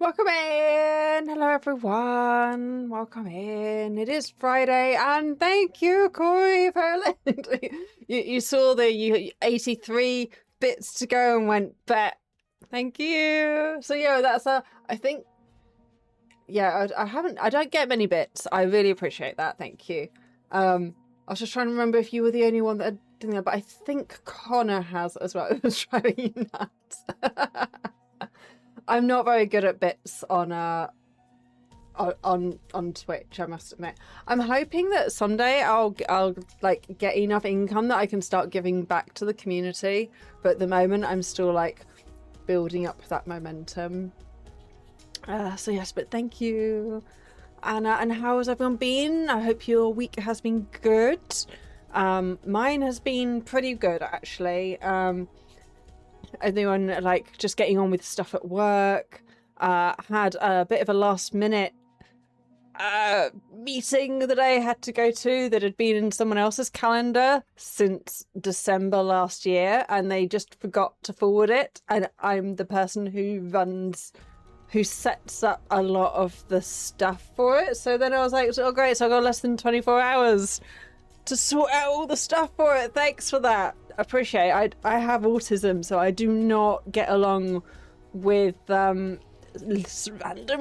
welcome in. Hello, everyone. Welcome in. It is Friday, and thank you, Corey, for you saw the 83 bits to go and went bet. Thank you. So yeah, that's I think. Yeah, I don't get many bits. I really appreciate that. Thank you. I was just trying to remember if you were the only one that didn't know, but I think Connor has as well. It was driving you nuts. I'm not very good at bits on Twitch, I must admit. I'm hoping that someday I'll like get enough income that I can start giving back to the community. But at the moment, I'm still like building up that momentum. So yes, but thank you. And how has everyone been? I hope your week has been good. Mine has been pretty good, actually. Everyone like just getting on with stuff at work. Had a bit of a last minute meeting that I had to go to that had been in someone else's calendar since December last year, and they just forgot to forward it. And I'm the person who sets up a lot of the stuff for it. So then I was like, oh great, so I got less than 24 hours to sort out all the stuff for it. Thanks for that. Appreciate it. I have autism, so I do not get along with random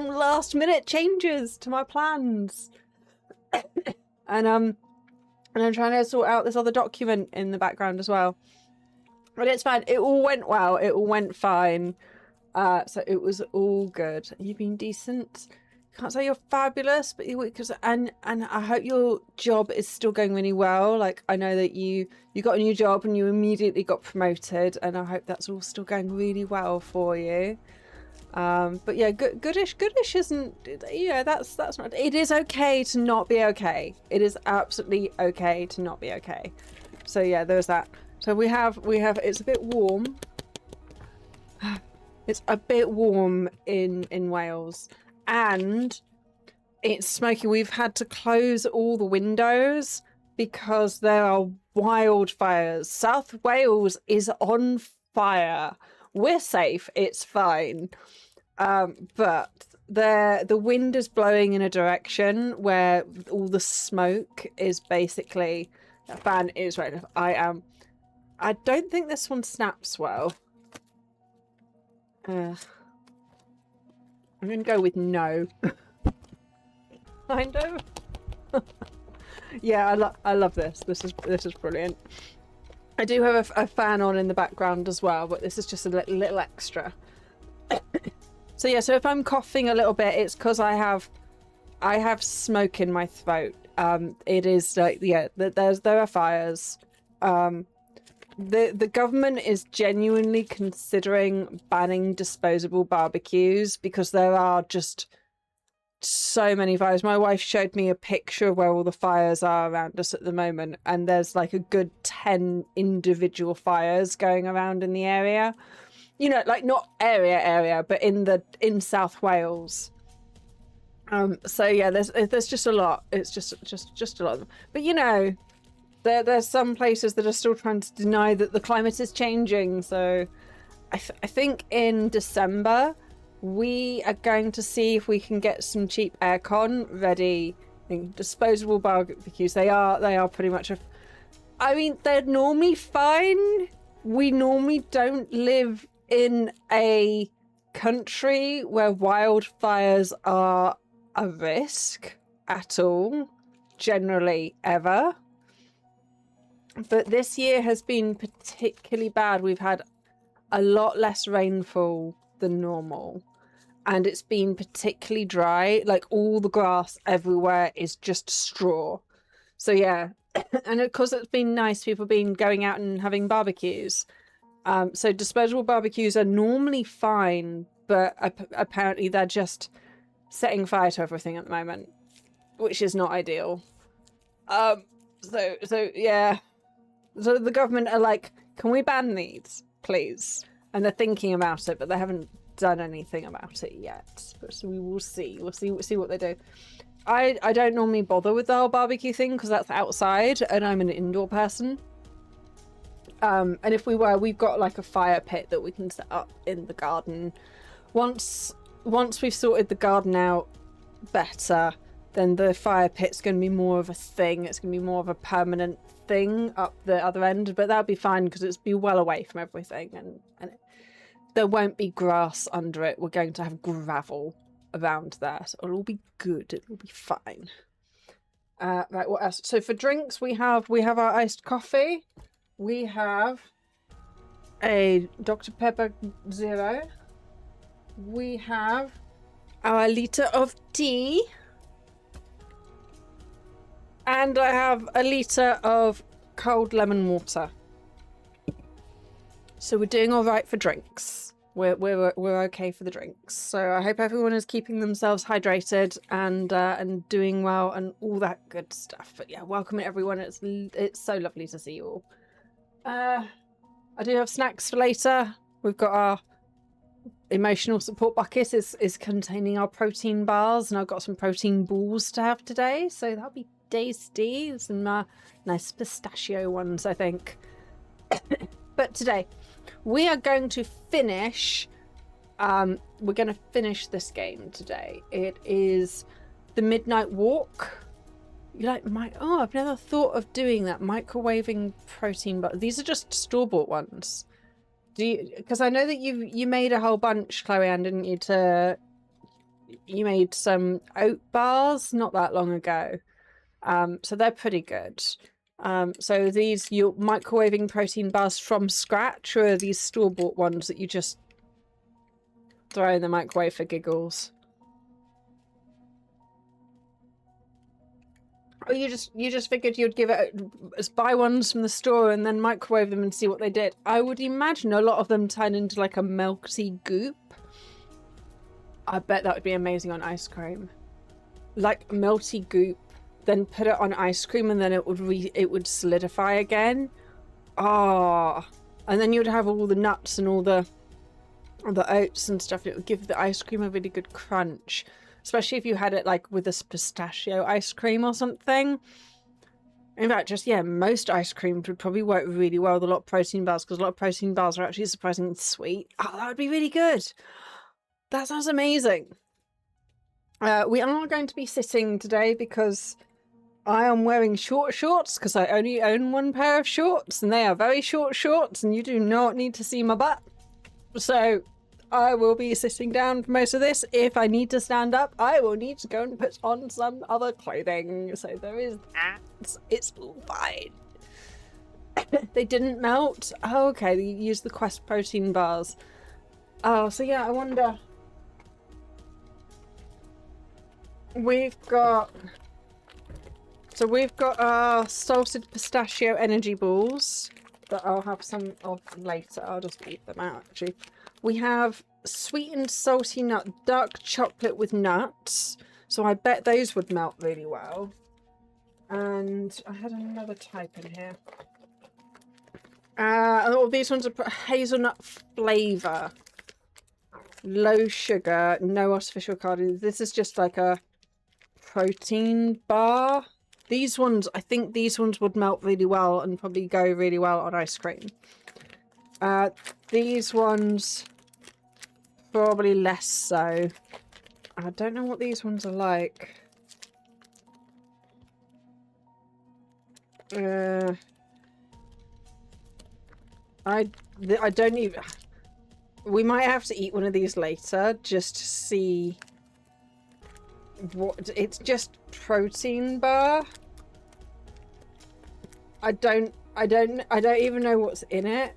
last minute changes to my plans. and I'm trying to sort out this other document in the background as well. But it's fine. It all went well. It all went fine. So it was all good. You've been decent. Can't say you're fabulous, but and I hope your job is still going really well. Like, I know that you got a new job and you immediately got promoted, and I hope that's all still going really well for you. But yeah, goodish isn't, that's not, it is okay to not be okay. It is absolutely okay to not be okay. So yeah, there's that. So we have it's a bit warm. It's a bit warm in Wales. And it's smoky. We've had to close all the windows because there are wildfires. South Wales is on fire. We're safe. It's fine. But the wind is blowing in a direction where all the smoke is basically... A fan is right. I don't think this one snaps well. I'm going to go with no. Kind of. Yeah, I love this. This is brilliant. I do have a fan on in the background as well, but this is just a little extra. So yeah, so if I'm coughing a little bit, it's because I have smoke in my throat. It is like, yeah, there are fires. The government is genuinely considering banning disposable barbecues because there are just so many fires. My wife showed me a picture of where all the fires are around us at the moment, and there's like a good 10 individual fires going around in the area. You know, like not area, but in South Wales. So yeah, there's just a lot. It's just a lot. But you know, there's some places that are still trying to deny that the climate is changing. So I think in December we are going to see if we can get some cheap aircon ready. I think disposable barbecues, they are pretty much I mean, they're normally fine. We normally don't live in a country where wildfires are a risk at all, generally ever. But this year has been particularly bad. We've had a lot less rainfall than normal. And it's been particularly dry. Like, all the grass everywhere is just straw. So, yeah. And of course, it's been nice. People have been going out and having barbecues. So disposable barbecues are normally fine. But apparently they're just setting fire to everything at the moment. Which is not ideal. So yeah. So the government are like, can we ban these, please? And they're thinking about it, but they haven't done anything about it yet. But so we will see. We'll see what they do. I don't normally bother with the whole barbecue thing because that's outside and I'm an indoor person. And if we've got like a fire pit that we can set up in the garden. Once once we've sorted the garden out better, then the fire pit's going to be more of a thing. It's going to be more of a permanent thing up the other end, but that'll be fine because it's be well away from everything, and there won't be grass under it. We're going to have gravel around there, so it'll all be good. It'll be fine. Right, what else? So for drinks, we have our iced coffee. We have a Dr. Pepper Zero. We have our litre of tea. And I have a litre of cold lemon water. So we're doing all right for drinks. We're okay for the drinks. So I hope everyone is keeping themselves hydrated and doing well and all that good stuff. But yeah, welcome everyone. It's so lovely to see you all. I do have snacks for later. We've got our emotional support bucket is containing our protein bars, and I've got some protein balls to have today. So that'll be tasty. Some nice pistachio ones, I think. But today we are going to finish this game today. It is the Midnight Walk. You're like, oh, I've never thought of doing that. Microwaving protein, but these are just store-bought ones. Because I know that you made a whole bunch, Chloe-Anne, didn't you? You made some oat bars not that long ago. So they're pretty good. So these, you're microwaving protein bars from scratch, or are these store-bought ones that you just throw in the microwave for giggles? Or you just figured you'd buy ones from the store and then microwave them and see what they did? I would imagine a lot of them turn into like a melty goop. I bet that would be amazing on ice cream. Like melty goop, then put it on ice cream and then it would solidify again. Ah, and then you'd have all the nuts and all the oats and stuff. It would give the ice cream a really good crunch. Especially if you had it like with a pistachio ice cream or something. In fact, most ice creams would probably work really well with a lot of protein bars, because a lot of protein bars are actually surprisingly sweet. Oh, that would be really good. That sounds amazing. We are going to be sitting today because I am wearing short shorts, because I only own one pair of shorts and they are very short shorts and you do not need to see my butt. So I will be sitting down for most of this. If I need to stand up, I will need to go and put on some other clothing. So there is that. It's all fine. They didn't melt. Oh, okay. They used the Quest protein bars. Oh, so yeah, I wonder. We've got our salted pistachio energy balls that I'll have some of later. I'll just eat them out, actually. We have sweetened salty nut dark chocolate with nuts. So I bet those would melt really well. And I had another type in here. All these ones are hazelnut flavour. Low sugar, no artificial calories. This is just like a protein bar. These ones, I think these ones would melt really well and probably go really well on ice cream. These ones, probably less so. I don't know what these ones are like. I don't even... We might have to eat one of these later just to see what... It's just protein bar. I don't even know what's in it.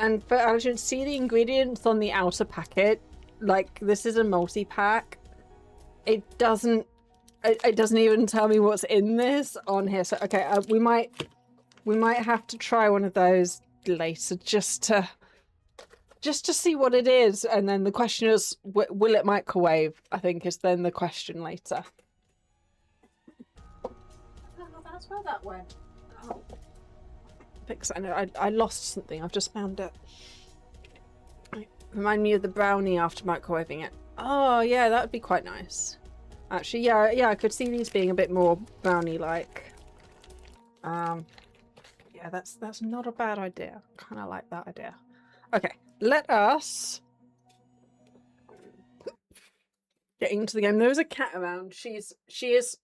And I should see the ingredients on the outer packet. Like, this is a multi-pack. It doesn't even tell me what's in this on here. So okay, we might have to try one of those later just to see what it is. And then the question is, will it microwave? I think is then the question later. Oh, that's where that went. Oh. I lost something. I've just found it. Remind me of the brownie after microwaving it. Oh yeah, that would be quite nice. Actually, yeah, I could see these being a bit more brownie-like. Yeah, that's not a bad idea. Kind of like that idea. Okay, let us getting into the game. There is a cat around. She is.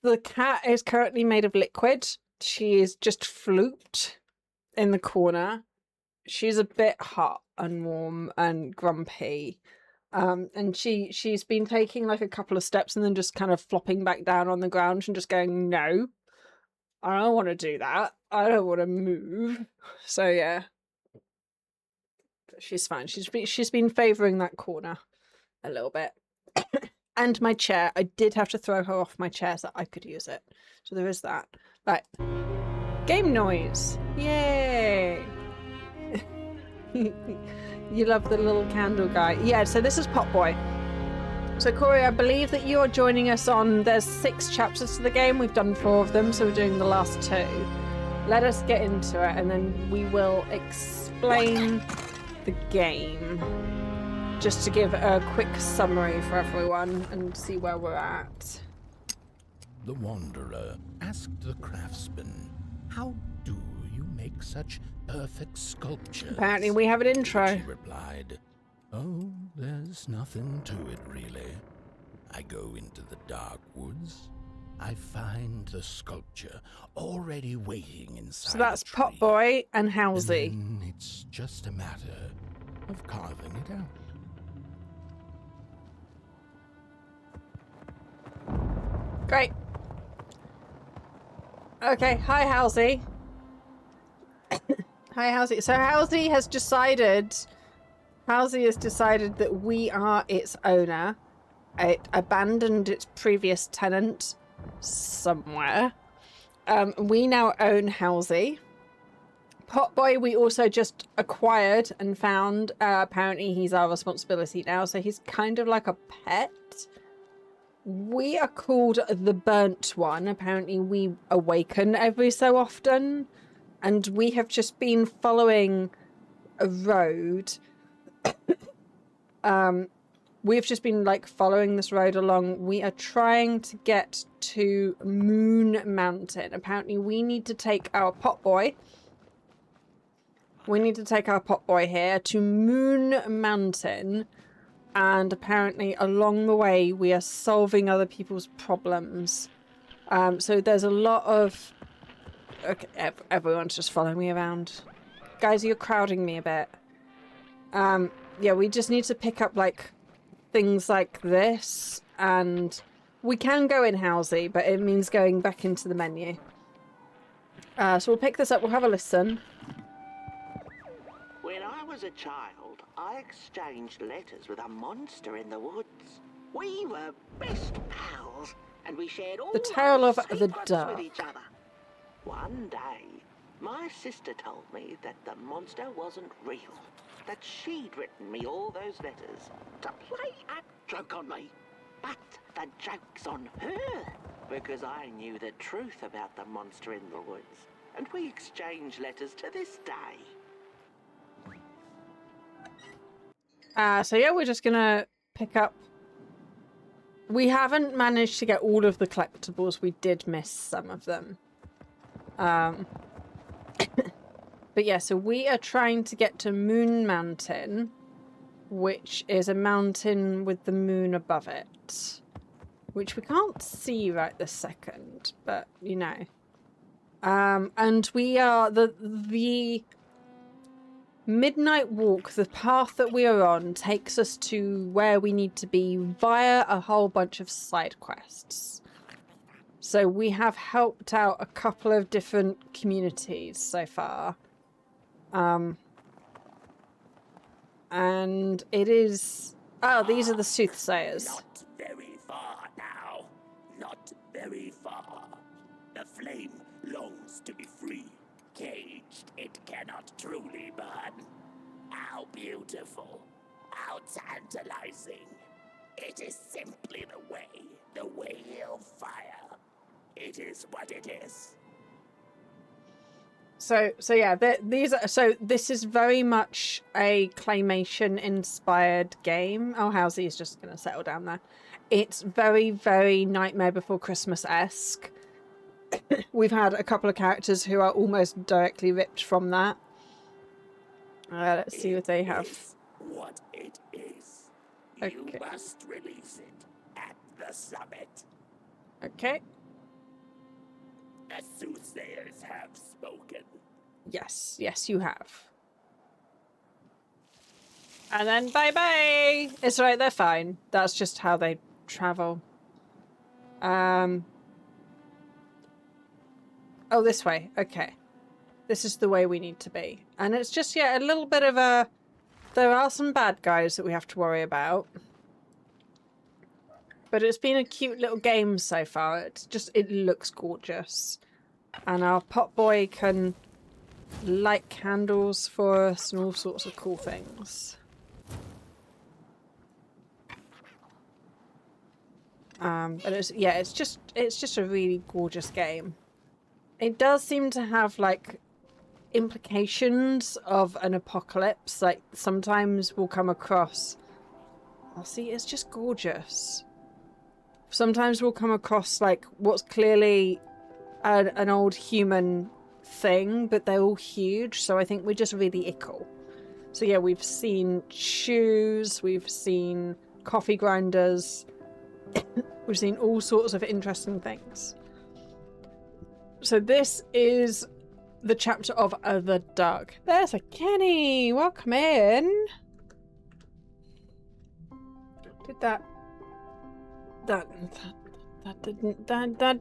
The cat is currently made of liquid. She is just flooped in the corner. She's a bit hot and warm and grumpy. And she's been taking like a couple of steps and then just kind of flopping back down on the ground and just going, no, I don't want to do that. I don't want to move. So yeah, but she's fine. She's been favouring that corner a little bit. And my chair. I did have to throw her off my chair so I could use it. So there is that. Right. Game noise. Yay. You love the little candle guy. Yeah, so this is Pop Boy. So Corey, I believe that you're joining us on, there's 6 chapters to the game. We've done 4 of them, so we're doing the last 2. Let us get into it and then we will explain the game. Just to give a quick summary for everyone and see where we're at. The Wanderer asked the craftsman, "How do you make such perfect sculptures?" Apparently we have an intro. She replied, "Oh, there's nothing to it really. I go into the dark woods. I find the sculpture already waiting inside. So that's a tree, Pop Boy and Halsey. and then it's just a matter of carving it out." Great. Okay, hi Halsey. Hi Halsey. So Halsey has decided that we are its owner. It abandoned its previous tenant somewhere. We now own Halsey. Pop Boy we also just acquired and found. Apparently he's our responsibility now, so he's kind of like a pet. We are called the Burnt One. Apparently we awaken every so often. And we have just been following a road. We've just been like following this road along. We are trying to get to Moon Mountain. Apparently we need to take our Pop Boy. We need to take our Pop Boy here to Moon Mountain. And apparently along the way we are solving other people's problems. So there's a lot of... Okay, everyone's just following me around. Guys, you're crowding me a bit. Yeah, we just need to pick up like things like this. And we can go in Halsey, but it means going back into the menu. So we'll pick this up, we'll have a listen. When I was a child, I exchanged letters with a monster in the woods. We were best pals, and we shared all The Tale of the secrets Dark. with each other. One day, my sister told me that the monster wasn't real, that she'd written me all those letters to play a joke on me. But the joke's on her, because I knew the truth about the monster in the woods, and we exchange letters to this day. So yeah, we're just gonna pick up. We haven't managed to get all of the collectibles. We did miss some of them. But yeah, so we are trying to get to Moon Mountain, which is a mountain with the moon above it, which we can't see right this second, but you know. And we are the Midnight Walk, the path that we are on, takes us to where we need to be via a whole bunch of side quests. So we have helped out a couple of different communities so far. And it is... Oh, these are the soothsayers. Not very far now. Not very far. The flame longs to be free. Caged, it cannot truly burn. How beautiful. How tantalizing. It is simply the way of fire. It is what it is. So yeah, these are, so this is very much a claymation inspired game. Oh, Halsey is just gonna settle down there. It's very, very Nightmare Before Christmas-esque. We've had a couple of characters who are almost directly ripped from that. Let's see what they have. What it is. Okay. You must release it at the summit. Okay. The soothsayers have spoken. Yes, yes, you have. And then bye-bye! It's right, they're fine. That's just how they travel. Oh, this way. Okay. This is the way we need to be. And it's just, yeah, a little bit of a... There are some bad guys that we have to worry about. But it's been a cute little game so far. It's just, it looks gorgeous. And our pot boy can light candles for us and all sorts of cool things. But it's, yeah, it's just a really gorgeous game. It does seem to have like implications of an apocalypse. Like sometimes we'll come across, oh, see, it's just gorgeous. Sometimes we'll come across like what's clearly an old human thing, but they're all huge. So I think we're just really ickle. So yeah, we've seen shoes, we've seen coffee grinders, we've seen all sorts of interesting things. So this is the chapter of the Dug. There's a Kenny! Welcome in! Did that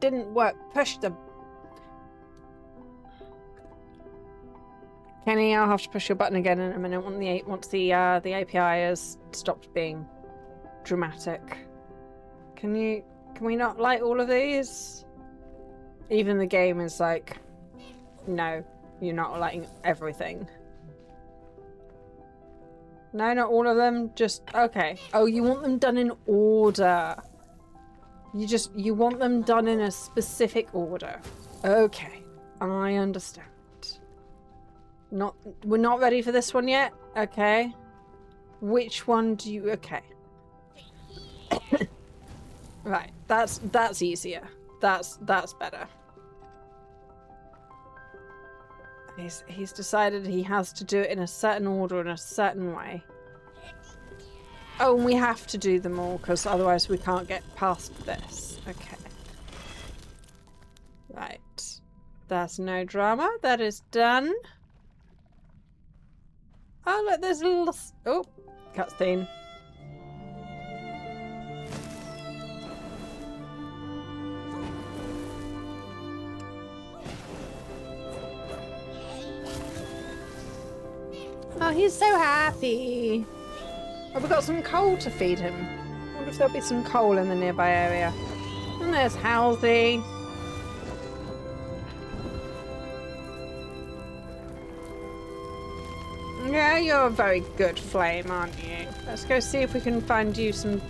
didn't work. Push the... Kenny, I'll have to push your button again in a minute once the API has stopped being dramatic. Can we not light all of these? Even the game is like, no, you're not lighting everything. No, not all of them, just, okay. Oh, you want them done in order. You want them done in a specific order. Okay, I understand. We're not ready for this one yet? Okay. Which one do you, okay. Right, that's easier. That's better. He's decided he has to do it in a certain order, in a certain way. Oh, and we have to do them all, because otherwise we can't get past this. Okay. Right. That's no drama. That is done. Oh, look, there's a little... Oh, cutscene. Oh, he's so happy. Oh, we've got some coal to feed him. I wonder if there'll be some coal in the nearby area. And there's Halsey. Yeah, you're a very good flame, aren't you? Let's go see if we can find you some...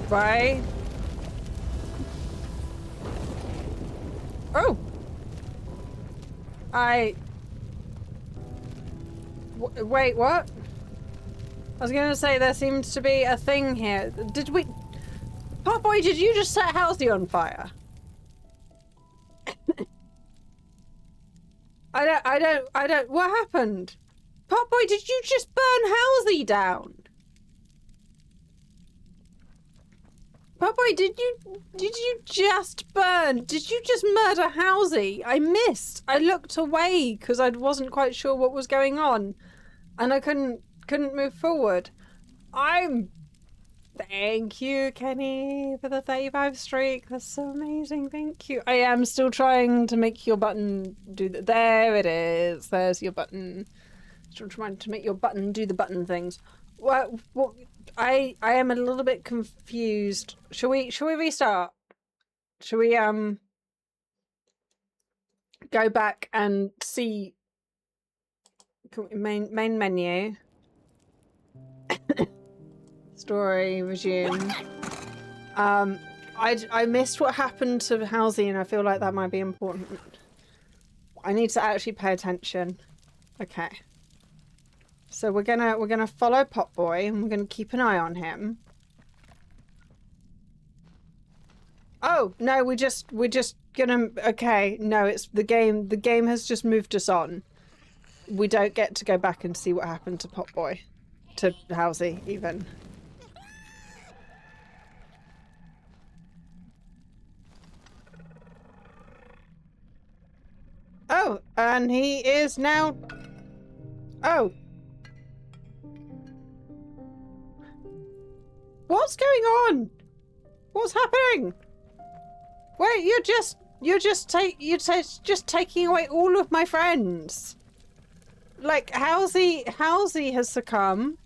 Right? Oh! Wait, what? I was gonna say there seems to be a thing here. Did we... Potboy, did you just set Halsey on fire? I don't... What happened? Potboy, did you just burn Halsey down? Potboy, did you just burn? Did you just murder Halsey? I missed. I looked away because I wasn't quite sure what was going on, and I couldn't move forward. Thank you, Kenny, for the 35 streak. That's so amazing. Thank you. I am still trying to make your button do the... There it is. There's your button. Still trying to make your button do the button things. What? I am a little bit confused. Shall we restart? Shall we go back and see main menu? Story resume. I missed what happened to Halsey, and I feel like that might be important. I need to actually pay attention. Okay. So we're gonna follow Potboy, and we're gonna keep an eye on him. Oh no, we're just gonna... Okay, no, it's the game. The game has just moved us on. we don't get to go back and see what happened to Potboy. To Halsey, even. Oh, and he is now... Oh. What's going on? What's happening? Wait, you're just taking away all of my friends. Like, Halsey has succumbed.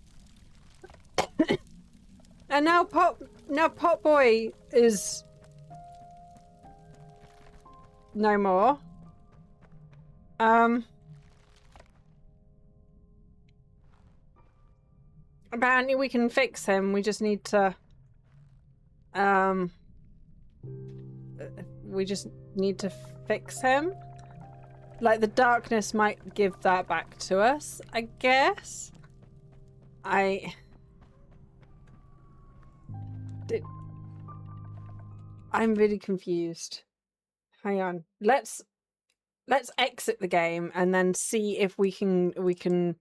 And now Potboy is no more. Apparently we can fix him. We just need to fix him. Like, the darkness might give that back to us, I guess. I'm really confused. Hang on. Let's exit the game and then see if we can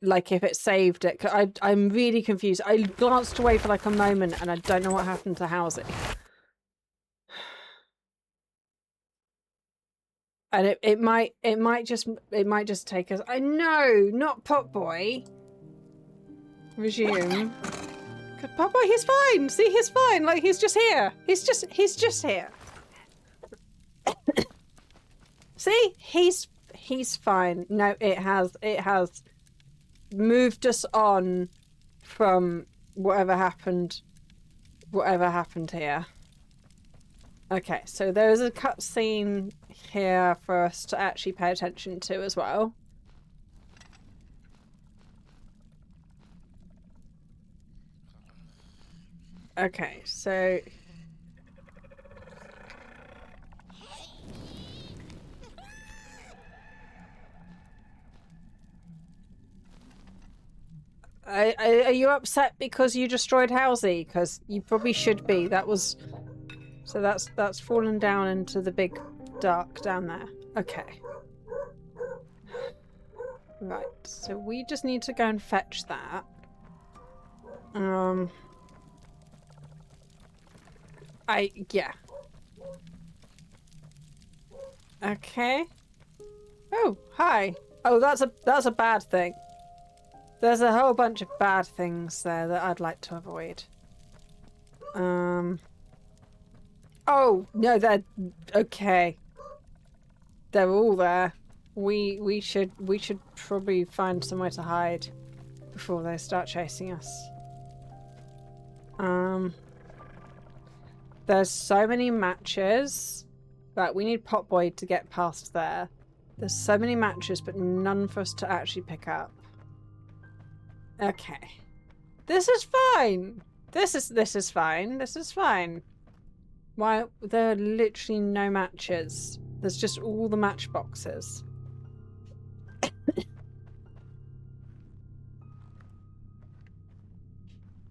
like, if it saved it. 'Cause I'm really confused. I glanced away for like a moment and I don't know what happened to Halsey. And it might just take us. I know, not Potboy. Resume. Good Potboy, he's fine. See, he's fine. Like, he's just here. He's just here. See, he's fine. No, it has moved us on from whatever happened here. Okay, so there's a cutscene here for us to actually pay attention to as well. Okay, so are you upset because you destroyed Halsey? Because you probably should be. So that's fallen down into the big dark down there. Okay. Right, so we just need to go and fetch that. Yeah. Okay. Oh, hi. Oh, that's a bad thing. There's a whole bunch of bad things there that I'd like to avoid. Oh, no, they're okay. They're all there. We should probably find somewhere to hide before they start chasing us. There's so many matches. Right, we need Potboy to get past there. There's so many matches, but none for us to actually pick up. Okay. This is fine. This is fine. This is fine. Why? There are literally no matches. There's just all the matchboxes.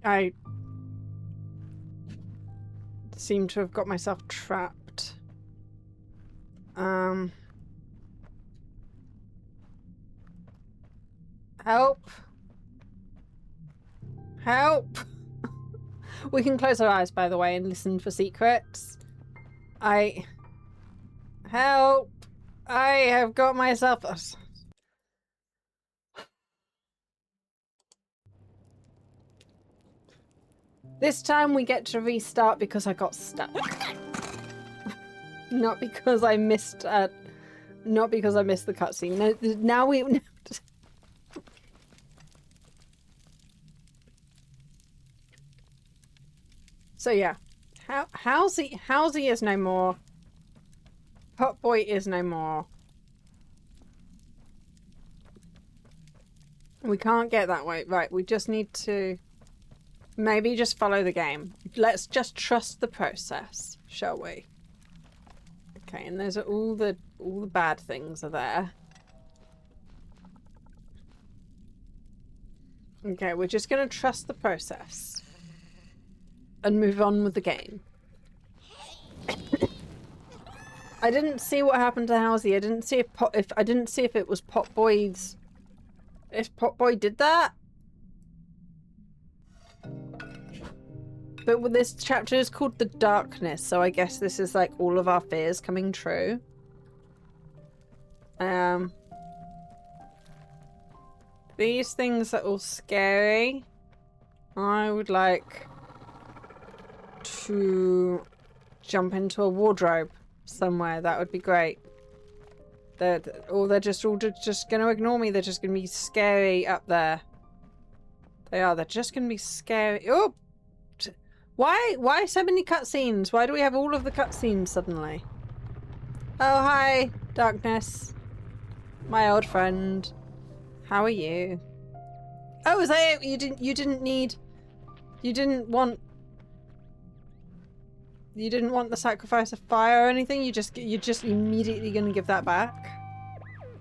I seem to have got myself trapped. Help. Help. We can close our eyes, by the way, and listen for secrets. Help. I have got myself... This time we get to restart because I got stuck. Not because I missed the cutscene. No, now we... So yeah, Halsey is no more. Potboy is no more. We can't get that way. Right, we just need to maybe just follow the game. Let's just trust the process, shall we? Okay, and those are all the bad things are there. Okay, we're just gonna trust the process and move on with the game. I didn't see what happened to Halsey. I didn't see I didn't see if it was Potboy's. If Potboy did that. But this chapter is called The Darkness, so I guess this is like all of our fears coming true. These things are all scary. I would like to jump into a wardrobe somewhere. That would be great. They're just gonna ignore me. They're just gonna be scary up there. They are. They're just gonna be scary. Oh! Why so many cutscenes? Why do we have all of the cutscenes suddenly? Oh, hi, Darkness. My old friend. How are you? Oh, is that it? You didn't want the sacrifice of fire or anything? You're just immediately gonna give that back?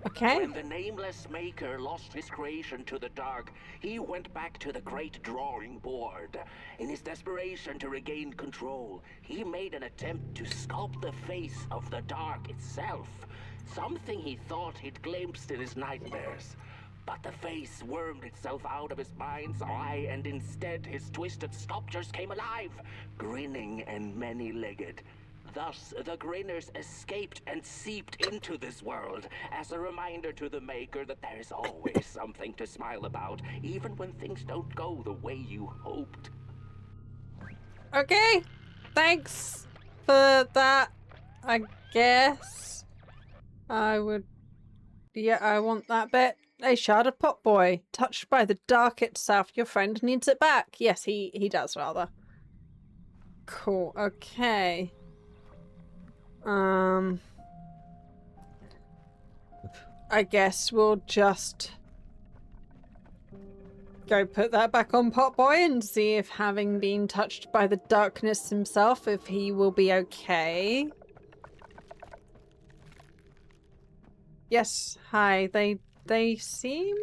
Okay. When the nameless maker lost his creation to the dark, he went back to the great drawing board. In his desperation to regain control, he made an attempt to sculpt the face of the dark itself. Something he thought he'd glimpsed in his nightmares. But the face wormed itself out of his mind's eye, and instead his twisted sculptures came alive, grinning and many-legged. Thus, the grinners escaped and seeped into this world, as a reminder to the maker that there is always something to smile about, even when things don't go the way you hoped. Okay. Thanks for that, I guess. I would... Yeah, I want that bit. A shard of Potboy, touched by the dark itself. Your friend needs it back. Yes, he does, rather. Cool. Okay. I guess we'll just go put that back on Potboy and see if, having been touched by the darkness himself, if he will be okay. Yes, hi. They seem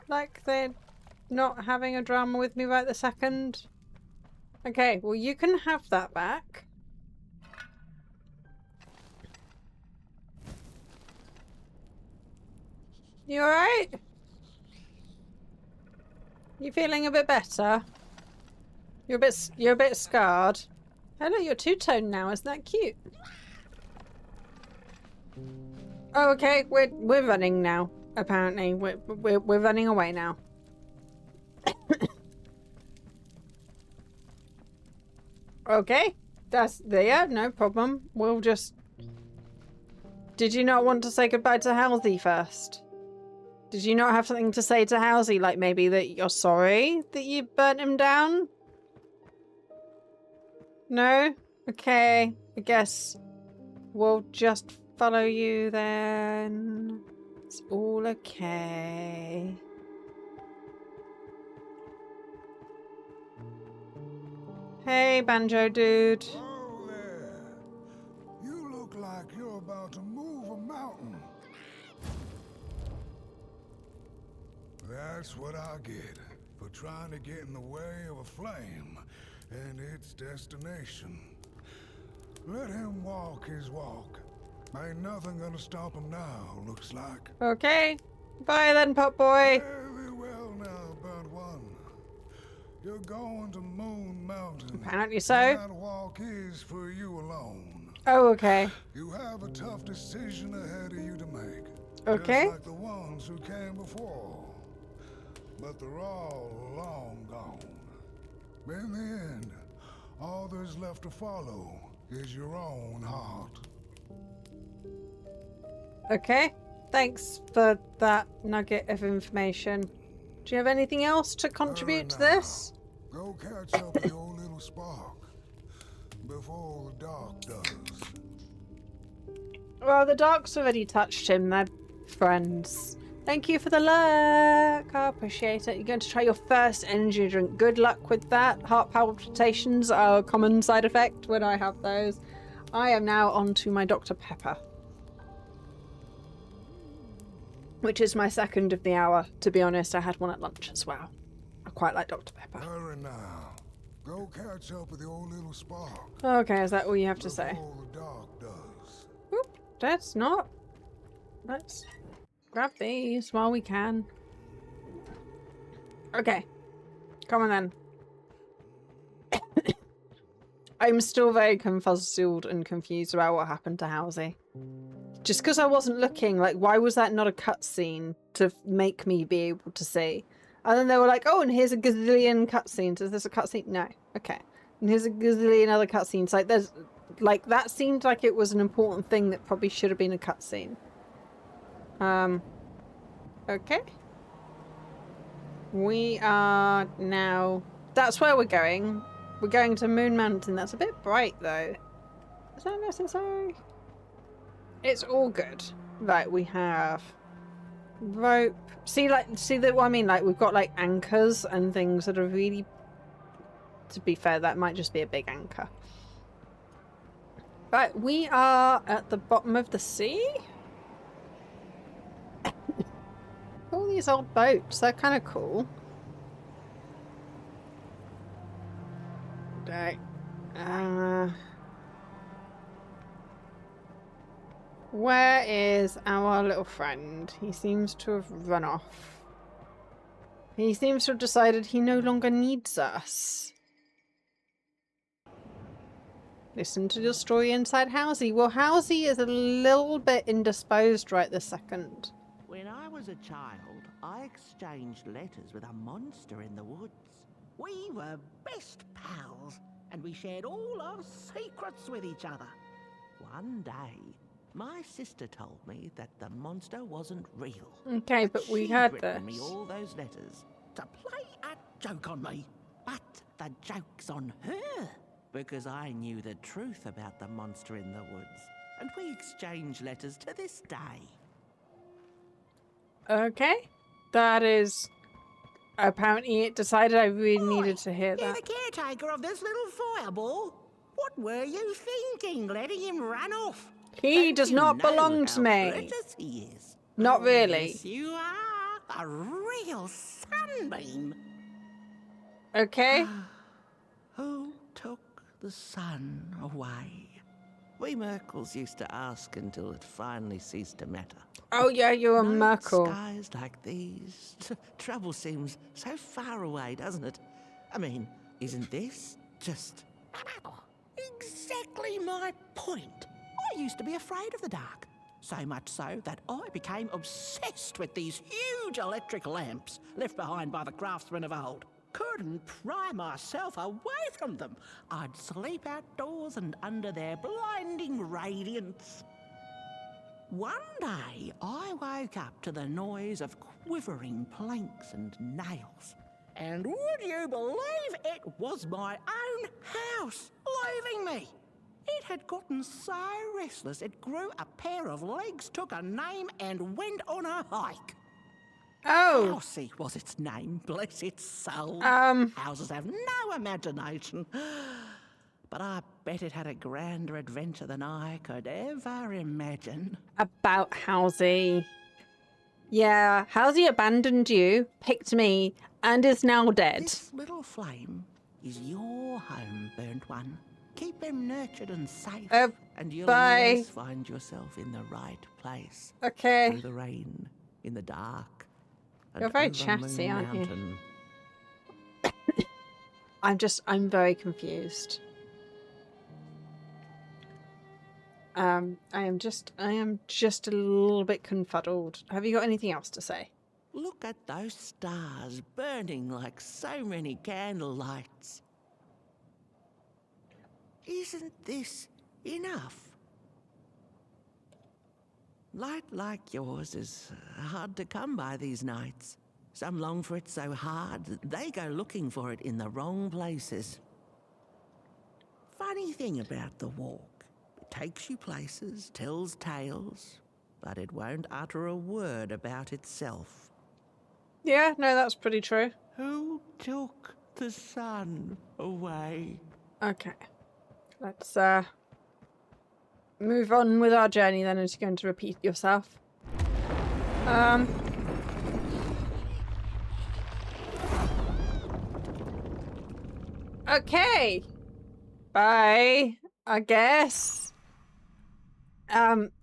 like they're not having a drama with me right this second. Okay, well, you can have that back. You alright? You feeling a bit better? You're a bit scarred. Hello, you're two-toned now. Isn't that cute? Oh, okay. We're running now. Apparently, we're running away now. Okay, that's there. No problem. We'll just. Did you not want to say goodbye to Halsey first? Did you not have something to say to Halsey, like maybe that you're sorry that you burnt him down? No? Okay, I guess we'll just follow you then. It's all okay. Hey, Banjo dude. Oh there. You look like you're about to move a mountain. That's what I get for trying to get in the way of a flame and its destination. Let him walk his walk. Ain't nothing gonna stop him now, looks like. Okay. Bye then, Potboy. Very well now, Burnt One. You're going to Moon Mountain. Apparently so. That walk is for you alone. Oh, okay. You have a tough decision ahead of you to make. Okay. Just like the ones who came before. But they're all long gone. In the end, all there's left to follow is your own heart. Okay. Thanks for that nugget of information. Do you have anything else to contribute to this? Go catch up with your little spark before the dark does. Well, the dark's already touched him. They're friends. Thank you for the luck. I appreciate it. You're going to try your first energy drink. Good luck with that. Heart palpitations are a common side effect when I have those. I am now on to my Dr. Pepper, which is my second of the hour. To be honest, I had one at lunch as well. I quite like Dr. Pepper. Hurry now. Go catch up with the old little spark. Okay, is that all you have to Look say? all the dark does. Oop, that's not. Let's grab these while we can. Okay. Come on then. I'm still very confuzzled and confused about what happened to Halsey. Just because I wasn't looking, like, why was that not a cutscene to make me be able to see? And then they were like, oh, and here's a gazillion cutscenes. Is this a cutscene? No. Okay. And here's a gazillion other cutscenes. Like, there's, like, that seemed like it was an important thing that probably should have been a cutscene. Okay. We are now... That's where we're going. We're going to Moon Mountain. That's a bit bright, though. Is that necessary? It's all good. Right, we have rope. See what I mean? Like, we've got, like, anchors and things that are really... To be fair, that might just be a big anchor. Right, we are at the bottom of the sea. All these old boats. They're kind of cool. Right. Where is our little friend? He seems to have run off. He seems to have decided he no longer needs us. Listen to the story inside Halsey. Well, Halsey is a little bit indisposed right this second. When I was a child, I exchanged letters with a monster in the woods. We were best pals, and we shared all our secrets with each other. One day, my sister told me that the monster wasn't real. Okay, but we she'd heard written this. me all those letters to play a joke on me. But the joke's on her, because I knew the truth about the monster in the woods, and we exchange letters to this day. Okay. That is... Apparently it decided I really needed to hear You're that. the caretaker of this little fireball. What were you thinking, letting him run off? He Don't does you not know belong to how me. precious he is? Not really. Yes, you are. A real sunbeam. Okay. Who took the sun away? We Merkles used to ask until it finally ceased to matter. Oh yeah, you're a Night Merkel. skies like these. Trouble seems so far away, doesn't it? I mean, isn't this just exactly my point? I used to be afraid of the dark. So much so that I became obsessed with these huge electric lamps left behind by the craftsmen of old. Couldn't pry myself away from them. I'd sleep outdoors and under their blinding radiance. One day, I woke up to the noise of quivering planks and nails. And would you believe it was my own house leaving me? It had gotten so restless it grew a pair of legs, took a name, and went on a hike. Oh. Elsie was its name, bless its soul. Um. Houses have no imagination. But I bet it had a grander adventure than I could ever imagine. About Halsey. Yeah, Halsey abandoned you, picked me, and is now dead. This little flame is your home, burnt one. Keep him nurtured and safe, and you'll always find yourself in the right place. Okay. Through the rain, in the dark. You're very chatty, Moon aren't you? Mountain. I'm very confused. I am just a little bit confuddled. Have you got anything else to say? Look at those stars burning like so many candle lights. Isn't this enough? Light like yours is hard to come by these nights. Some long for it so hard, they go looking for it in the wrong places. Funny thing about the walk, it takes you places, tells tales, but it won't utter a word about itself. Yeah, no, that's pretty true. Who took the sun away? Okay. Let's move on with our journey then, as you're going to repeat yourself. Okay. Bye, I guess.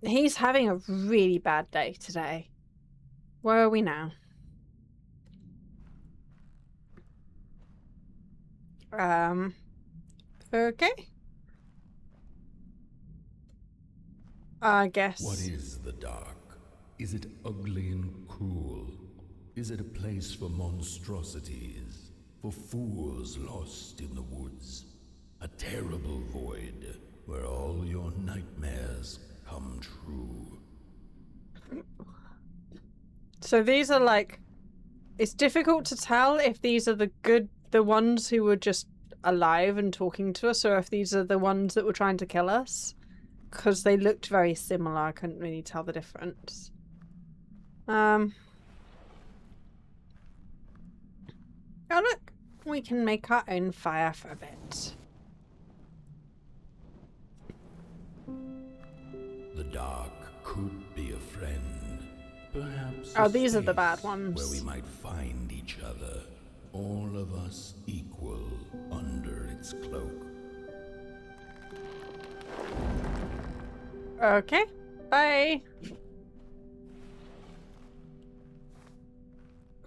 He's having a really bad day today. Where are we now? Okay. I guess. What is the dark? Is it ugly and cruel? Is it a place for monstrosities? For fools lost in the woods? A terrible void where all your nightmares come true? So these are like... It's difficult to tell if these are the ones who were just alive and talking to us, or if these are the ones that were trying to kill us. Because they looked very similar, I couldn't really tell the difference. Oh look, we can make our own fire for a bit. The dark could be a friend. Perhaps Oh, a these are the bad space ones. where we might find each other, all of us equal under its cloak. Okay, bye.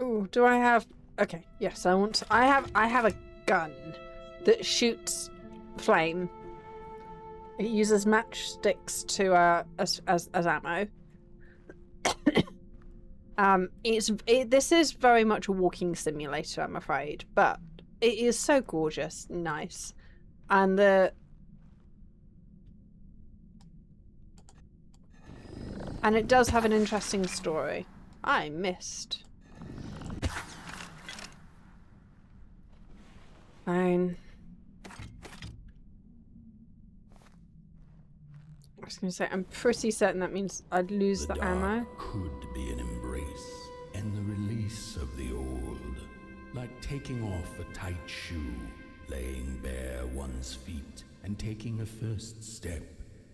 Ooh, do I have... Okay, yes, I want to... I have a gun that shoots flame. It uses matchsticks to as ammo. This is very much a walking simulator, I'm afraid, but it is so gorgeous, nice, and it does have an interesting story. I missed. Fine. I was going to say, I'm pretty certain that means I'd lose the ammo. Could be an embrace and the release of the old, like taking off a tight shoe, laying bare one's feet, and taking a first step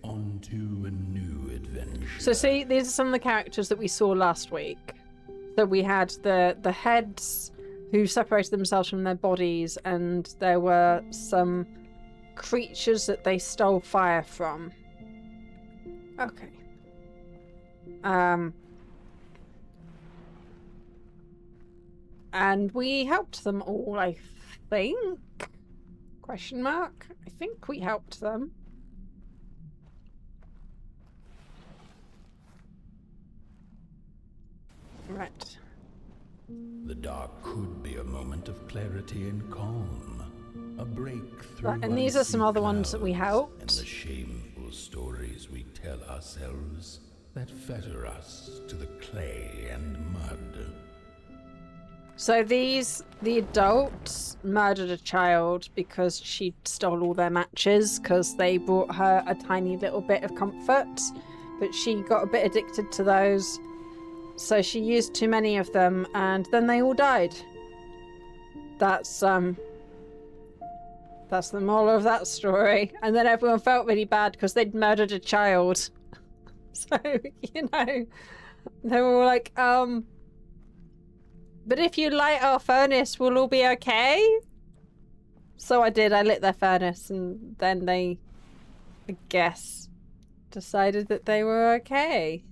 onto a new adventure. So see, these are some of the characters that we saw last week. So we had the heads who separated themselves from their bodies, and there were some creatures that they stole fire from. Okay. And we helped them all, I think? Question mark? I think we helped them. Right. The dark could be a moment of clarity and calm, a breakthrough. Right, and these are some other ones that we helped. And the shameful stories we tell ourselves that fetter us to the clay and mud. So the adults murdered a child because she stole all their matches because they brought her a tiny little bit of comfort, but she got a bit addicted to those. So she used too many of them, and then they all died. That's the moral of that story. And then everyone felt really bad because they'd murdered a child. So, you know, they were all like, but if you light our furnace, we'll all be okay? So I did, I lit their furnace, and then they, I guess, decided that they were okay.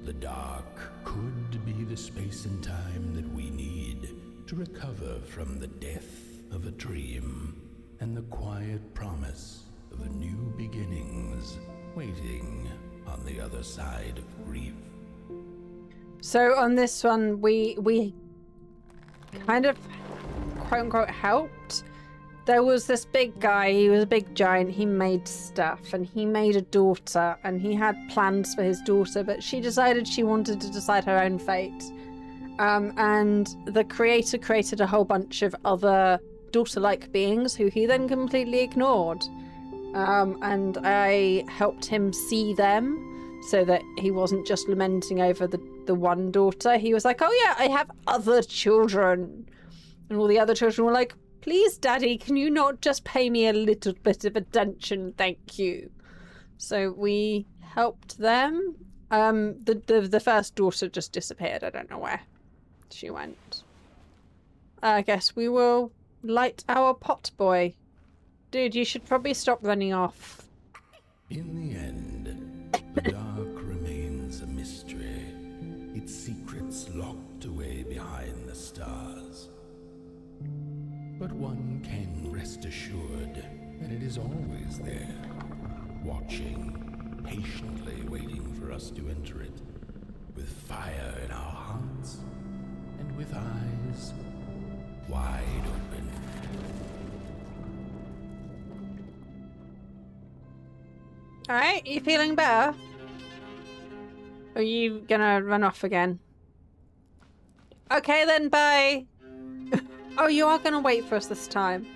The dark could be the space and time that we need to recover from the death of a dream and the quiet promise of new beginnings waiting on the other side of grief. So on this one, we kind of quote unquote helped. There was this big guy, he was a big giant, he made stuff, and he made a daughter, and he had plans for his daughter, but she decided she wanted to decide her own fate. And the creator created a whole bunch of other daughter-like beings who he then completely ignored. And I helped him see them so that he wasn't just lamenting over the one daughter. He was like, oh yeah, I have other children. And all the other children were like, please, Daddy, can you not just pay me a little bit of attention? Thank you. So we helped them. The first daughter just disappeared. I don't know where she went. I guess we will light our pot boy. Dude, you should probably stop running off. In the end, the dark remains a mystery, its secrets locked away behind the stars. But one can rest assured that it is always there, watching, patiently waiting for us to enter it, with fire in our hearts and with eyes wide open. Alright, you feeling better? Or are you gonna run off again? Okay then, bye! Oh, you are gonna wait for us this time.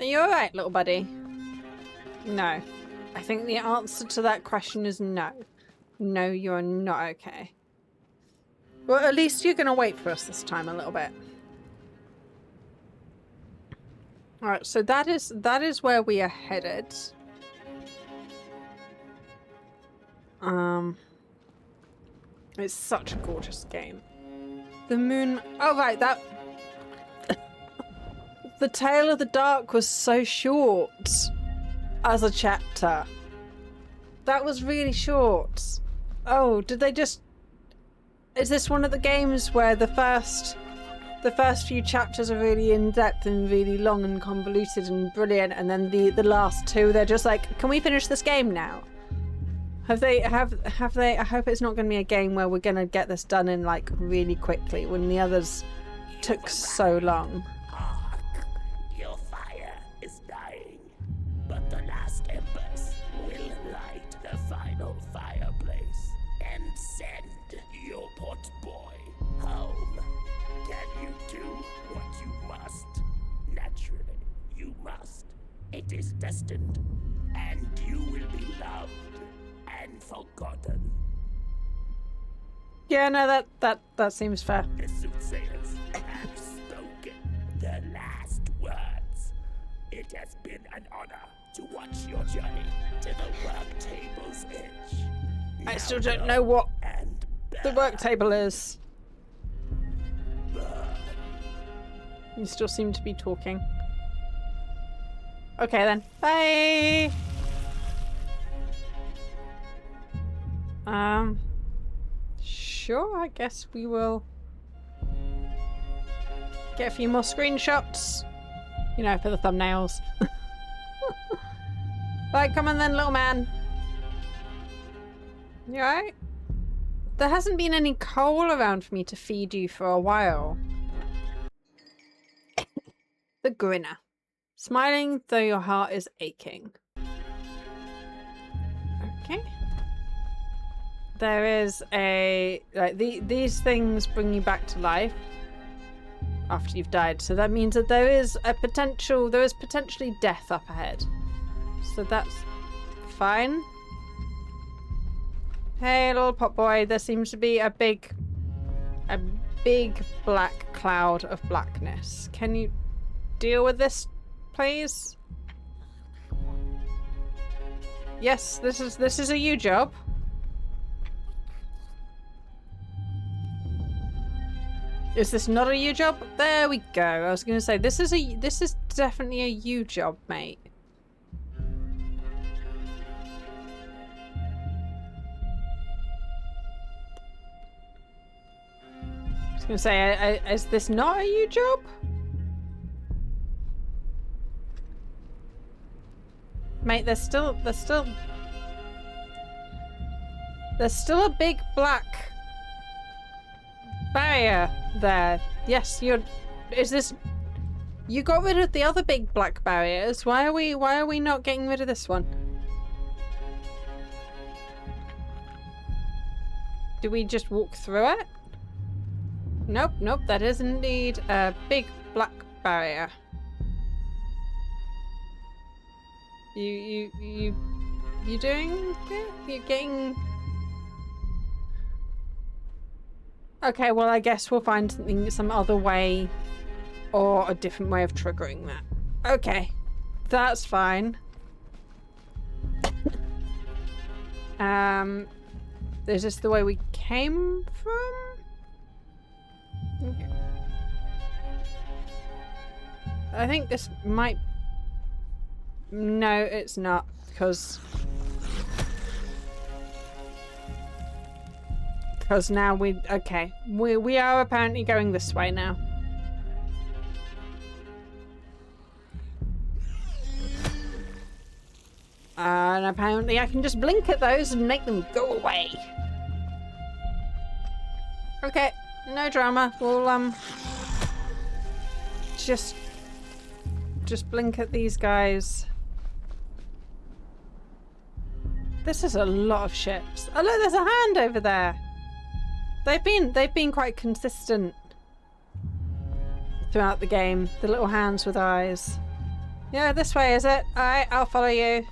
Are you alright, little buddy? No. I think the answer to that question is no. No, you're not okay. Well, at least you're gonna wait for us this time a little bit. Alright, so that is where we are headed. It's such a gorgeous game. The moon... Oh, right, that... The Tale of the Dark was so short as a chapter. That was really short. Oh, did they just... Is this one of the games where the first few chapters are really in-depth and really long and convoluted and brilliant, and then the last two, they're just like, can we finish this game now? Have they, I hope it's not going to be a game where we're going to get this done in, like, really quickly, when the others took so long. Hark! Your fire is dying, but the last embers will light the final fireplace and send your pot boy home. Can you do what you must? Naturally, you must. It is destined, and you will be loved and forgotten. Yeah, no, that seems fair. The soothsayers have spoken the last words. It has been an honor to watch your journey to the work table's edge. I still don't know what And the work table is. You still seem to be talking. Okay then. Bye! Sure, I guess we will get a few more screenshots. You know, for the thumbnails. Right, come on then, little man. You alright? There hasn't been any coal around for me to feed you for a while. The grinner. Smiling though your heart is aching. Okay. There is a... like, these things bring you back to life after you've died. So that means that there is potentially death up ahead. So that's fine. Hey, little pot boy, there seems to be a big black cloud of blackness. Can you deal with this, please? Yes, this is a you job. Is this not a you job? There we go. I was going to say this is definitely a you job, mate. I was going to say, is this not a you job? Mate, there's still a big black barrier there. Yes, you got rid of the other big black barriers. Why are we not getting rid of this one? Do we just walk through it? Nope, that is indeed a big black barrier. You doing it? You're getting... Okay, well I guess we'll find some other way or a different way of triggering that. Okay, that's fine. Is this the way we came from? Okay. I think this might... No, it's not, because now we... Okay. We are apparently going this way now. And apparently I can just blink at those and make them go away. Okay, no drama. We'll just blink at these guys. This is a lot of ships. Oh look, there's a hand over there. They've been quite consistent throughout the game. The little hands with eyes. Yeah, this way is it? Alright, I'll follow you.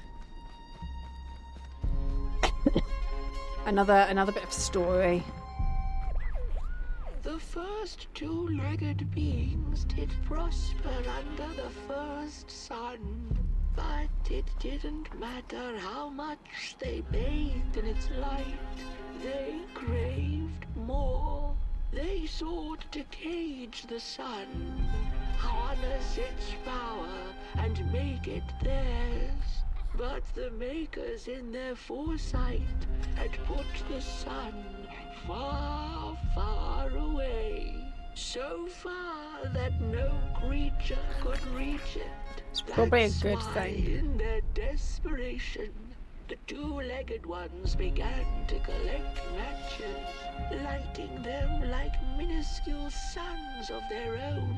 Another bit of story. The first two-legged beings did prosper under the first sun, but it didn't matter how much they bathed in its light. They craved more. They sought to cage the sun, harness its power, and make it theirs. But the makers in their foresight had put the sun far, far away. So far that no creature could reach it. It's probably a good That's thing. why, in their desperation, the two-legged ones began to collect matches, lighting them like minuscule suns of their own.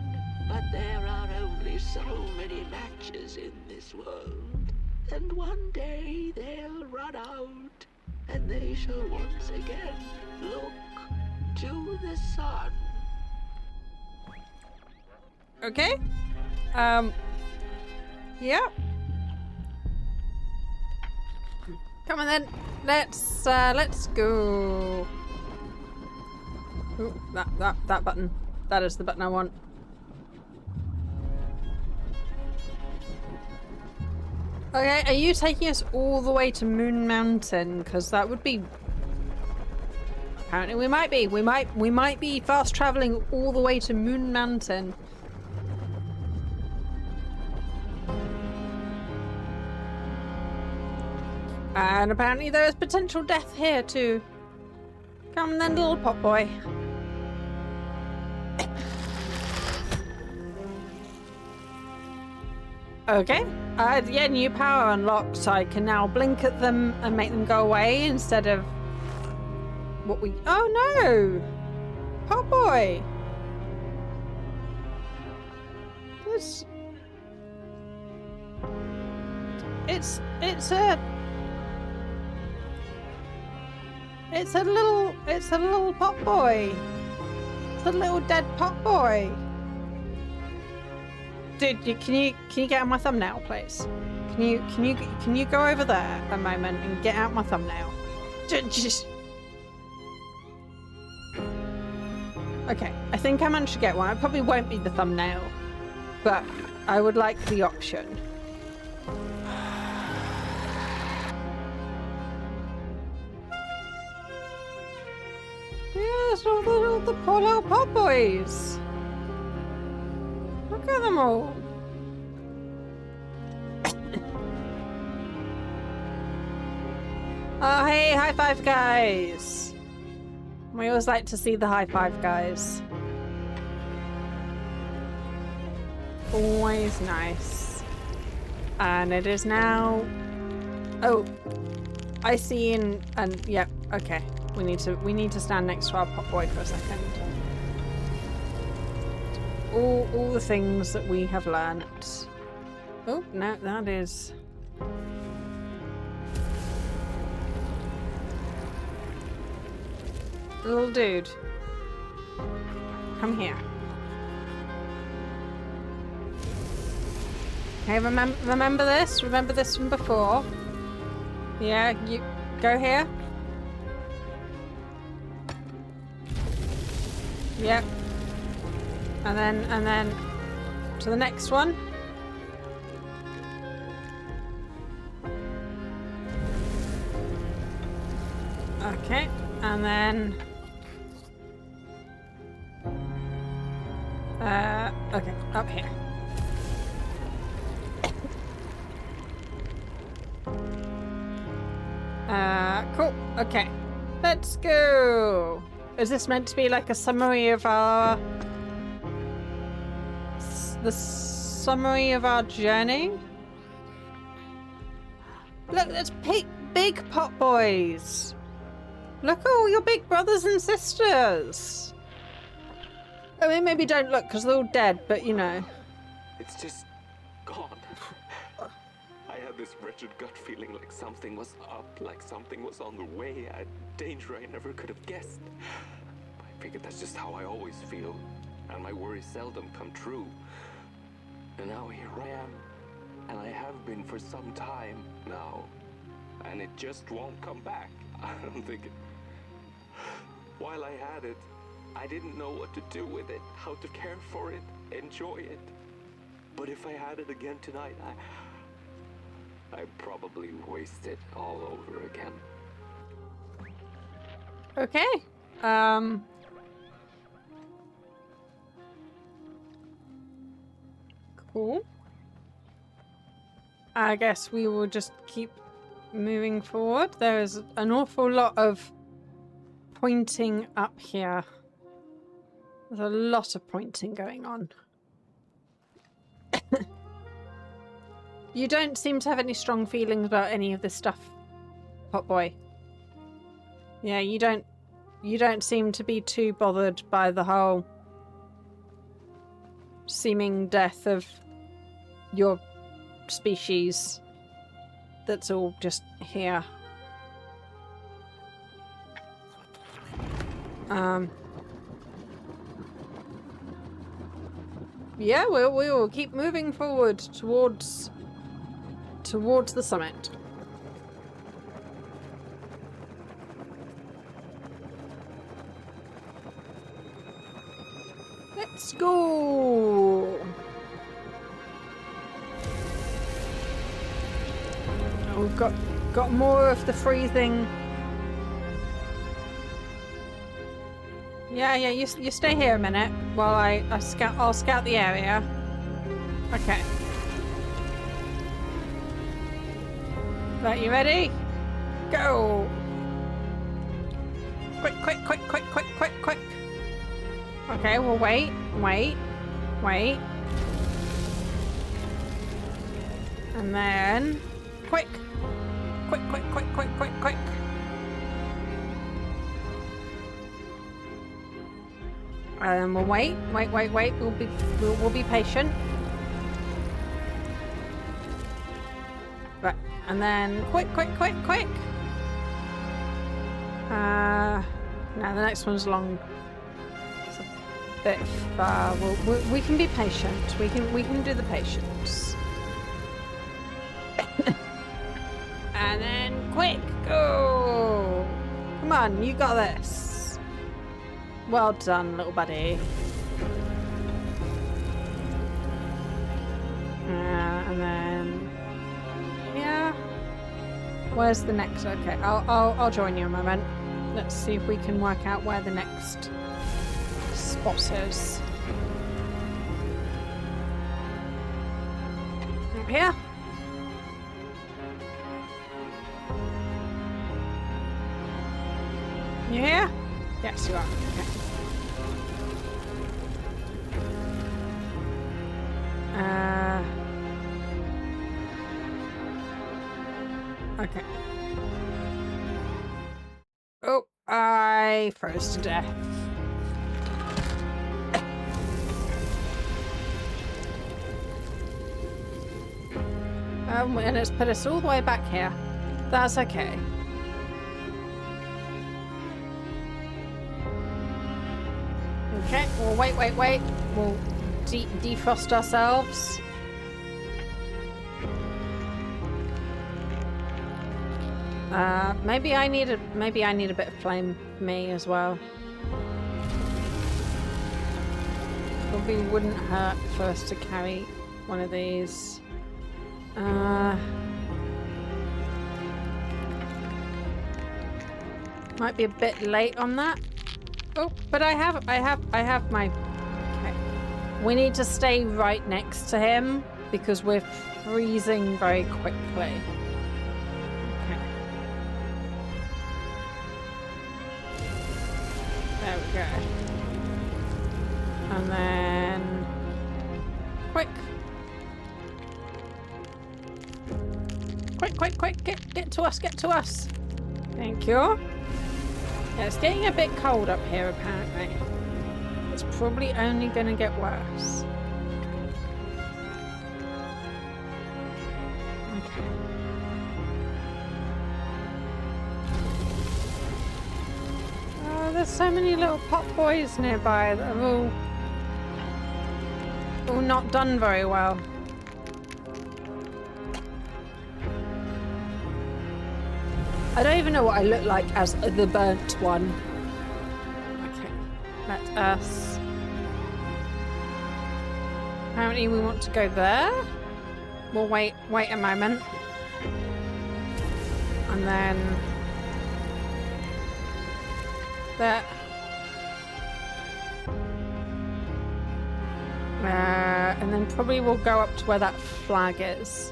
But there are only so many matches in this world. And one day they'll run out, and they shall once again look to the sun. Okay. Yeah. Come on then. Let's go. Ooh, that button. That is the button I want. Okay, are you taking us all the way to Moon Mountain? Because that would be... Apparently we might be. We might be fast traveling all the way to Moon Mountain. And apparently there is potential death here too. Come then, little pop boy. Okay. Yeah, new power unlocked, so I can now blink at them and make them go away instead of what we... Oh no! Pop boy! This... It's a little pop boy. It's a little dead pop boy. Dude, can you get out my thumbnail, please? Can you go over there a moment and get out my thumbnail? Just... Okay, I think I managed to get one. It probably won't be the thumbnail, but I would like the option. Yes, all the poor little pop boys. Look at them all. Oh, hey, high five, guys. We always like to see the high five, guys. Always nice. And it is now... Oh, I see and yep, okay. We need to stand next to our pop boy for a second. All the things that we have learnt. Oh, no, that is... Little dude. Come here. Hey, remember this? Remember this from before? Yeah, you go here. Yep. And then to the next one. Okay, and then Okay, up here. Cool. Okay. Let's go. Is this meant to be like a summary of our... the summary of our journey? Look, there's big pot boys. Look at all your big brothers and sisters. I mean, maybe don't look because they're all dead, but you know. It's just gone. I had this wretched gut feeling like something was up, like something was on the way, a danger I never could have guessed. I figured that's just how I always feel, and my worries seldom come true. And now here I am, and I have been for some time now, and it just won't come back. I'm thinking, while I had it, I didn't know what to do with it, how to care for it, enjoy it. But if I had it again tonight, I'd probably waste it all over again. Okay. Cool. I guess we will just keep moving forward. There is an awful lot of pointing up here. There's a lot of pointing going on. You don't seem to have any strong feelings about any of this stuff, Potboy. Yeah, you don't seem to be too bothered by the whole seeming death of your species that's all just here. Yeah, we will keep moving forward towards the summit. Let's go. Oh, we've got more of the freezing. Yeah, you stay here a minute while I'll scout the area. Okay. Right, you ready? Go! Quick. Okay, we'll wait. And then... Quick! And we'll wait. We'll be patient. Right, and then quick. Now the next one's long. It's a bit far. We can be patient. We can do the patience. And then quick, go! Come on, you got this. Well done, little buddy. And then, yeah. Where's the next? Okay, I'll join you a moment. Let's see if we can work out where the next spot is. Up here. You here? Yes, you are. Okay. Okay. Oh, I froze to death. And it's put us all the way back here. That's okay. Okay, well, wait. We'll defrost ourselves. Maybe I need a bit of flame for me as well. Probably wouldn't hurt for us to carry one of these. Might be a bit late on that. Oh, but I have my... Okay. We need to stay right next to him because we're freezing very quickly. Okay. There we go. And then... Quick! Quick! Get to us! Get to us! Thank you. Yeah, it's getting a bit cold up here, apparently. It's probably only going to get worse. Okay. Oh, there's so many little pop boys nearby that are all not done very well. I don't even know what I look like as the burnt one. Okay, let us... Apparently we want to go there. We'll wait a moment. And then... There. And then probably we'll go up to where that flag is.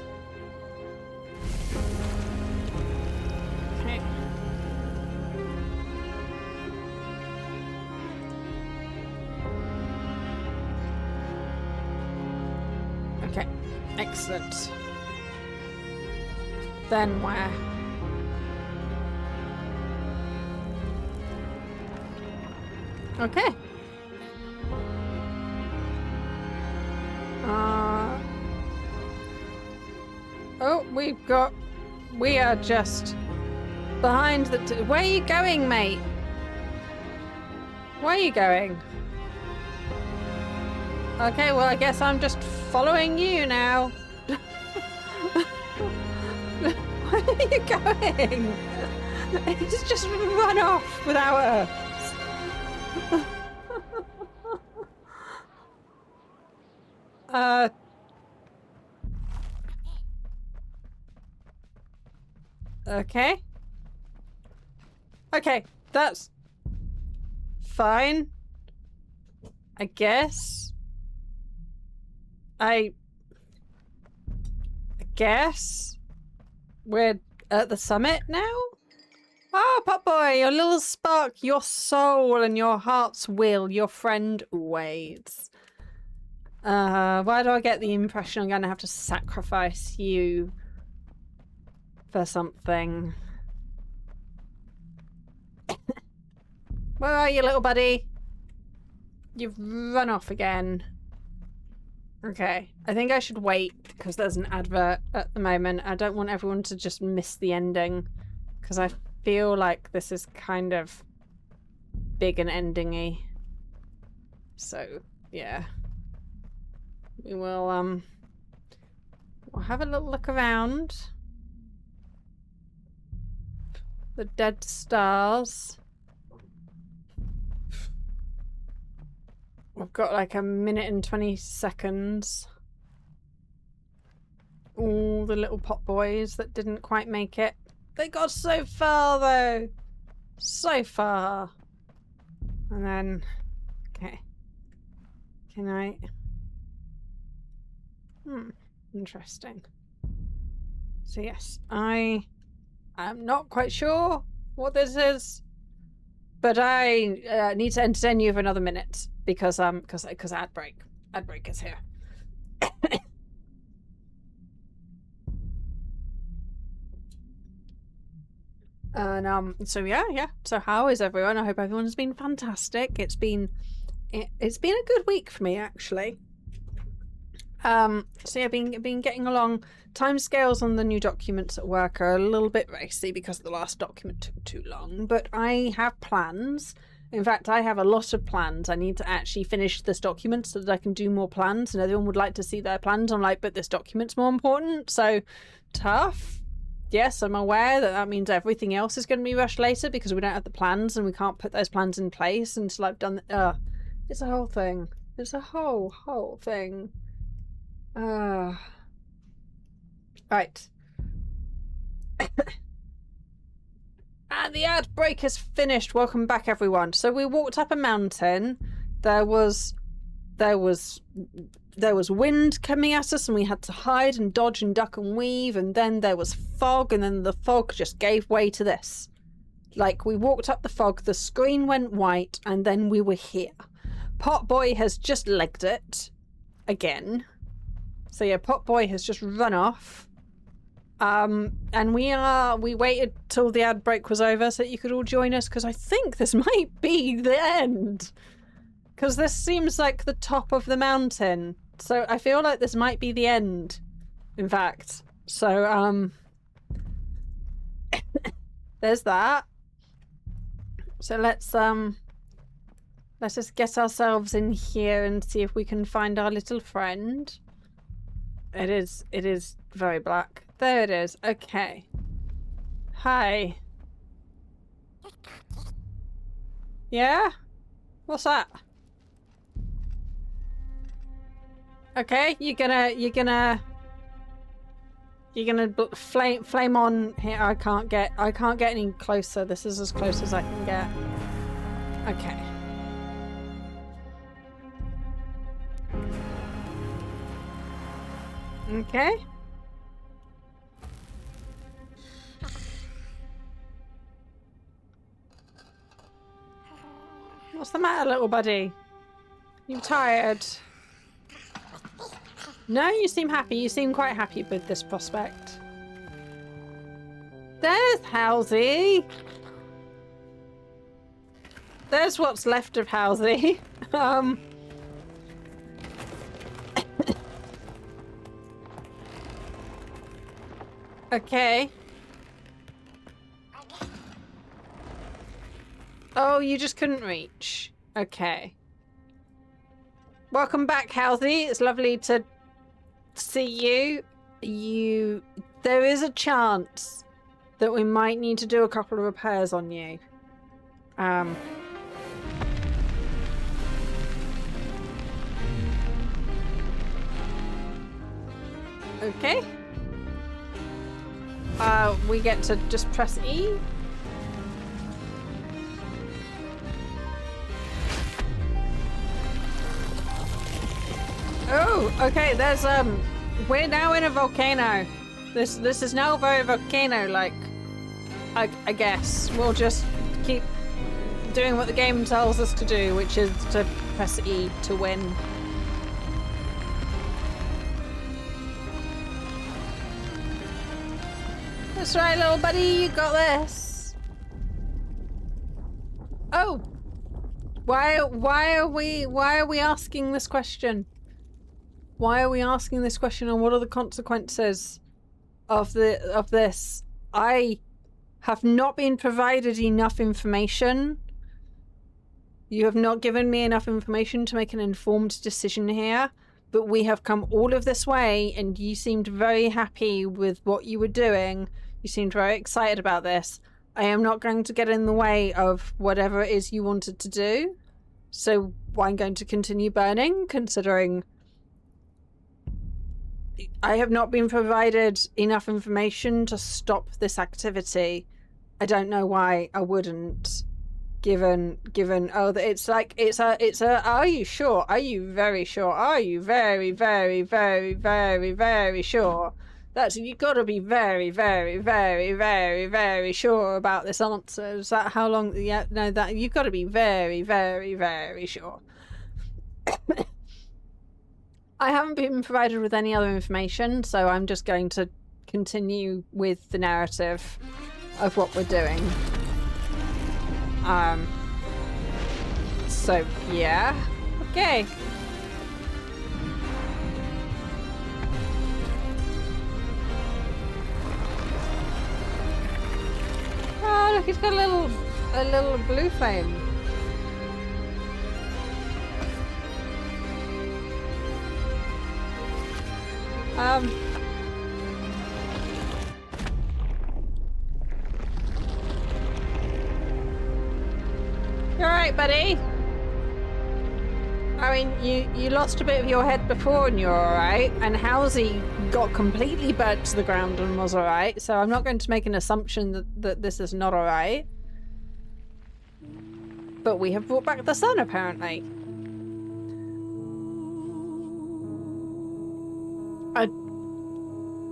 Okay, excellent. Then where? Okay. Oh, we are just behind the... Where are you going, mate? Where are you going? Okay, well, I guess I'm just following you now. Where are you going? He's just run off without us. Okay. Okay, that's fine. I guess. I guess we're at the summit now? Oh, Pop Boy, your little spark, your soul and your heart's will, your friend always. Why do I get the impression I'm gonna have to sacrifice you for something? Where are you, little buddy? You've run off again. Okay, I think I should wait because there's an advert at the moment. I don't want everyone to just miss the ending because I feel like this is kind of big and ending-y. So, yeah. We will, we'll have a little look around. The dead stars. We've got like 1 minute and 20 seconds. All the little pop boys that didn't quite make it. They got so far though. So far. And then, okay. Can I? Interesting. So yes, I am not quite sure what this is, but I need to entertain you for another minute because ad break is here. And so yeah. So how is everyone? I hope everyone has been fantastic. It's been a good week for me actually. So yeah, been getting along. Timescales on the new documents at work are a little bit racy because the last document took too long, but I have plans. In fact, I have a lot of plans. I need to actually finish this document so that I can do more plans, and everyone would like to see their plans. I'm like, but this document's more important, so tough. Yes, I'm aware that that means everything else is going to be rushed later because we don't have the plans and we can't put those plans in place until I've done it's a whole thing. It's a whole thing. Right. And the ad break is finished. Welcome back, everyone. So we walked up a mountain. There was there was wind coming at us and we had to hide and dodge and duck and weave, and then there was fog, and then the fog just gave way to this. Like, we walked up the fog, the screen went white, and then we were here. Potboy has just legged it again. So yeah, Potboy has just run off. And we waited till the ad break was over so that you could all join us, because I think this might be the end. Because this seems like the top of the mountain. So I feel like this might be the end, in fact. So, there's that. So let's just get ourselves in here and see if we can find our little friend. It is very black. There it is. Okay. Hi. Yeah? What's that? Okay, you're gonna flame on here. I can't get any closer. This is as close as I can get. Okay. Okay. What's the matter, little buddy? You tired? No, you seem happy. You seem quite happy with this prospect. There's Halsey. There's what's left of Halsey. Okay. Oh, you just couldn't reach. Okay. Welcome back, Halsey. It's lovely to see you. There is a chance that we might need to do a couple of repairs on you. Okay. We get to just press E. Oh, okay, there's we're now in a volcano. This is now very volcano-like. I guess. We'll just keep doing what the game tells us to do, which is to press E to win. That's right, little buddy, you got this. Oh! Why are we asking this question? Why are we asking this question, and what are the consequences of this? I have not been provided enough information. You have not given me enough information to make an informed decision here, but we have come all of this way, and you seemed very happy with what you were doing. You seemed very excited about this. I am not going to get in the way of whatever it is you wanted to do, so I'm going to continue burning, considering I have not been provided enough information to stop this activity. I don't know why I wouldn't, given it's a are you sure? Are you very sure? Are you very, very, very, very, very sure? You gotta be very, very, very, very, very sure about this answer. Is that how long? Yeah, no, that you've got to be very, very, very sure. I haven't been provided with any other information, so I'm just going to continue with the narrative of what we're doing. So yeah, okay. Oh, look, he's got a little blue flame. You alright, buddy? I mean, you lost a bit of your head before and you're alright, and Halsey got completely burnt to the ground and was alright, so I'm not going to make an assumption that this is not alright. But we have brought back the sun, apparently.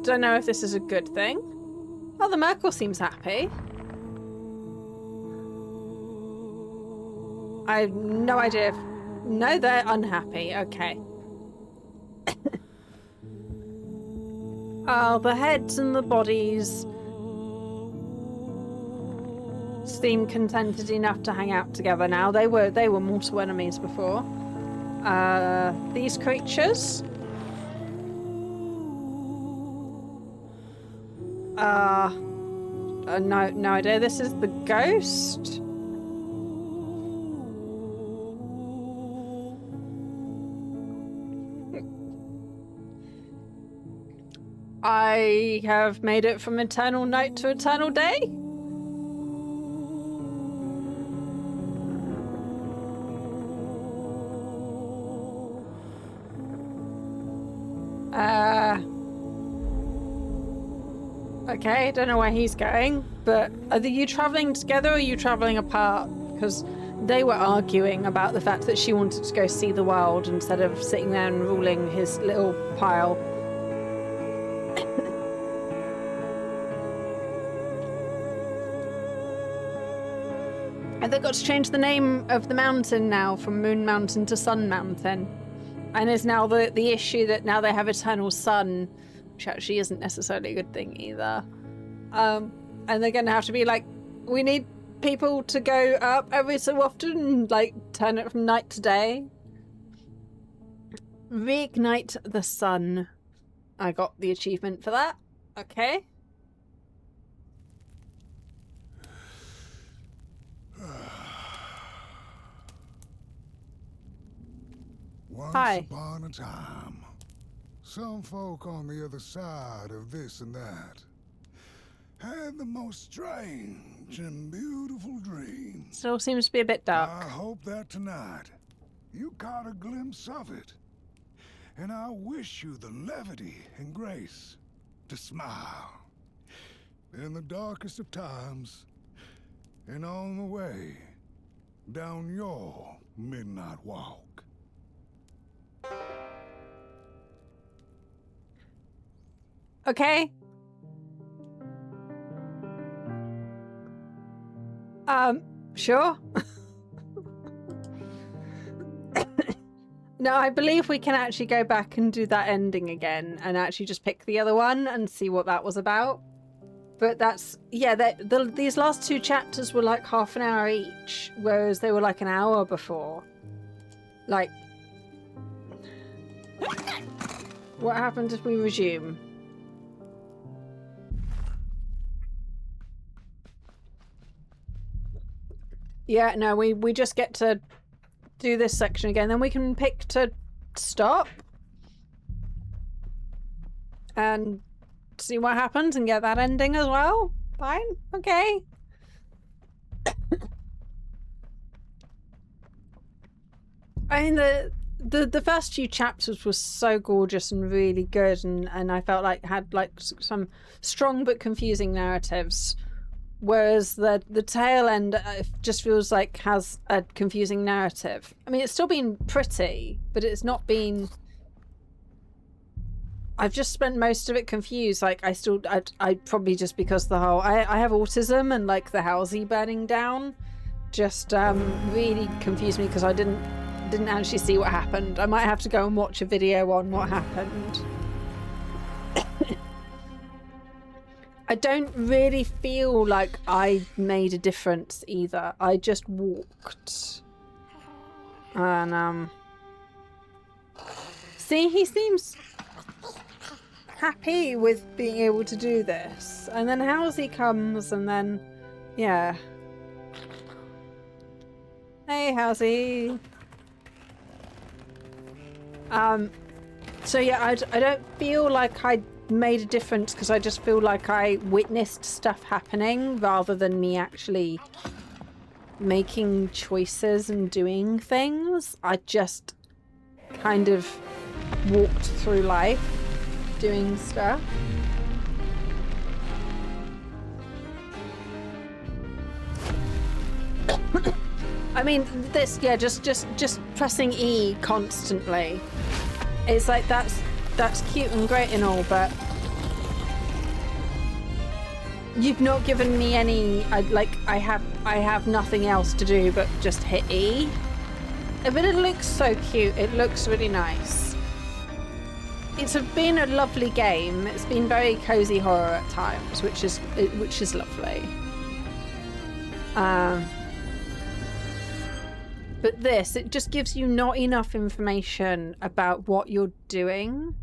don't know if this is a good thing. Oh, the Merkel seems happy. I have no idea if... No, they're unhappy. Okay. Oh, the heads and the bodies seem contented enough to hang out together now. They were mortal enemies before. These creatures. No idea. This is the ghost. I have made it from eternal night to eternal day. Okay, don't know where he's going, but are you traveling together or are you traveling apart? Because they were arguing about the fact that she wanted to go see the world instead of sitting there and ruling his little pile. They've got to change the name of the mountain now from Moon Mountain to Sun Mountain. And is now the issue that now they have eternal sun, which actually isn't necessarily a good thing either. And they're going to have to be like, we need people to go up every so often and like turn it from night to day. Reignite the sun. I got the achievement for that. Okay. Once Hi. upon a time, some folk on the other side of this and that had the most strange and beautiful dreams. Still seems to be a bit dark. I hope that tonight you caught a glimpse of it. And I wish you the levity and grace to smile in the darkest of times and on the way down your midnight walk. Okay. Sure. No, I believe we can actually go back and do that ending again and actually just pick the other one and see what that was about. But that's, yeah, these last two chapters were like half an hour each, whereas they were like an hour before. Like, what happens if we resume? Yeah, no, we just get to do this section again, then we can pick to stop and see what happens and get that ending as well. Fine, okay. I mean, the first few chapters were so gorgeous and really good, and I felt like had like some strong but confusing narratives. Whereas the tail end just feels like has a confusing narrative. I mean, it's still been pretty, but it's not been... I've just spent most of it confused. Like, I probably just because the whole... I have autism and, like, the housey burning down just really confused me because I didn't actually see what happened. I might have to go and watch a video on what happened. I don't really feel like I made a difference either. I just walked. And, see, he seems happy with being able to do this. And then Housey comes and then, yeah. Hey, Housey. So yeah, I don't feel like I made a difference because I just feel like I witnessed stuff happening rather than me actually making choices and doing things. I just kind of walked through life doing stuff. I mean, this, yeah, just pressing E constantly. It's like that's cute and great and all, but You've not given me any. I have nothing else to do but just hit E. But it looks so cute. It looks really nice. It's been a lovely game. It's been very cozy horror at times, which is lovely. But this, it just gives you not enough information about what you're doing.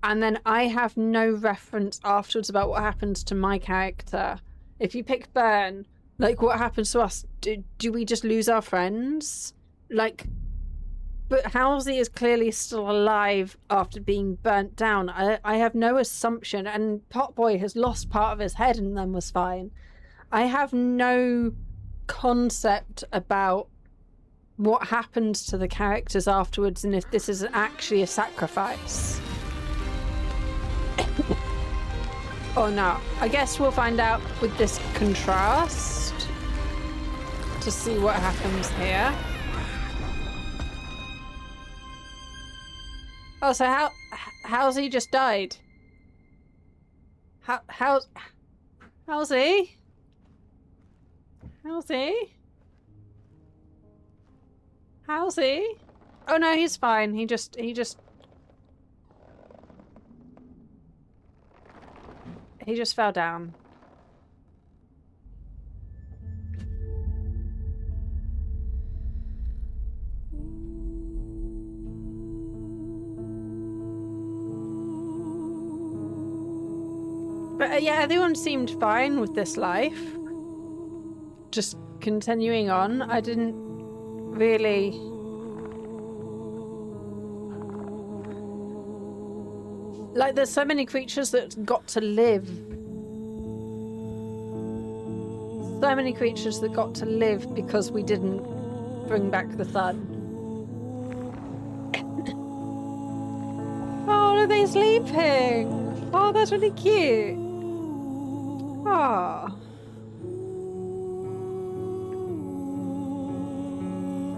And then I have no reference afterwards about what happens to my character. If you pick Burn, like, what happens to us? Do we just lose our friends? Like, but Halsey is clearly still alive after being burnt down. I have no assumption, and Potboy has lost part of his head and then was fine. I have no concept about what happens to the characters afterwards and if this is actually a sacrifice. Or not. I guess we'll find out with this contrast to see what happens here. Oh, so how's he just died? How's he? How's he? How's he? Oh no, he's fine. He just fell down. But yeah, everyone seemed fine with this life. Just continuing on. I didn't really... Like, there's so many creatures that got to live. So many creatures that got to live because we didn't bring back the sun. Oh, are they sleeping? Oh, that's really cute. Oh.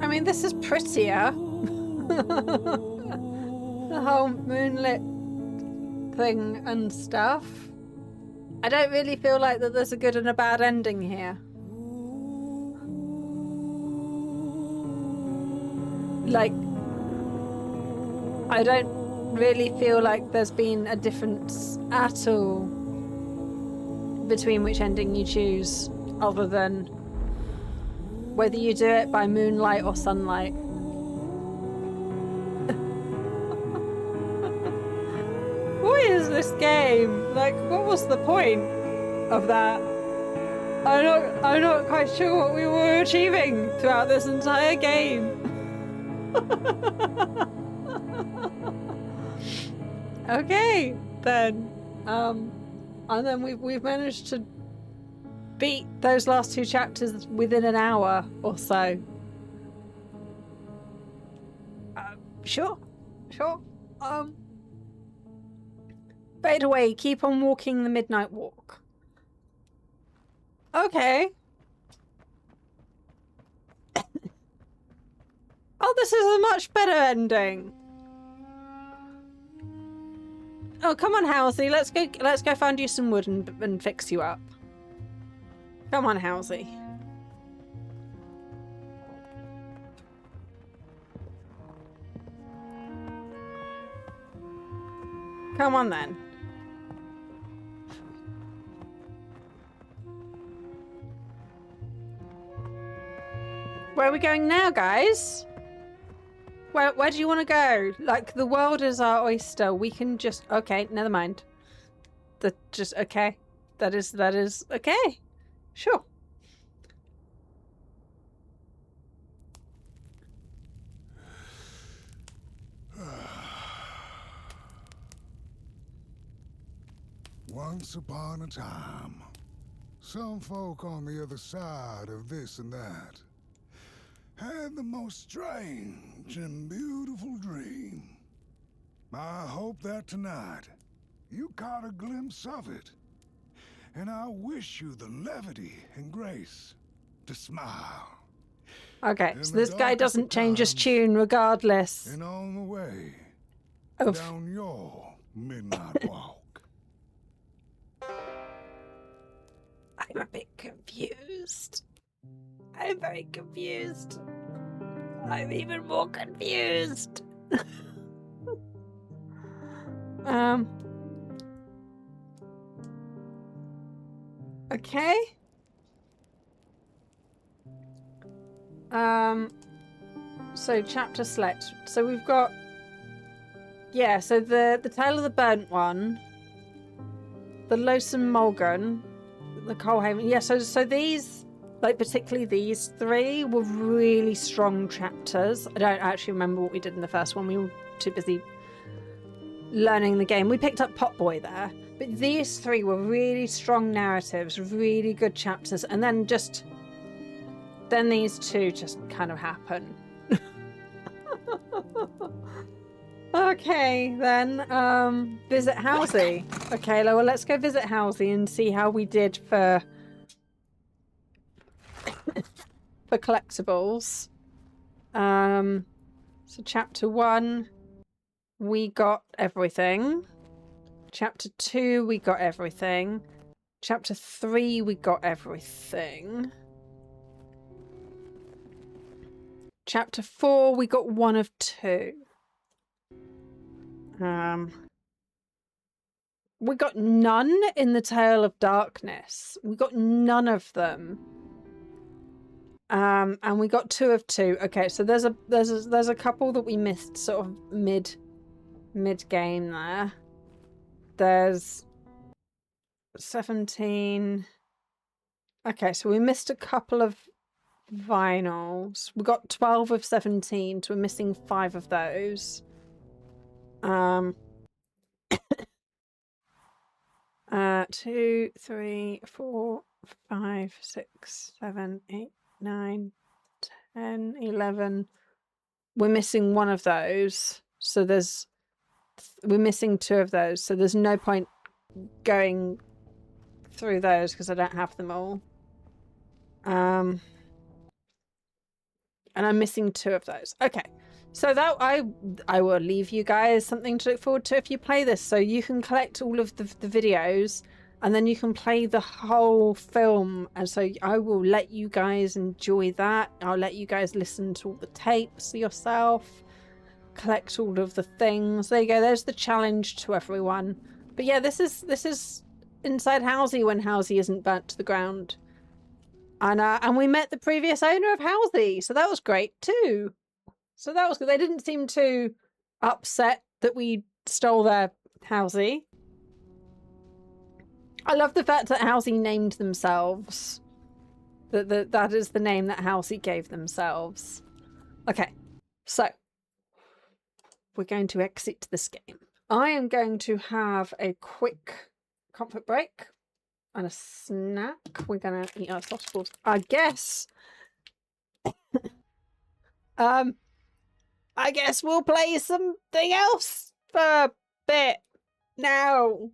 I mean, this is prettier. The whole moonlit thing and stuff. I don't really feel like that there's a good and a bad ending here. Like, I don't really feel like there's been a difference at all between which ending you choose, other than whether you do it by moonlight or sunlight. What is this game? Like, what was the point of that? I'm not quite sure what we were achieving throughout this entire game. Okay, then. And then we've managed to beat those last two chapters within an hour or so. Sure. Fade away, keep on walking the midnight walk. Okay. Oh, this is a much better ending. Oh, come on, Halsey. Let's go find you some wood and fix you up. Come on, Halsey. Come on, then. Where are we going now, guys? Where do you want to go? Like, the world is our oyster. We can just... Okay, never mind. Okay. That is... Okay. Sure. Once upon a time, some folk on the other side of this and that had the most strange and beautiful dream. I hope that tonight you caught a glimpse of it, and I wish you the levity and grace to smile. Okay, so this guy doesn't change his tune regardless. And on the way down your midnight walk. I'm a bit confused. I'm very confused. I'm even more confused. Okay. So chapter select. So we've got, yeah, so the Tale of the Burnt One, the Lonesome Mulgan, the Coalhaven. Yeah, so these, like particularly these three, were really strong chapters. I don't actually remember what we did in the first one. We were too busy learning the game. We picked up Potboy there, but these three were really strong narratives, really good chapters, and then these two just kind of happen. Okay, then visit Halsey. Okay, well, let's go visit Halsey and see how we did for collectibles. So chapter 1, we got everything. Chapter 2, we got everything. Chapter 3, we got everything. Chapter 4, we got 1 of 2. We got none in the Tale of Darkness. We got none of them. And we got 2 of 2. Okay, so there's a couple that we missed sort of mid game there. There's 17. Okay, so we missed a couple of vinyls. We got 12 of 17, so we're missing 5 of those. 2, 3, 4, 5, 6, 7, 8, 9, 10, 11. We're missing 1 of those. So we're missing 2 of those. So there's no point going through those because I don't have them all. And I'm missing 2 of those. Okay. So that I will leave you guys something to look forward to if you play this. So you can collect all of the videos and then you can play the whole film. And so I will let you guys enjoy that. I'll let you guys listen to all the tapes yourself, collect all of the things. There you go. There's the challenge to everyone. But yeah, this is inside Halsey when Halsey isn't burnt to the ground. And we met the previous owner of Halsey. So that was great too. So that was good. They didn't seem too upset that we stole their Halsey. I love the fact that Halsey named themselves. That is the name that Halsey gave themselves. Okay, so we're going to exit this game. I am going to have a quick comfort break and a snack. We're going to eat our soft balls, I guess. I guess we'll play something else for a bit now.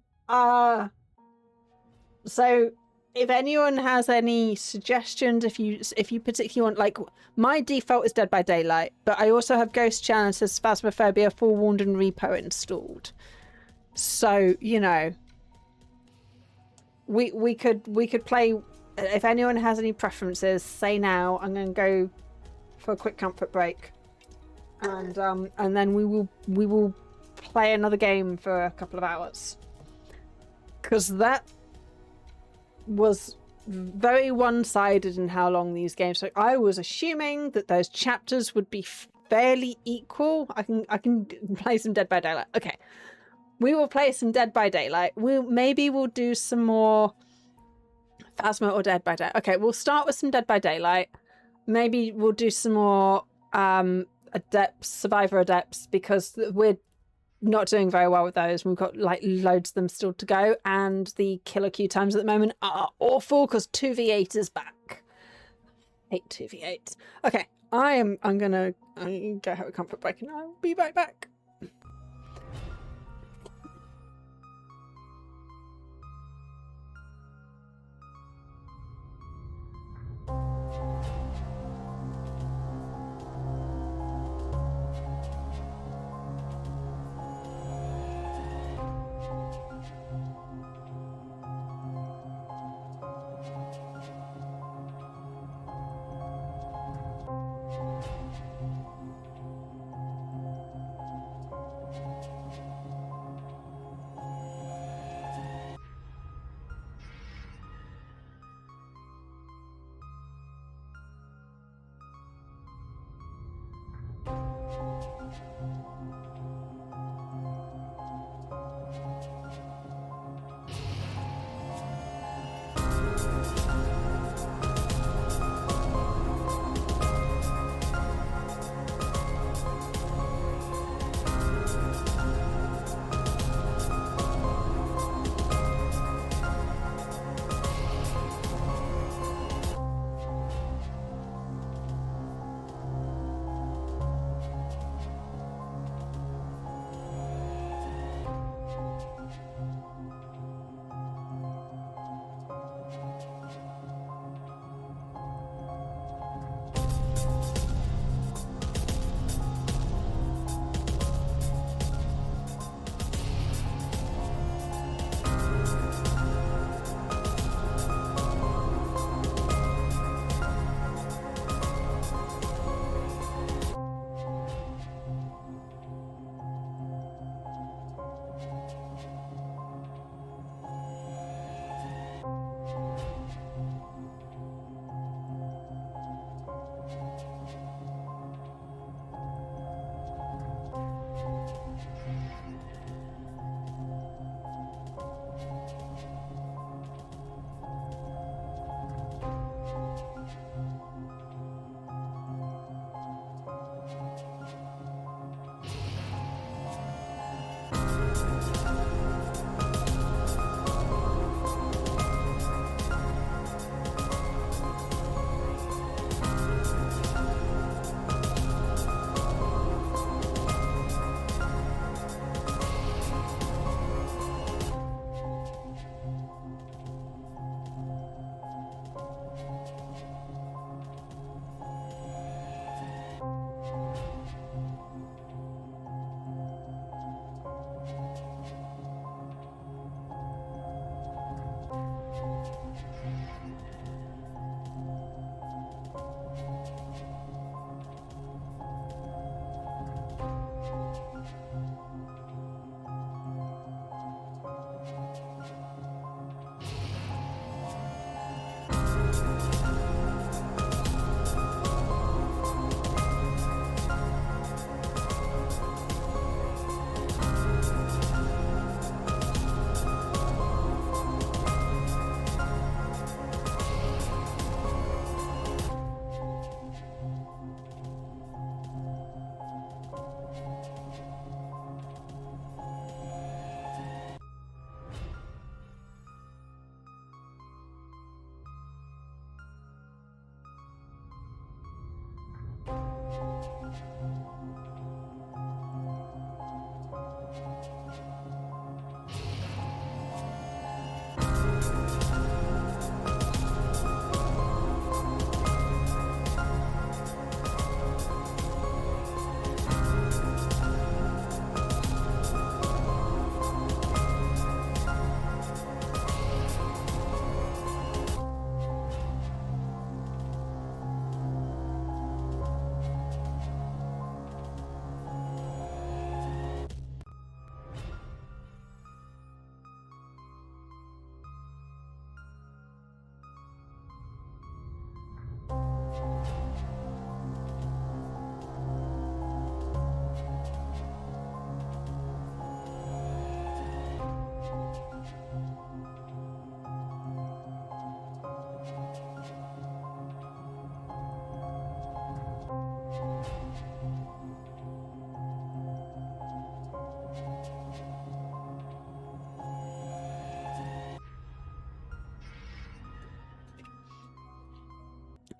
So if anyone has any suggestions, if you particularly want, like, my default is Dead by Daylight, but I also have Ghost Janice's Phasmophobia, Forewarned, and Repo installed. So, you know, we could play. If anyone has any preferences, say now. I'm going to go for a quick comfort break. And then we will play another game for a couple of hours, because that was very one-sided in how long these games took. I was assuming that those chapters would be fairly equal. I can play some Dead by Daylight. Okay, we will play some Dead by Daylight. Maybe we'll do some more Phasmo or Dead by Daylight. Okay, we'll start with some Dead by Daylight. Maybe we'll do some more Adepts, Survivor Adepts, because we're not doing very well with those. We've got like loads of them still to go, and the killer queue times at the moment are awful because 2v8 is back. Hate 2v8. Okay, I'm gonna go have a comfort break and I'll be right back.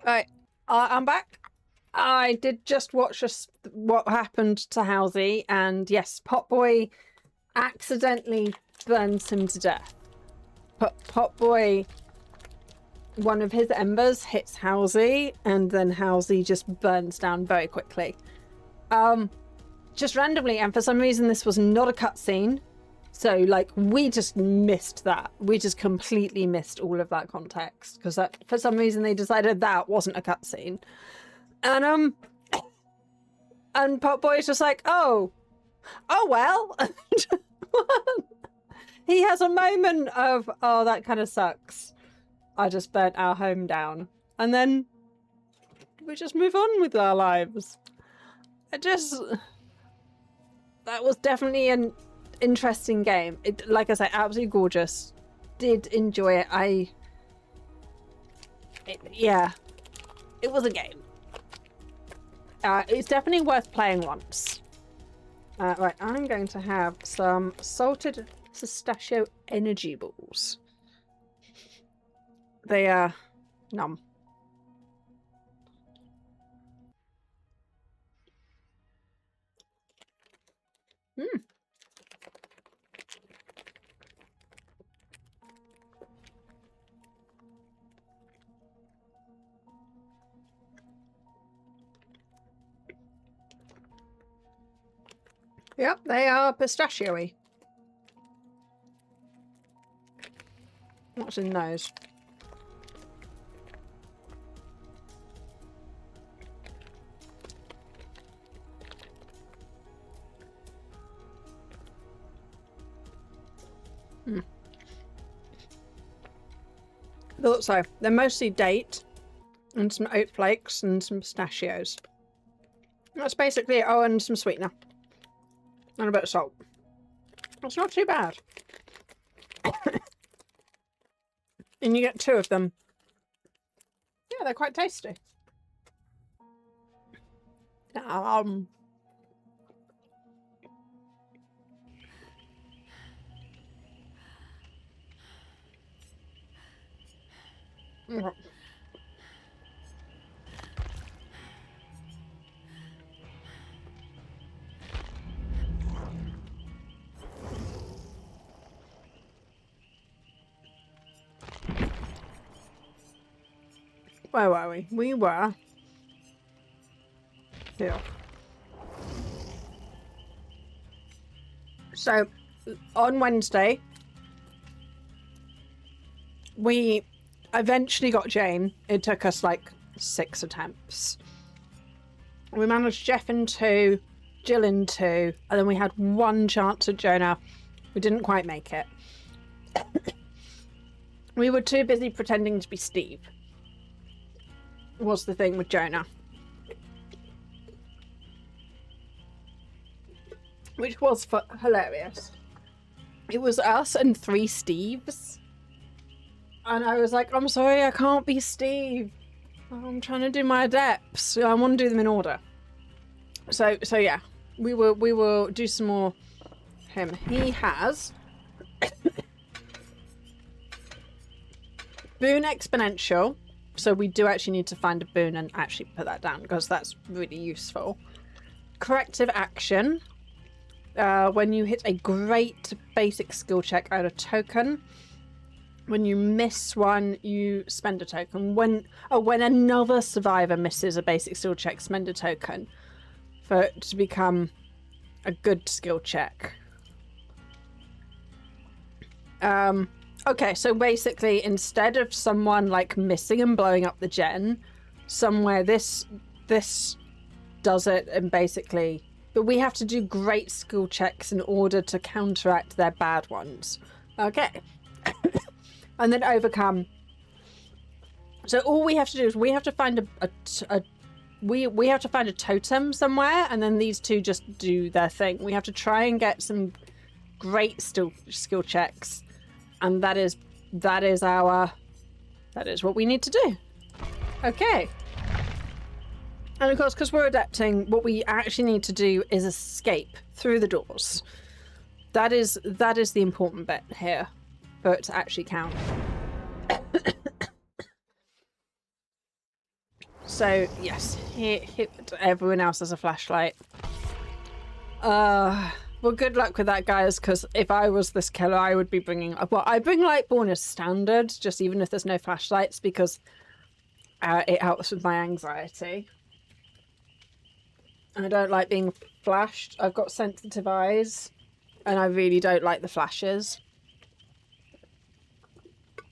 Right, I'm back. I did just watch what happened to Halsey, and yes, Potboy accidentally burns him to death. Potboy, one of his embers hits Halsey, and then Halsey just burns down very quickly. Just randomly, and for some reason this was not a cutscene, so like we just missed that. We just completely missed all of that context because that for some reason they decided that wasn't a cutscene, and Potboy's just like, oh well. He has a moment of, oh, that kind of sucks. I just burnt our home down, and then we just move on with our lives. that was definitely an interesting game. It, like I say, absolutely gorgeous. Did enjoy it. Yeah, it was a game. It's definitely worth playing once. Right, I'm going to have some salted pistachio energy balls. They are numb. Yep, they are pistachio-y. What's in those? So they're mostly date and some oat flakes and some pistachios. That's basically it. Oh, and some sweetener. And a bit of salt. That's not too bad. And you get 2 of them. Yeah, they're quite tasty. Where were we? We were here. So, on Wednesday, we eventually got Jane. It took us like 6 attempts. We managed Jeff in 2, Jill in 2, and then we had 1 chance at Jonah. We didn't quite make it. We were too busy pretending to be Steve. Was the thing with Jonah. Which was hilarious. It was us and 3 Steves. And I was like, I'm sorry, I can't be Steve. I'm trying to do my adepts. I want to do them in order. So yeah. We will do some more him. He has Boon Exponential. So we do actually need to find a boon and actually put that down because that's really useful. Corrective action. When you hit a great basic skill check, add a token. When you miss one, you spend a token. When another survivor misses a basic skill check, spend a token for it to become a good skill check. Okay, so basically, instead of someone like missing and blowing up the gen, somewhere this does it, and basically, but we have to do great skill checks in order to counteract their bad ones. Okay, and then overcome. So all we have to do is we have to find we have to find a totem somewhere, and then these 2 just do their thing. We have to try and get some great skill checks. And that is what we need to do. Okay. And of course, because we're adapting, what we actually need to do is escape through the doors. That is the important bit here for it to actually count. So yes, everyone else has a flashlight. Well, good luck with that, guys, because if I was this killer, I would be bringing... Well, I bring Lightborn as standard, just even if there's no flashlights, because it helps with my anxiety. And I don't like being flashed. I've got sensitive eyes, and I really don't like the flashes.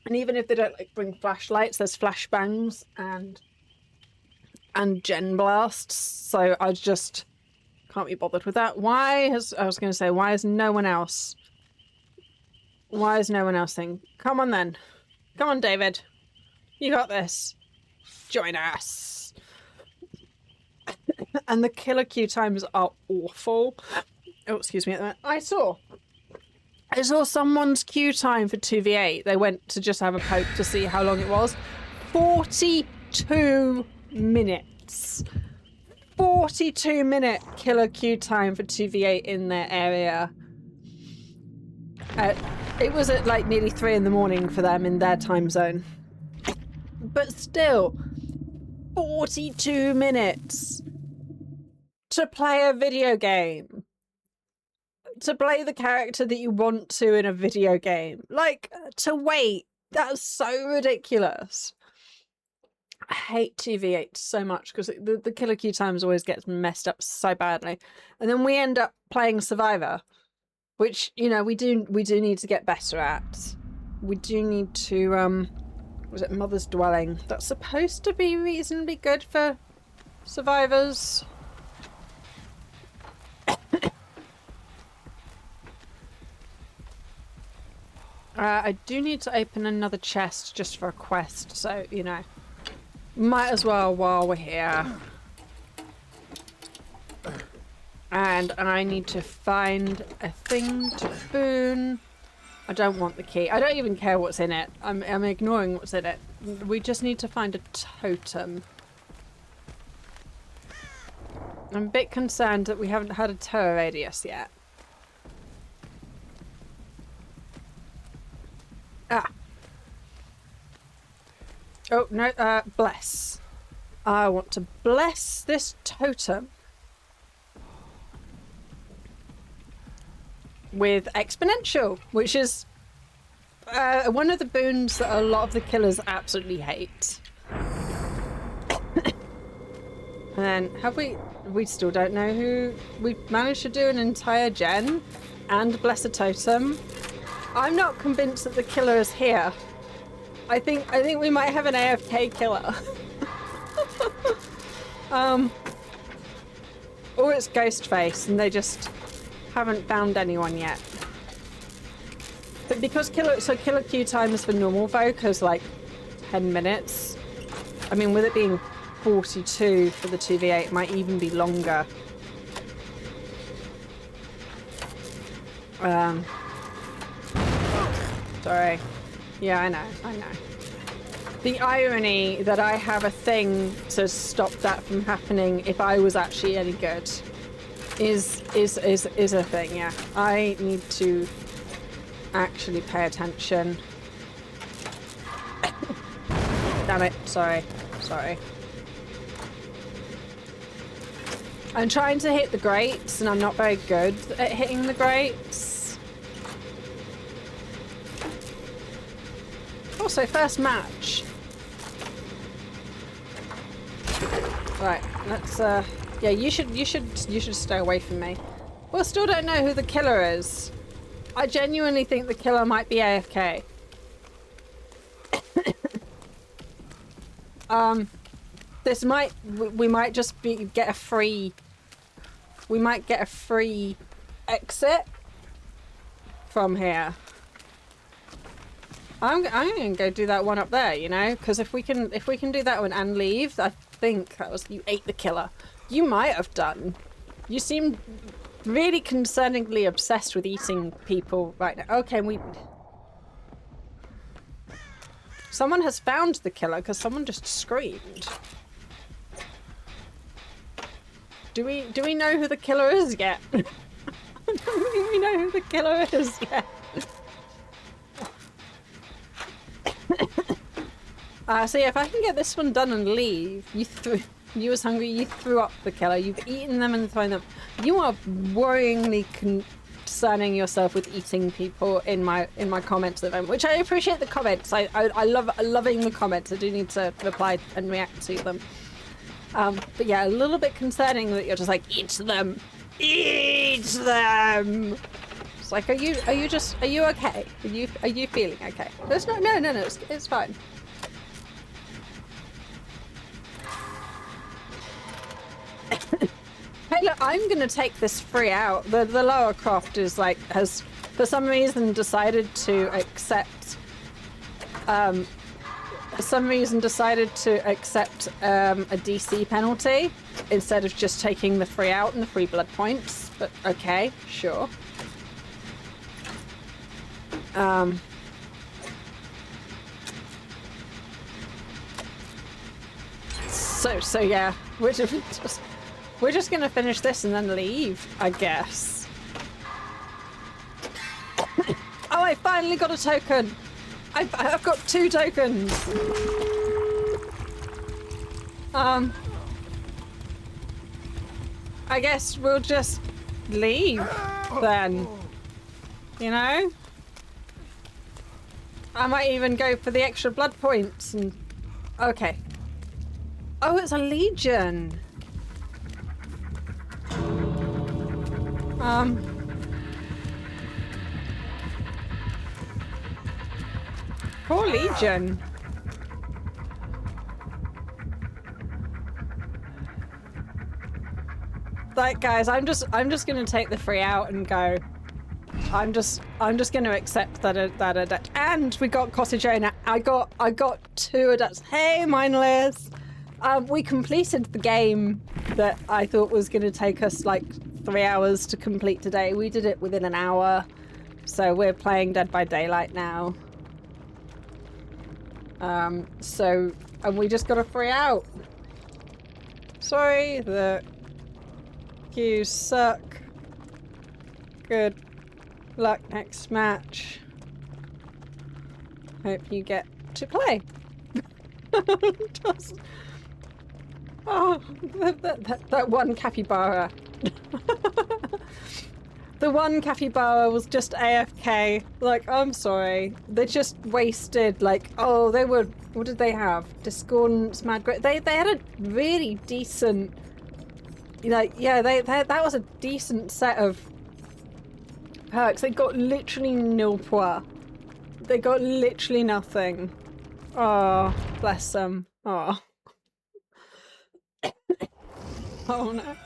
And even if they don't bring flashlights, there's flashbangs and gen blasts, so I just... can't be bothered with that. Why is no one else? Why is no one else saying, come on then. Come on, David. You got this. Join us. And the killer queue times are awful. Oh, excuse me. I saw someone's queue time for 2v8. They went to just have a poke to see how long it was. 42 minutes. 42-minute killer queue time for 2v8 in their area. It was at like nearly 3 in the morning for them in their time zone. But still, 42 minutes to play a video game. To play the character that you want to in a video game. Like, to wait. That's so ridiculous. I hate 2v8 so much because the killer queue times always gets messed up so badly. And then we end up playing Survivor, which, you know, we do need to get better at. We do need to, was it Mother's Dwelling? That's supposed to be reasonably good for survivors. I do need to open another chest just for a quest, so, you know, might as well while we're here. And I need to find a thing to boon. I don't want the key. I don't even care what's in it. I'm ignoring what's in it. We just need to find a totem. I'm a bit concerned that we haven't had a terror radius yet. Ah. Oh, no, bless. I want to bless this totem with exponential, which is one of the boons that a lot of the killers absolutely hate. And then, have we still don't know who, we managed to do an entire gen and bless a totem. I'm not convinced that the killer is here. I think we might have an AFK killer. Or it's Ghostface and they just haven't found anyone yet. But because killer queue times for normal folk is like 10 minutes. I mean, with it being 42 for the 2v8, it might even be longer. Sorry. Yeah, I know. The irony that I have a thing to stop that from happening if I was actually any good is a thing, yeah. I need to actually pay attention. Damn it, sorry. I'm trying to hit the grates and I'm not very good at hitting the grates. Also, first match. Right, let's yeah, you should stay away from me. Well, still don't know who the killer is. I genuinely think the killer might be AFK. We might just get a free exit from here. I'm gonna go do that one up there, you know, because if we can do that one and leave, I think that was, you ate the killer. You might have done. You seem really concerningly obsessed with eating people right now. Okay, someone has found the killer because someone just screamed. Do we know who the killer is yet? I don't think we know who the killer is yet. So yeah, if I can get this one done and leave, you was hungry, you threw up the killer, you've eaten them and thrown them. You are worryingly concerning yourself with eating people in my comments at the moment, which I appreciate the comments. I love loving the comments. I do need to reply and react to them. But yeah, a little bit concerning that you're just like, eat them! Eat them! It's like, are you okay? Are you feeling okay? There's no, it's fine. Hey look, I'm gonna take this free out. The lower croft is like, has for some reason decided to accept a DC penalty instead of just taking the free out and the free blood points. But okay, sure. So yeah, we're just gonna finish this and then leave, I guess. Oh, I finally got a token. I've got 2 tokens. I guess we'll just leave then. You know? I might even go for the extra blood points and... Okay. Oh, it's a legion. Poor legion. Like, guys, I'm just gonna take the free out and go. I'm just gonna accept that adept. And we got cosy. I got 2 adepts. Hey, mindless. We completed the game that I thought was gonna take us like 3 hours to complete today. We did it within an hour. So we're playing Dead by Daylight now. And we just got a free out. Sorry, the queues suck. Good luck next match. Hope you get to play. Just... Oh, that one capybara. The one capybara was just AFK. Like, I'm sorry. They just wasted, like, oh, they were, what did they have? Discordance, Mad Grit. They had a really decent, like, yeah, that was a decent set of perks. They got literally nil points. They got literally nothing. Oh, bless them. Oh. Oh no.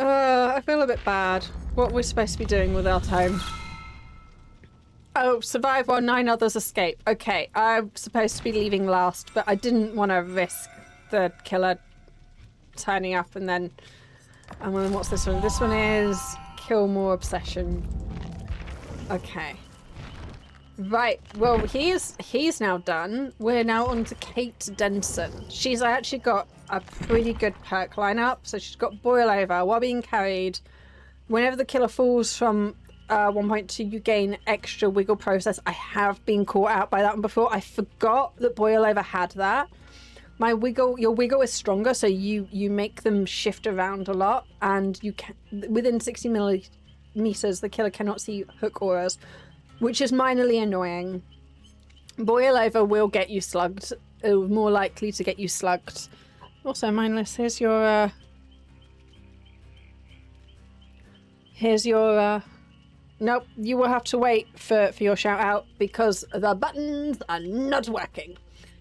I feel a bit bad. What we're supposed to be doing with our time. Oh, survive while 9 others escape. Okay, I'm supposed to be leaving last, but I didn't want to risk the killer turning up and then... And then what's this one? This one is Kill More Obsession. Okay. Right, well, he's now done. We're now on to Kate Denson. She's actually got a pretty good perk lineup. So she's got Boil Over while being carried. Whenever the killer falls from 1.2, you gain extra wiggle process. I have been caught out by that one before. I forgot that Boil Over had that. Your wiggle is stronger, so you make them shift around a lot, and you can within 60 millimeters the killer cannot see hook auras, which is minorly annoying. Boil Over will get you slugged. It was more likely to get you slugged. Also, mindless, here's your nope, you will have to wait for your shout out because the buttons are not working.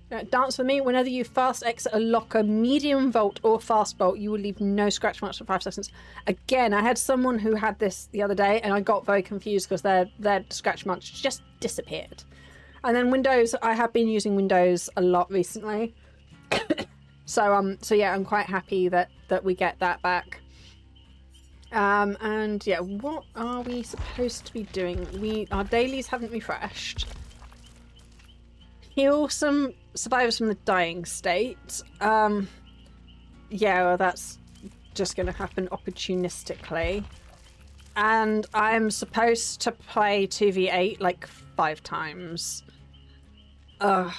Now, dance with me. Whenever you fast exit a locker, medium vault or fast bolt, you will leave no scratch marks for 5 seconds. Again, I had someone who had this the other day and I got very confused because their scratch marks just disappeared. And then Windows, I have been using Windows a lot recently. So yeah, I'm quite happy that we get that back. And yeah, what are we supposed to be doing? Our dailies haven't refreshed. Heal some survivors from the dying state. Yeah, well, that's just going to happen opportunistically. And I'm supposed to play 2v8 like 5 times. So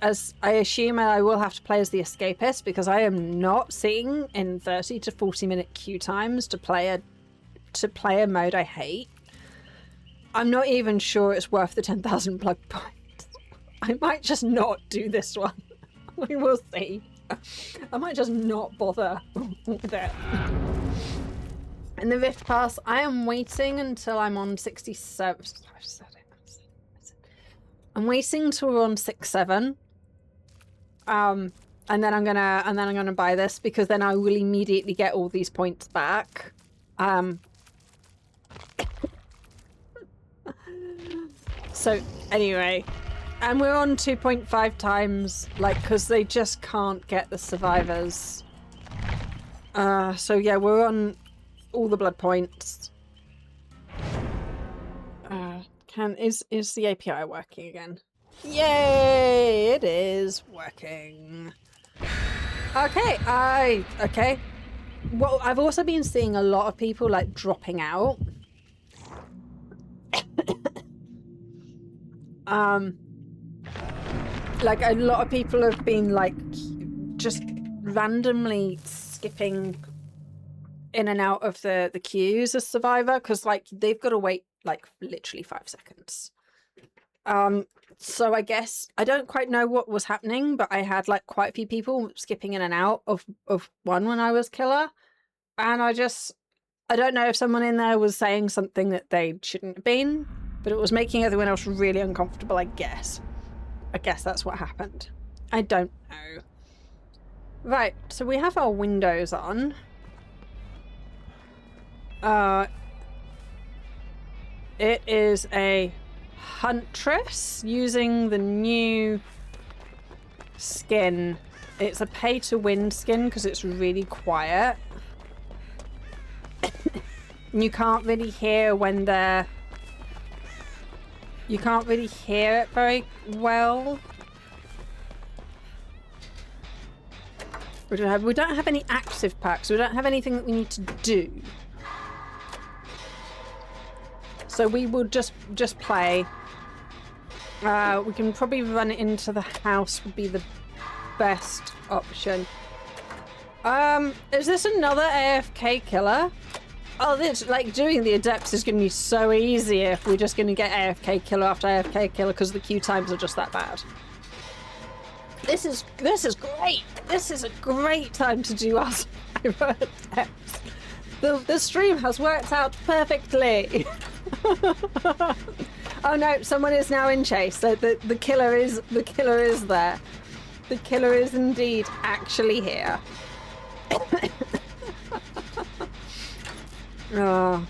as I assume I will have to play as the escapist because I am not sitting in 30 to 40 minute queue times to play a mode I hate. I'm not even sure it's worth the 10,000 plug points. I might just not do this one. We will see. I might just not bother with it. In the Rift Pass, I am waiting until I'm on 67. I'm waiting till we're on 6-7. And then I'm gonna buy this because then I will immediately get all these points back. So anyway. And we're on 2.5 times, like, because they just can't get the survivors. So yeah, we're on all the blood points. Is the API working again? Yay! It is working. Okay. Well, I've also been seeing a lot of people like dropping out. Like a lot of people have been like just randomly skipping in and out of the queues as survivor because like they've got to wait like literally 5 seconds. So I guess I don't quite know what was happening, but I had like quite a few people skipping in and out of one when I was killer, and I don't know if someone in there was saying something that they shouldn't have been, but it was making everyone else really uncomfortable. I guess that's what happened. I don't know. Right, so we have our windows on. It is a huntress using the new skin. It's a pay-to-win skin because it's really quiet. You can't really hear when they're... You can't really hear it very well. We don't have any active packs. We don't have anything that we need to do. So we will just play. We can probably run it into the house would be the best option. Is this another AFK killer? Oh, this, like, doing the Adepts is going to be so easy if we're just going to get AFK killer after AFK killer because the queue times are just that bad. This is great. This is a great time to do our survivor Adepts. The stream has worked out perfectly. Oh no, someone is now in chase. So the killer is there. The killer is indeed actually here. Oh.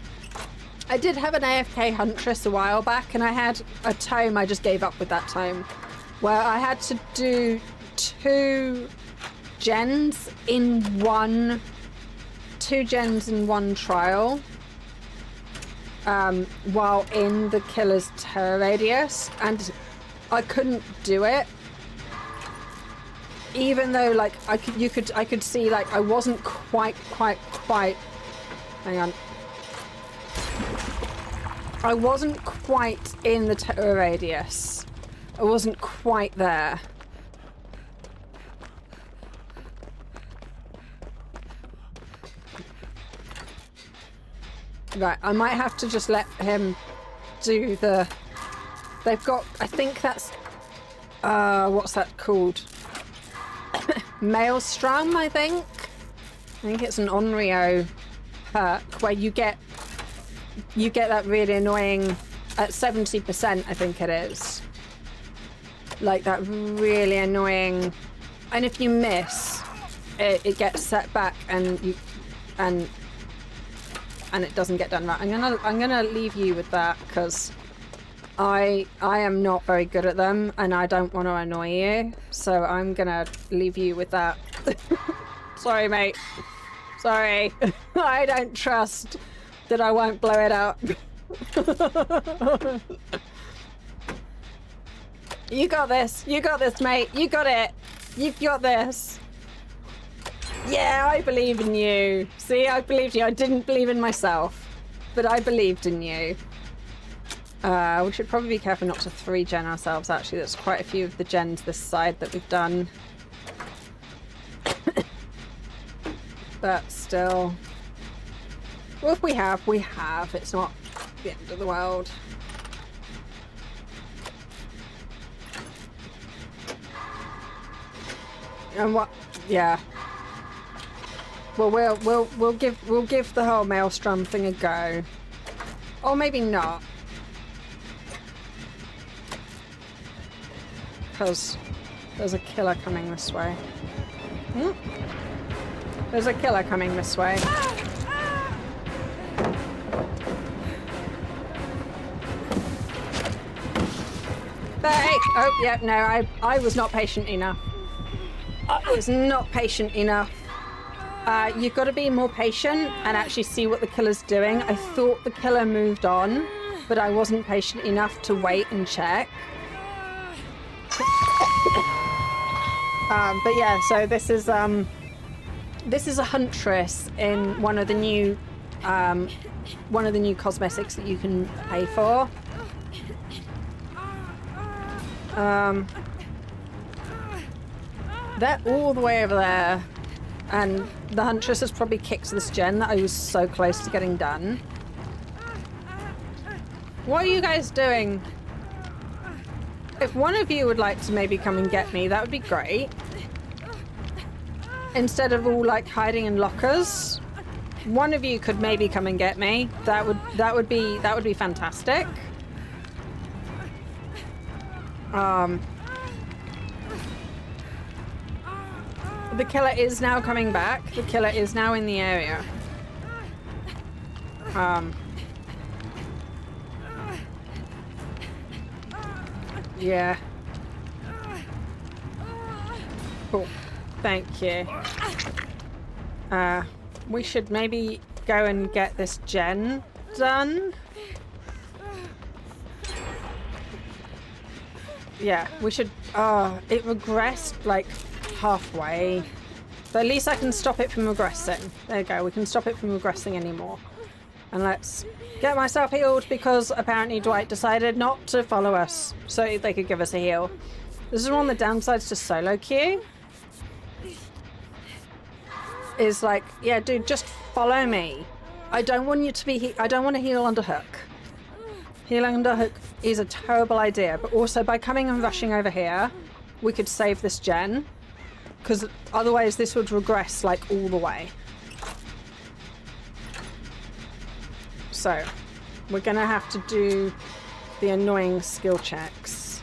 I did have an AFK Huntress a while back, and I had a tome. I just gave up with that tome, where I had to do 2 gens in one trial, while in the killer's terror radius, and I couldn't do it. Even though, like, I could see, like, I wasn't quite. Hang on. I wasn't quite in the terror radius. I wasn't quite there. Right, I might have to just let him do the... They've got... I think that's... what's that called? Maelstrom, I think? I think it's an Onryo perk where you get that really annoying... At 70%, I think it is. Like that really annoying... And if you miss, it gets set back and you... And it doesn't get done right. I'm gonna leave you with that because I am not very good at them and I don't want to annoy you. So I'm gonna leave you with that. Sorry, mate. Sorry. I don't trust that I won't blow it up. You got this. You got this, mate. You got it. You've got this. Yeah, I believe in you. See, I believed you. I didn't believe in myself, but I believed in you. We should probably be careful not to 3-gen ourselves, actually. There's quite a few of the gens this side that we've done. But still. Well, if we have, we have. It's not the end of the world. And what? Yeah. Well, we'll give the whole Maelstrom thing a go, or maybe not, because there's a killer coming this way. There's a killer coming this way. Hey! Oh, yeah, no, I was not patient enough. I was not patient enough. You've got to be more patient and actually see what the killer's doing. I thought the killer moved on, but I wasn't patient enough to wait and check. But yeah, so this is a huntress in one of the new cosmetics that you can pay for. They're all the way over there, and the huntress has probably kicked this gen that I was so close to getting done. What are you guys doing? If one of you would like to maybe come and get me, that would be great. Instead of all like hiding in lockers, one of you could maybe come and get me. That would be fantastic. The killer is now coming back. The killer is now in the area. Yeah. Cool. Thank you. We should maybe go and get this gen done. Yeah, we should... Oh, it regressed like halfway. But at least I can stop it from regressing. There you go, we can stop it from regressing anymore. And let's get myself healed because apparently Dwight decided not to follow us so they could give us a heal. This is one of the downsides to solo queue. Is like, yeah, dude, just follow me. I don't want you to be... I don't want to heal under hook. Healing under hook is a terrible idea, but also by coming and rushing over here, we could save this gen. Because otherwise this would regress like all the way. So, we're gonna have to do the annoying skill checks.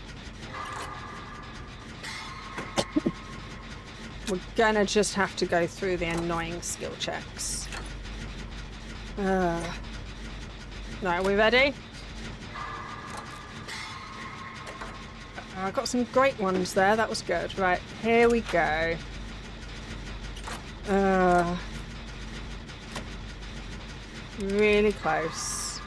We're gonna just have to go through the annoying skill checks. Right, are we ready? I got some great ones there, that was good. Right, here we go. Really close.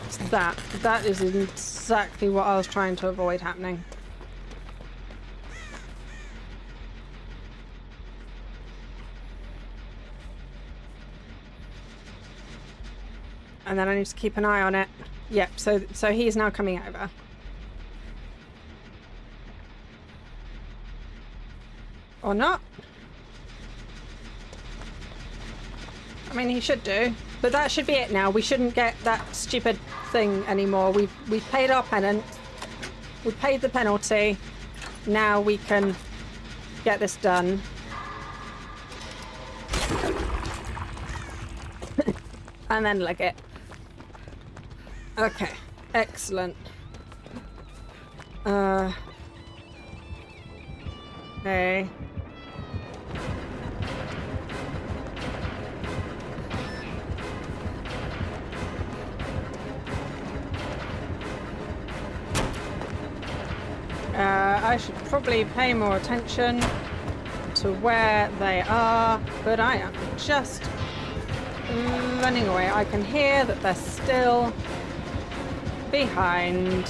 It's that. That is exactly what I was trying to avoid happening. And then I need to keep an eye on it. Yep, so he is now coming over. Or not. I mean, he should do. But that should be it now. We shouldn't get that stupid thing anymore. We've paid our penance. We've paid the penalty. Now we can get this done. And then leg it. Okay, excellent. Okay. I should probably pay more attention to where they are, but I am just running away. I can hear that they're still behind.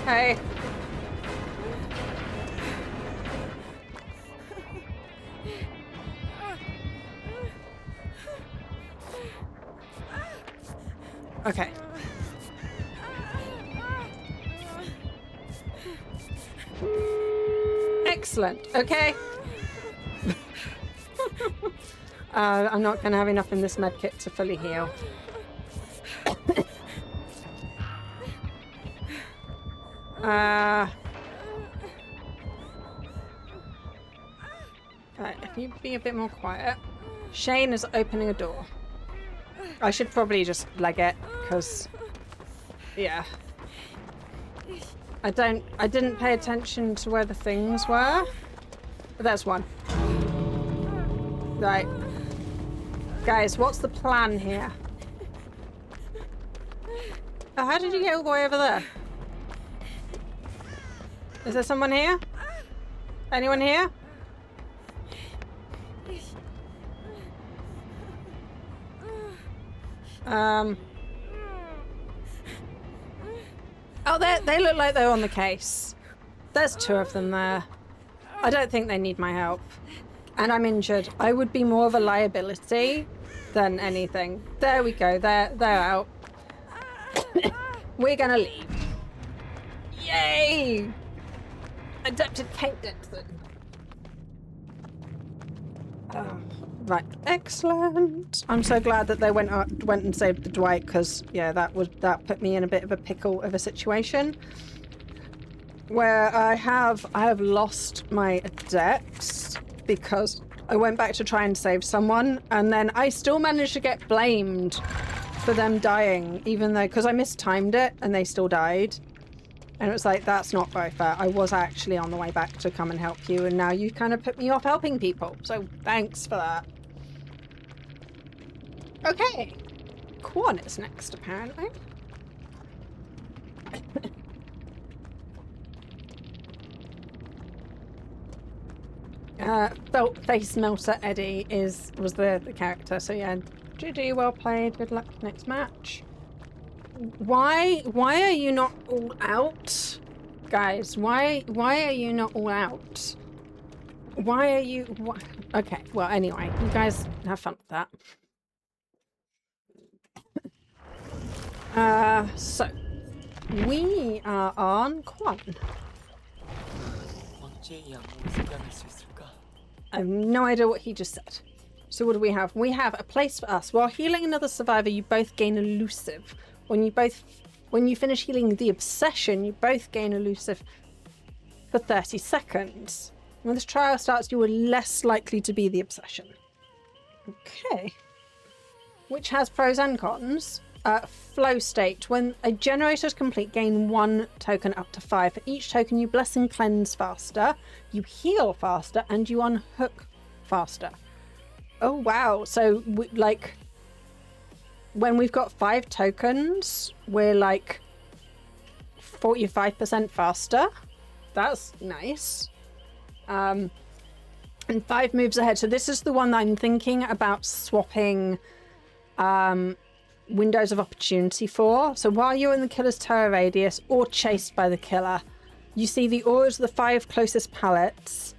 Hey. Okay. Excellent. Okay. I'm not going to have enough in this medkit to fully heal. Right, if you be a bit more quiet. Shane is opening a door. I should probably just leg it, because... yeah. I didn't pay attention to where the things were. But there's one. Right. Guys, what's the plan here? Oh, how did you get all the way over there? Is there someone here? Anyone here? Oh, they look like they're on the case. There's 2 of them there. I don't think they need my help. And I'm injured. I would be more of a liability than anything. There we go. They're out. We're gonna leave. Yay! Adapted Kate Dixon. Right, excellent. I'm so glad that they went and saved the Dwight, because yeah, that put me in a bit of a pickle of a situation where I have lost my adepts because I went back to try and save someone, and then I still managed to get blamed for them dying, even though because I mistimed it and they still died. And it was like, that's not very fair. I was actually on the way back to come and help you, and now you kind of put me off helping people. So thanks for that. Okay. Quan is next, apparently. Face Melter Eddie was the character. So yeah, GG, well played. Good luck next match. Why are you not all out? Guys, why are you not all out? Why are you... Okay, well, anyway, you guys have fun with that. So, we are on Quan. I have no idea what he just said. So what do we have? We have a place for us. While healing another survivor, you both gain elusive. When you finish healing the obsession, you both gain elusive for 30 seconds. When this trial starts, you are less likely to be the obsession. Okay. Which has pros and cons. Flow state. When a generator is complete, gain 1 token up to 5. For each token, you bless and cleanse faster, you heal faster, and you unhook faster. Oh, wow. So, like... when we've got 5 tokens, we're like 45% faster. That's nice. And 5 moves ahead. So this is the one that I'm thinking about swapping windows of opportunity for. So while you're in the killer's terror radius or chased by the killer, you see the auras of the 5 closest pallets.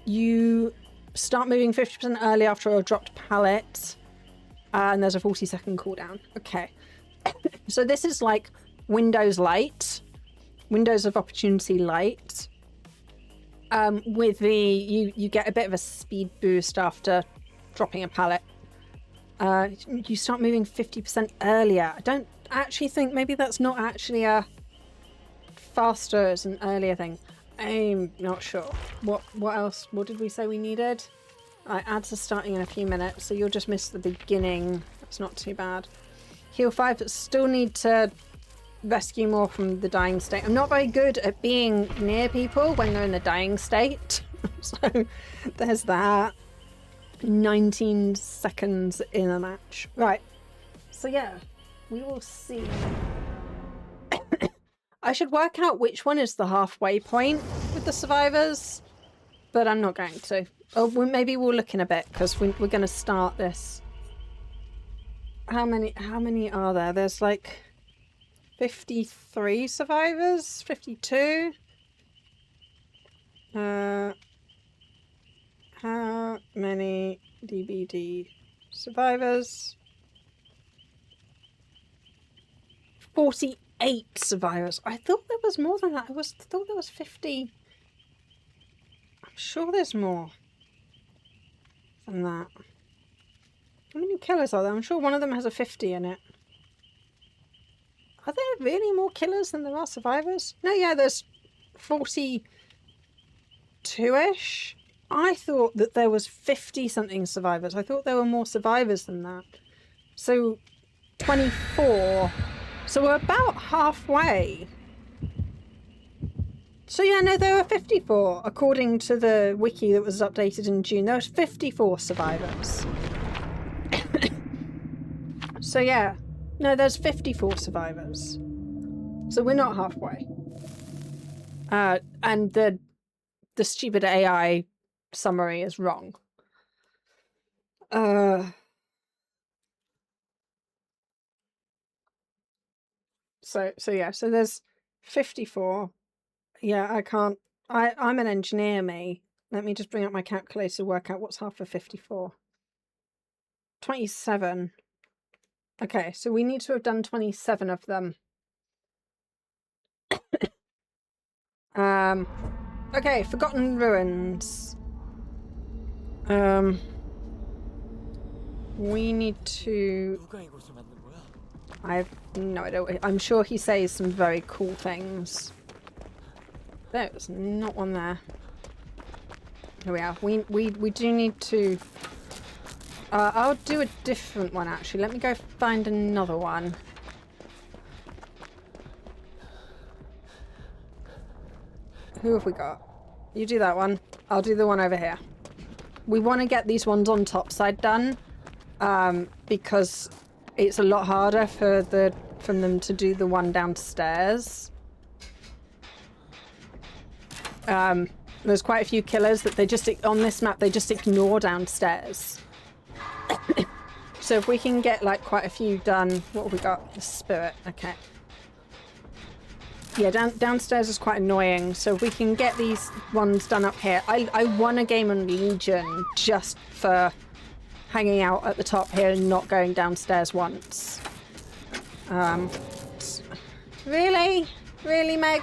You start moving 50% early after a dropped pallet. And there's a 40-second cooldown. Okay. So this is like Windows Light. Windows of Opportunity Light. With the... You get a bit of a speed boost after dropping a pallet. You start moving 50% earlier. I don't actually think... Maybe that's not actually a faster as an earlier thing. I'm not sure. What else? What did we say we needed? Ads are starting in a few minutes, so you'll just miss the beginning. That's not too bad. Heal 5, but still need to rescue more from the dying state. I'm not very good at being near people when they're in the dying state. So there's that. 19 seconds in a match. Right. So yeah, we will see. I should work out which one is the halfway point with the survivors, but I'm not going to. Oh, maybe we'll look in a bit, because we're going to start this. How many are there? There's like 53 survivors? 52? How many DBD survivors? 48 survivors. I thought there was more than that. I thought there was 50. I'm sure there's more than that. How many killers are there? I'm sure one of them has a 50 in it. Are there really more killers than there are survivors? No, yeah, there's 42-ish. I thought that there was 50-something survivors. I thought there were more survivors than that. So, 24. So we're about halfway. So yeah, no, there were 54. According to the wiki that was updated in June, there was 54 survivors. So yeah, No, there's 54 survivors. So we're not halfway. And the stupid AI summary is wrong. So yeah, so there's 54. Yeah, I can't. I'm an engineer, me. Let me just bring up my calculator to work out what's half of 54. 27. Okay, so we need to have done 27 of them. Okay, Forgotten Ruins. We need to... I have no idea. I'm sure he says some very cool things. There's not one there. Here we are. We do need to... I'll do a different one, actually. Let me go find another one. Who have we got? You do that one. I'll do the one over here. We want to get these ones on top side done, because it's a lot harder for them to do the one downstairs. There's quite a few killers that they just, on this map, they just ignore downstairs. So if we can get like quite a few done, what have we got? The spirit, okay. Yeah, downstairs is quite annoying, so if we can get these ones done up here. I won a game on Legion just for hanging out at the top here and not going downstairs once. Really? Really, Meg?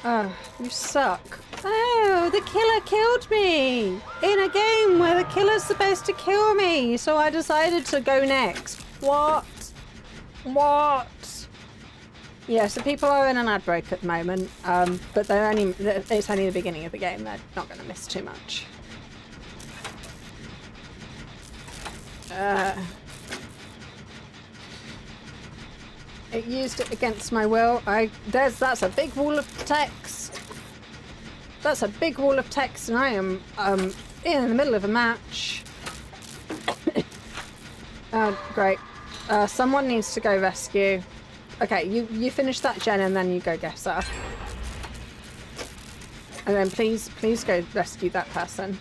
Oh, you suck. Oh, the killer killed me! In a game where the killer's supposed to kill me, so I decided to go next. What? What? Yeah, so people are in an ad break at the moment, but it's only the beginning of the game. They're not going to miss too much. It used it against my will. That's a big wall of text. That's a big wall of text, and I am in the middle of a match. Great. Someone needs to go rescue. Okay, you finish that, Jen, and then you go guess her. And then please go rescue that person.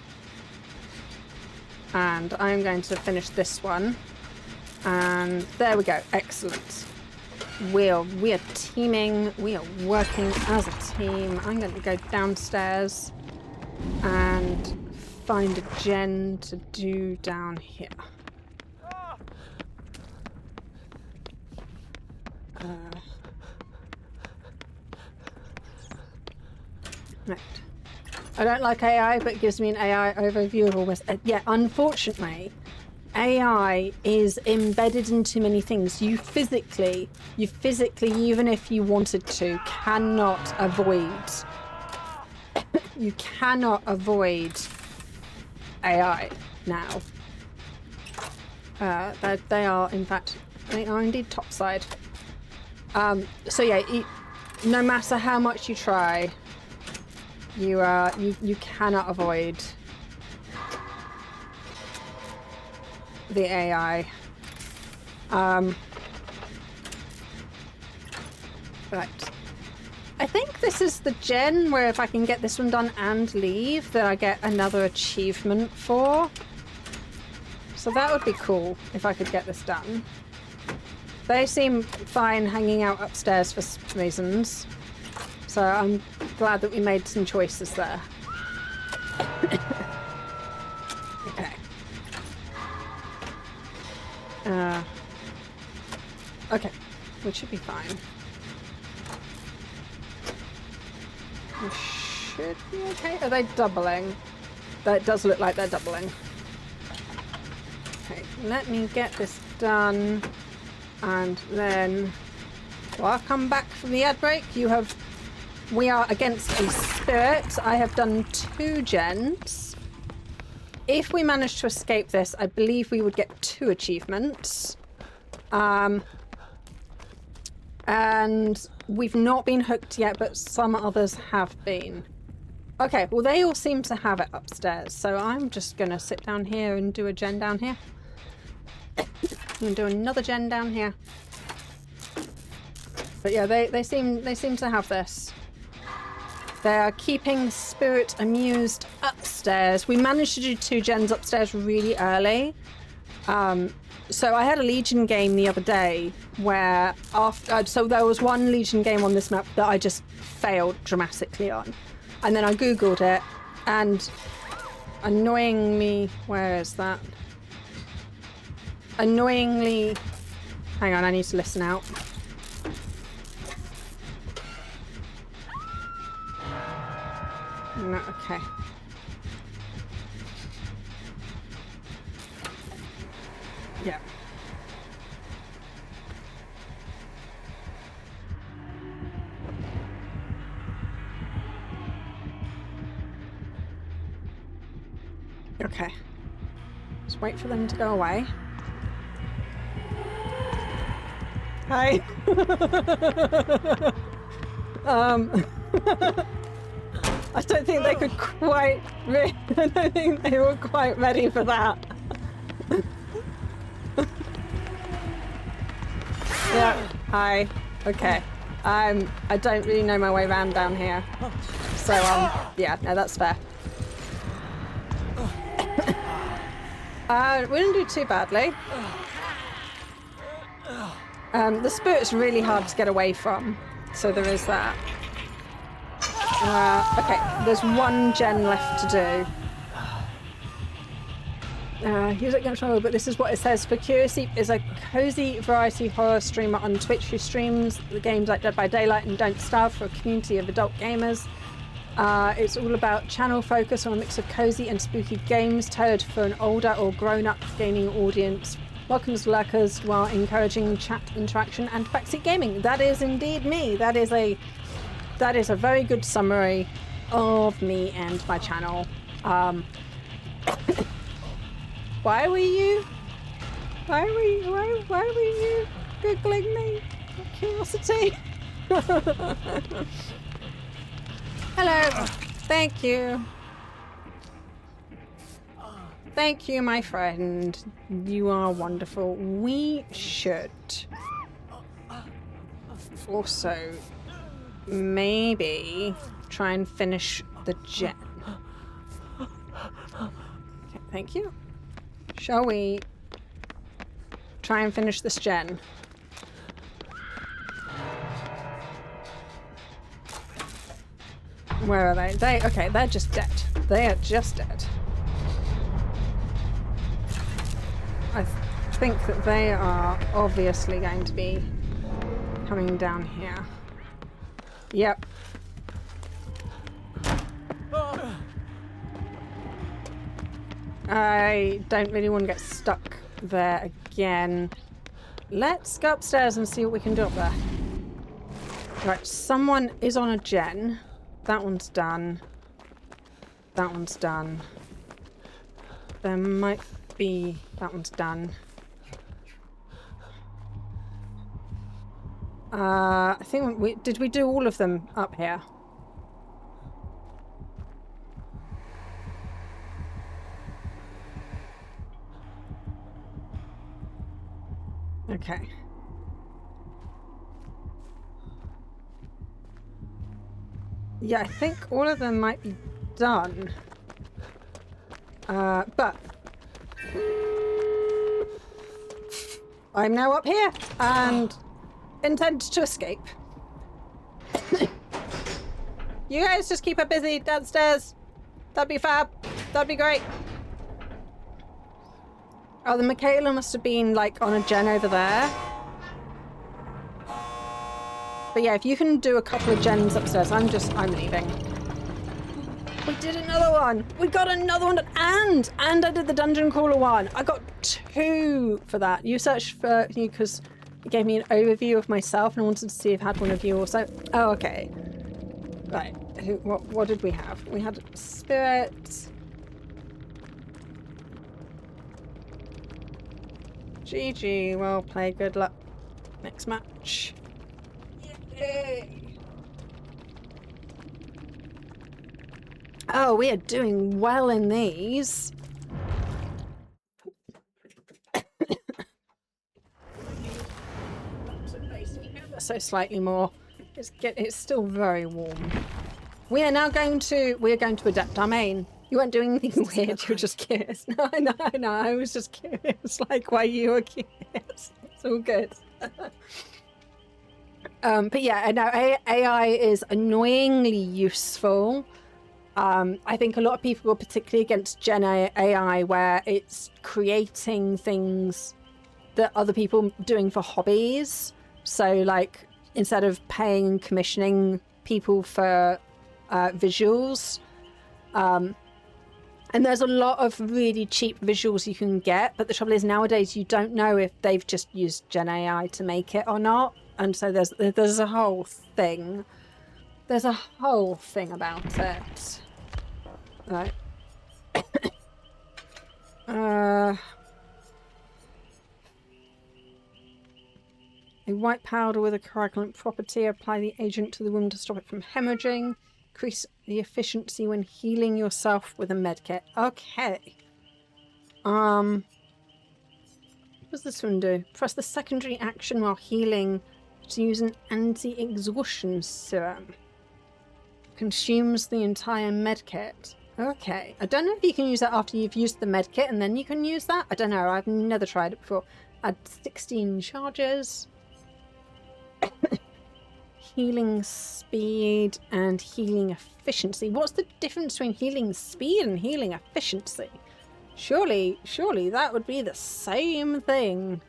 And I'm going to finish this one. And there we go. Excellent. We are teaming. We are working as a team. I'm going to go downstairs and find a gen to do down here. Right. I don't like AI, but it gives me an AI overview of almost... yeah, unfortunately, AI is embedded into many things. You physically, even if you wanted to, cannot avoid... you cannot avoid AI now. They are, in fact, they are indeed topside. So yeah, no matter how much you try, you cannot avoid the AI. Right. I think this is the gen where if I can get this one done and leave, that I get another achievement for. So that would be cool if I could get this done. They seem fine hanging out upstairs for some reasons. So I'm glad that we made some choices there. Okay. Okay, we should be fine. We should be okay. Are they doubling? That does look like they're doubling. Okay, let me get this done. And then, well, I'll come back from the ad break. We are against a spirit. I have done 2 gens. If we manage to escape this, I believe we would get 2 achievements. And we've not been hooked yet, but some others have been. Okay, well, they all seem to have it upstairs. So I'm just going to sit down here and do a gen down here. gonna do another gen down here. But yeah, they seem to have this. They are keeping the spirit amused upstairs. We managed to do 2 gens upstairs really early. So I had a Legion game the other day where so there was one Legion game on this map that I just failed dramatically on. And then I Googled it and annoyingly, where is that? Annoyingly, hang on, I need to listen out. No, okay. Yeah. Okay. Just wait for them to go away. Hi. I don't think they could quite. I don't think they were quite ready for that. Yeah. Hi. Okay. I don't really know my way around down here. So yeah. No, that's fair. We didn't do too badly. The spirit's really hard to get away from, so there is that. Okay, there's 1 gen left to do. Use it control, but this is what it says. For CuriousEep is a cozy variety horror streamer on Twitch who streams the games like Dead by Daylight and Don't Starve for a community of adult gamers. It's all about channel focus on a mix of cozy and spooky games tailored for an older or grown-up gaming audience. Welcomes lurkers while encouraging chat interaction and backseat gaming. That is indeed me. That is a very good summary of me and my channel. Why were you googling me? Curiosity. Hello. Thank you. Thank you, my friend. You are wonderful. We should also maybe try and finish the gen. Okay, thank you. Shall we try and finish this gen? Where are they? Okay, they're just dead. They are just dead. I think that they are obviously going to be coming down here. Yep. I don't really want to get stuck there again. Let's go upstairs and see what we can do up there. Right, someone is on a gen. That one's done. That one's done. There might be... That one's done. I think did we do all of them up here? Okay. Yeah, I think all of them might be done. But I'm now up here and intend to escape. You guys just keep her busy downstairs. That'd be fab. That'd be great. Oh, the Michaela must have been like on a gen over there. But yeah, if you can do a couple of gens upstairs, I'm leaving. We did another one. We got another one, and I did the dungeon crawler one. I got 2 for that. You searched for you because it gave me an overview of myself, and I wanted to see if I had one of you also. Oh, okay. Right. What did we have? We had spirit. GG. Well played. Good luck. Next match. Yay. Oh, we are doing well in these. so slightly more. It's still very warm. We are going to adapt our main. You weren't doing anything weird, you were just curious. No, I was just curious, like why you were curious. It's all good. But yeah, no, AI is annoyingly useful. I think a lot of people are particularly against Gen AI, where it's creating things that other people are doing for hobbies. So like, instead of paying and commissioning people for visuals, and there's a lot of really cheap visuals you can get, but the trouble is nowadays you don't know if they've just used Gen AI to make it or not, and so there's a whole thing. There's a whole thing about it. Right. A white powder with a coagulant property. Apply the agent to the wound to stop it from hemorrhaging. Increase the efficiency when healing yourself with a medkit. Okay. What does this one do? Press the secondary action while healing to use an anti-exhaustion serum. Consumes the entire medkit. Okay. I don't know if you can use that after you've used the medkit and then you can use that. I don't know. I've never tried it before. Add 16 charges. Healing speed and healing efficiency. What's the difference between healing speed and healing efficiency? Surely that would be the same thing.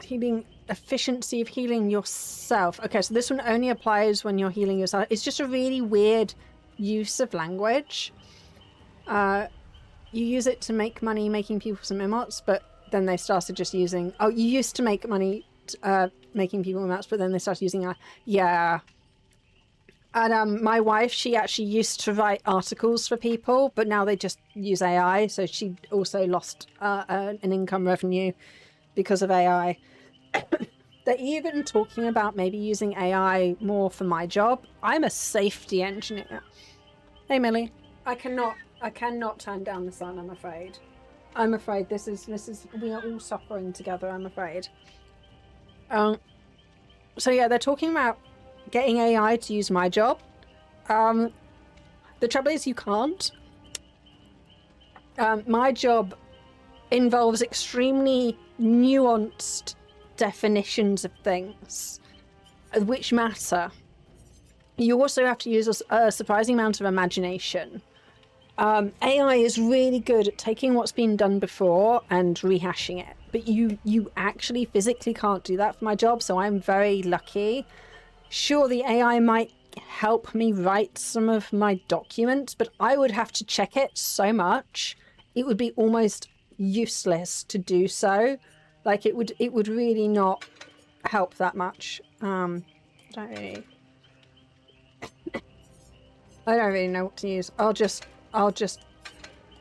Healing efficiency of healing yourself. Okay, so this one only applies when you're healing yourself. It's just a really weird use of language. You use it to make money making people some emotes, but then they started just using... Oh, you used to make money making people emotes, but then they started using... yeah. And my wife, she actually used to write articles for people, but now they just use AI, so she also lost an income revenue because of AI. They're even talking about maybe using AI more for my job. I'm a safety engineer. Hey, Millie. I cannot turn down the sun, I'm afraid. I'm afraid this is we are all suffering together, I'm afraid. So yeah, they're talking about getting AI to use my job. The trouble is you can't. My job involves extremely nuanced definitions of things which matter. You also have to use a surprising amount of imagination. AI is really good at taking what's been done before and rehashing it, but you actually physically can't do that for my job, so I'm very lucky. Sure, the AI might help me write some of my documents, but I would have to check it so much, it would be almost useless to do so. Like, it would really not help that much. I don't really know what to use. I'll just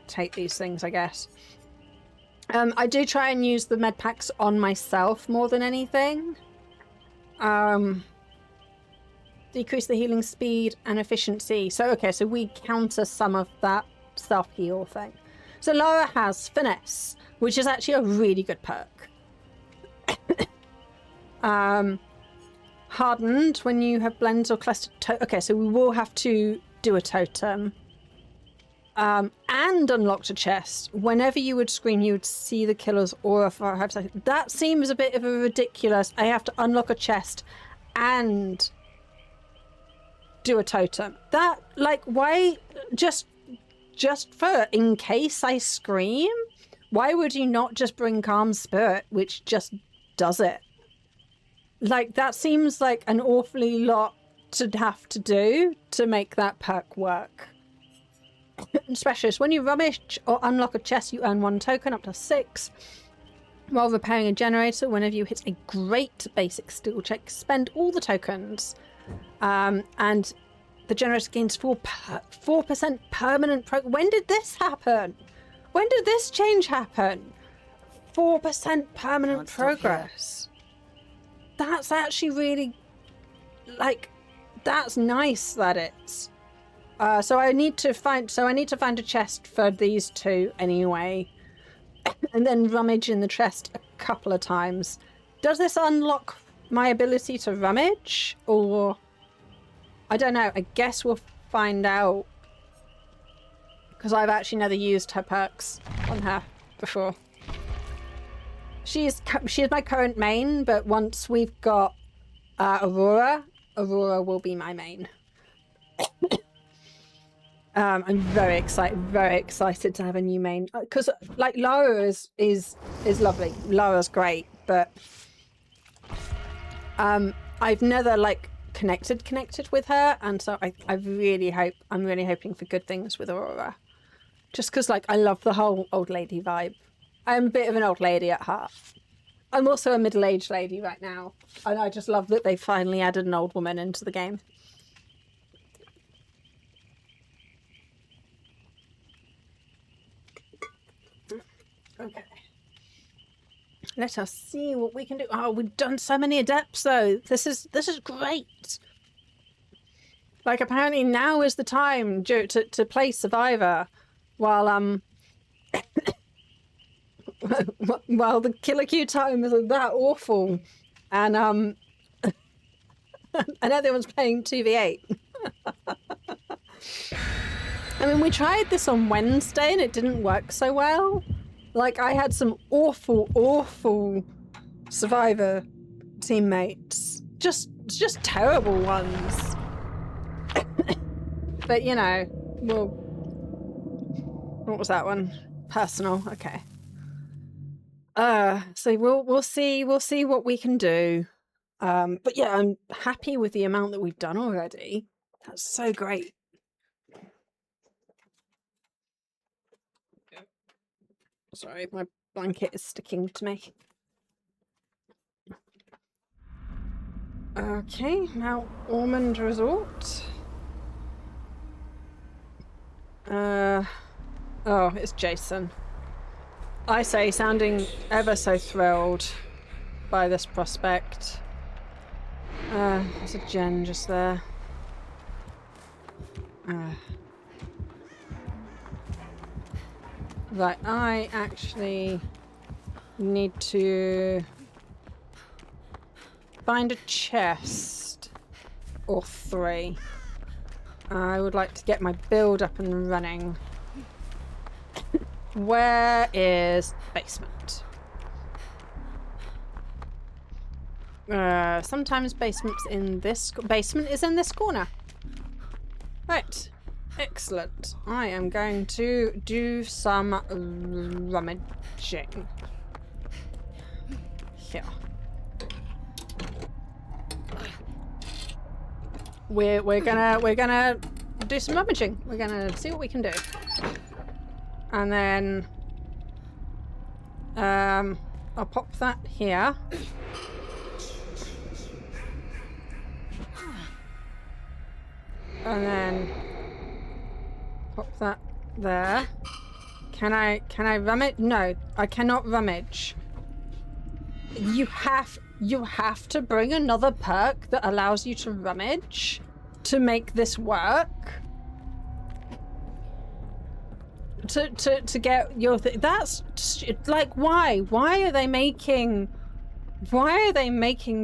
take these things, I guess. I do try and use the med packs on myself more than anything. Decrease the healing speed and efficiency. So, okay, so we counter some of that self-heal thing. So Laura has finesse, which is actually a really good perk. Hardened when you have blends or clustered okay, so we will have to do a totem. And unlocked a chest. Whenever you would scream, you would see the killer's aura for 5 seconds. That seems a bit of a ridiculous. I have to unlock a chest and do a totem. That, like, why? Just for in case I scream? Why would you not just bring Calm Spirit, which just does it? Like, that seems like an awfully lot to have to do to make that perk work. Specialist, when you rubbish or unlock a chest, you earn 1 token, up to 6. While repairing a generator, whenever you hit a great basic skill check, spend all the tokens. And the generator gains 4% permanent When did this happen? When did this change happen? 4% permanent progress. That's actually really, like, that's nice that it's. So I need to find a chest for these two anyway, and then rummage in the chest a couple of times does this unlock my ability to rummage? Or... I don't know. I guess we'll find out. Because I've actually never used her perks on her before. She is my current main, but once we've got Aurora will be my main. I'm very excited to have a new main. Because, like, Lara is lovely. Lara's great, but I've never, like, connected with her, and so I'm really hoping for good things with Aurora. Just because, like, I love the whole old lady vibe. I'm a bit of an old lady at heart. I'm also a middle-aged lady right now, and I just love that they finally added an old woman into the game. Okay. Let us see what we can do. Oh, we've done so many adepts though. This is great. Like, apparently now is the time to play Survivor while while the killer queue time isn't that awful, and and everyone's playing 2v8. I mean, we tried this on Wednesday and it didn't work so well. Like, I had some awful Survivor teammates. Just terrible ones. But, you know, well... What was that one? Personal, okay. So we'll see what we can do. But yeah, I'm happy with the amount that we've done already. That's so great. Sorry, my blanket is sticking to me. Okay, now Ormond Resort. Oh, it's Jason. I say, sounding ever so thrilled by this prospect. There's a gen just there. Right, I actually need to find a chest or 3. I would like to get my build up and running. Where is basement? Sometimes basement's in this... Basement is in this corner. Right. Excellent. I am going to do some rummaging. Here. We're gonna do some rummaging. We're gonna see what we can do. And then I'll pop that here. And then pop that there. Can I rummage? No, I cannot rummage. You have to bring another perk that allows you to rummage to make this work. To get your thing. That's like, why are they making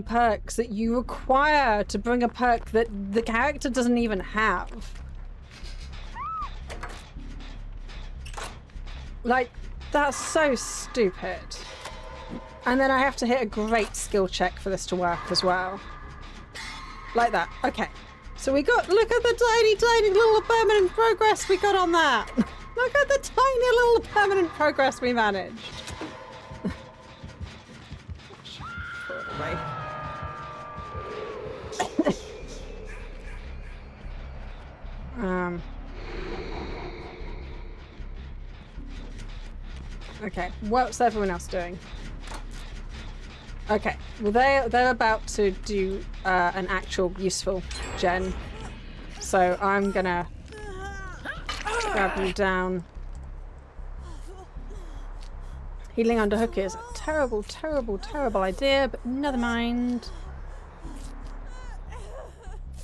perks that you require to bring a perk that the character doesn't even have? Like, that's so stupid. And then I have to hit a great skill check for this to work as well. Like that. Okay. So we got, look at the tiny little permanent progress we got on that. Look at the tiny little permanent progress we managed. Okay, what's everyone else doing? Okay, well they're about to do an actual useful gen, so I'm gonna grab you down. Healing under hook is a terrible idea, but never mind.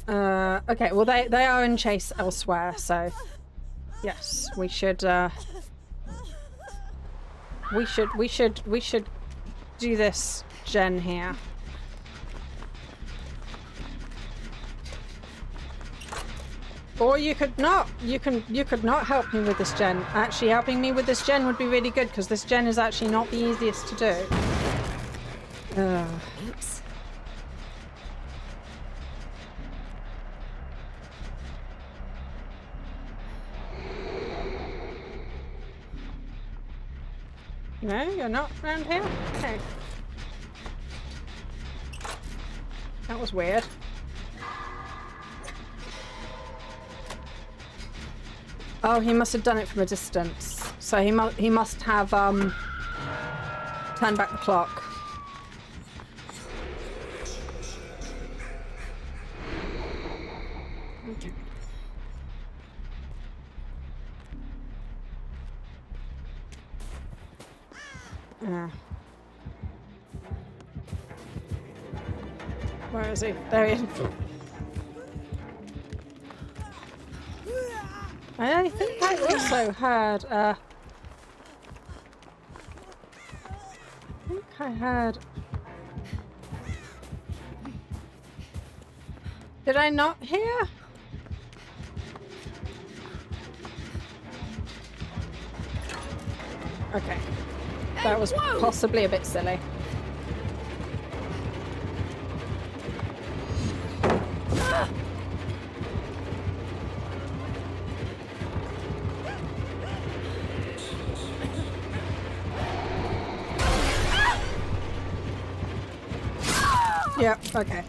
Okay, well they are in chase elsewhere, so yes, we should do this gen here. Or you could not. You could not help me with this gen. Actually, helping me with this gen would be really good because this gen is actually not the easiest to do. Oops. No, you're not around here? Okay. That was weird. Oh, he must have done it from a distance. So he must have turned back the clock. Okay. Where is he? There he is. I think I also heard, Did I not hear? Okay. That was possibly a bit silly. Yeah, okay.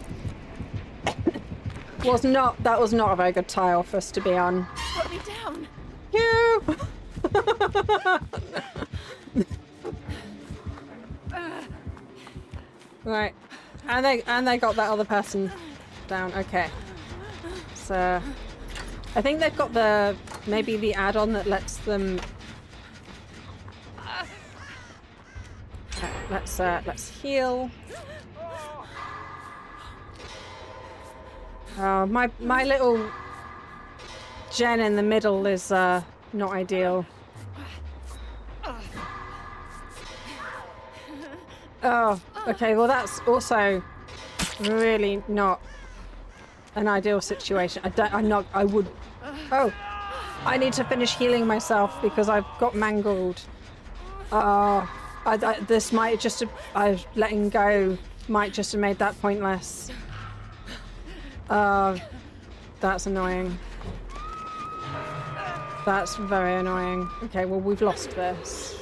That was not a very good tile for us to be on. Put me down. You! Right. And they got that other person down. Okay. So I think they've got maybe the add-on that lets them let's heal. My little gen in the middle is not ideal. Oh, okay. Well, that's also really not an ideal situation. Oh, I need to finish healing myself because I've got mangled. This might just letting go might just have made that pointless. That's annoying. That's very annoying. Okay, well, we've lost this.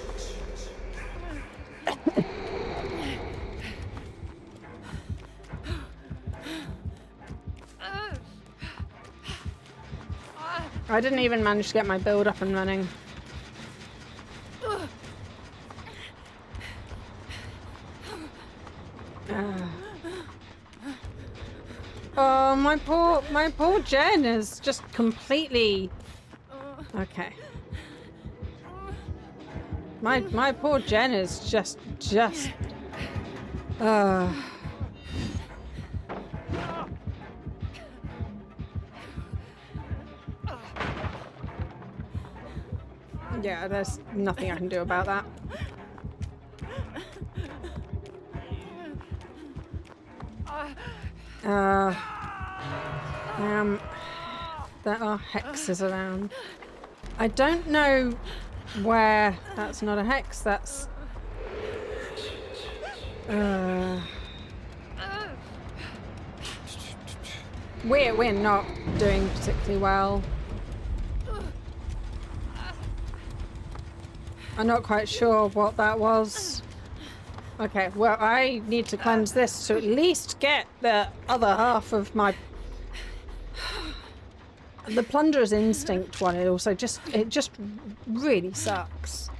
I didn't even manage to get my build up and running. Oh, my poor Jen is just completely... Okay. My poor Jen is just... Yeah, there's nothing I can do about that. There are hexes around. I don't know where... That's not a hex, that's... We're not doing particularly well. I'm not quite sure what that was. Okay, well, I need to cleanse this to at least get the other half of my... The Plunderer's Instinct one, it just really sucks.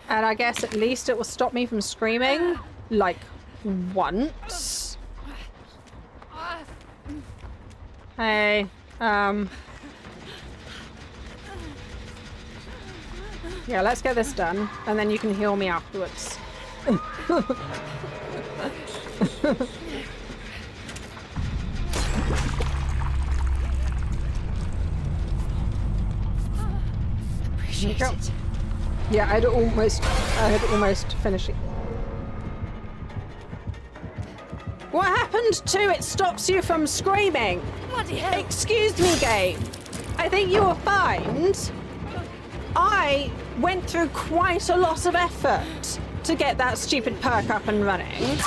And I guess at least it will stop me from screaming, like, once. Hey, yeah, let's get this done, and then you can heal me afterwards. Appreciate it. Yeah, I had almost finished it. What happened to it stops you from screaming? Bloody hell. Excuse me, game. I think you were fined. I went through quite a lot of effort to get that stupid perk up and running.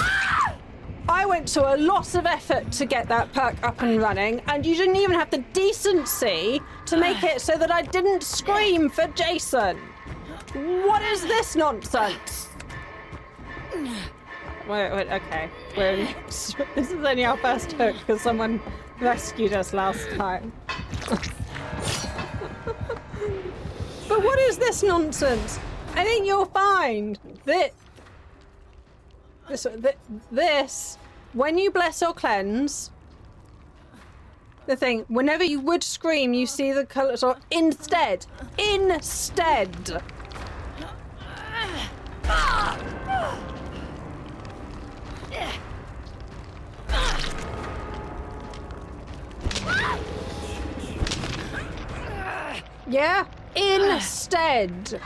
I went to a lot of effort to get that perk up and running, and you didn't even have the decency to make it so that I didn't scream for Jason. What is this nonsense? Wait, okay. This is only our first hook because someone rescued us last time. But what is this nonsense? I think you'll find that this, when you bless or cleanse, the thing, whenever you would scream, you see the colours, or instead. Yeah, instead.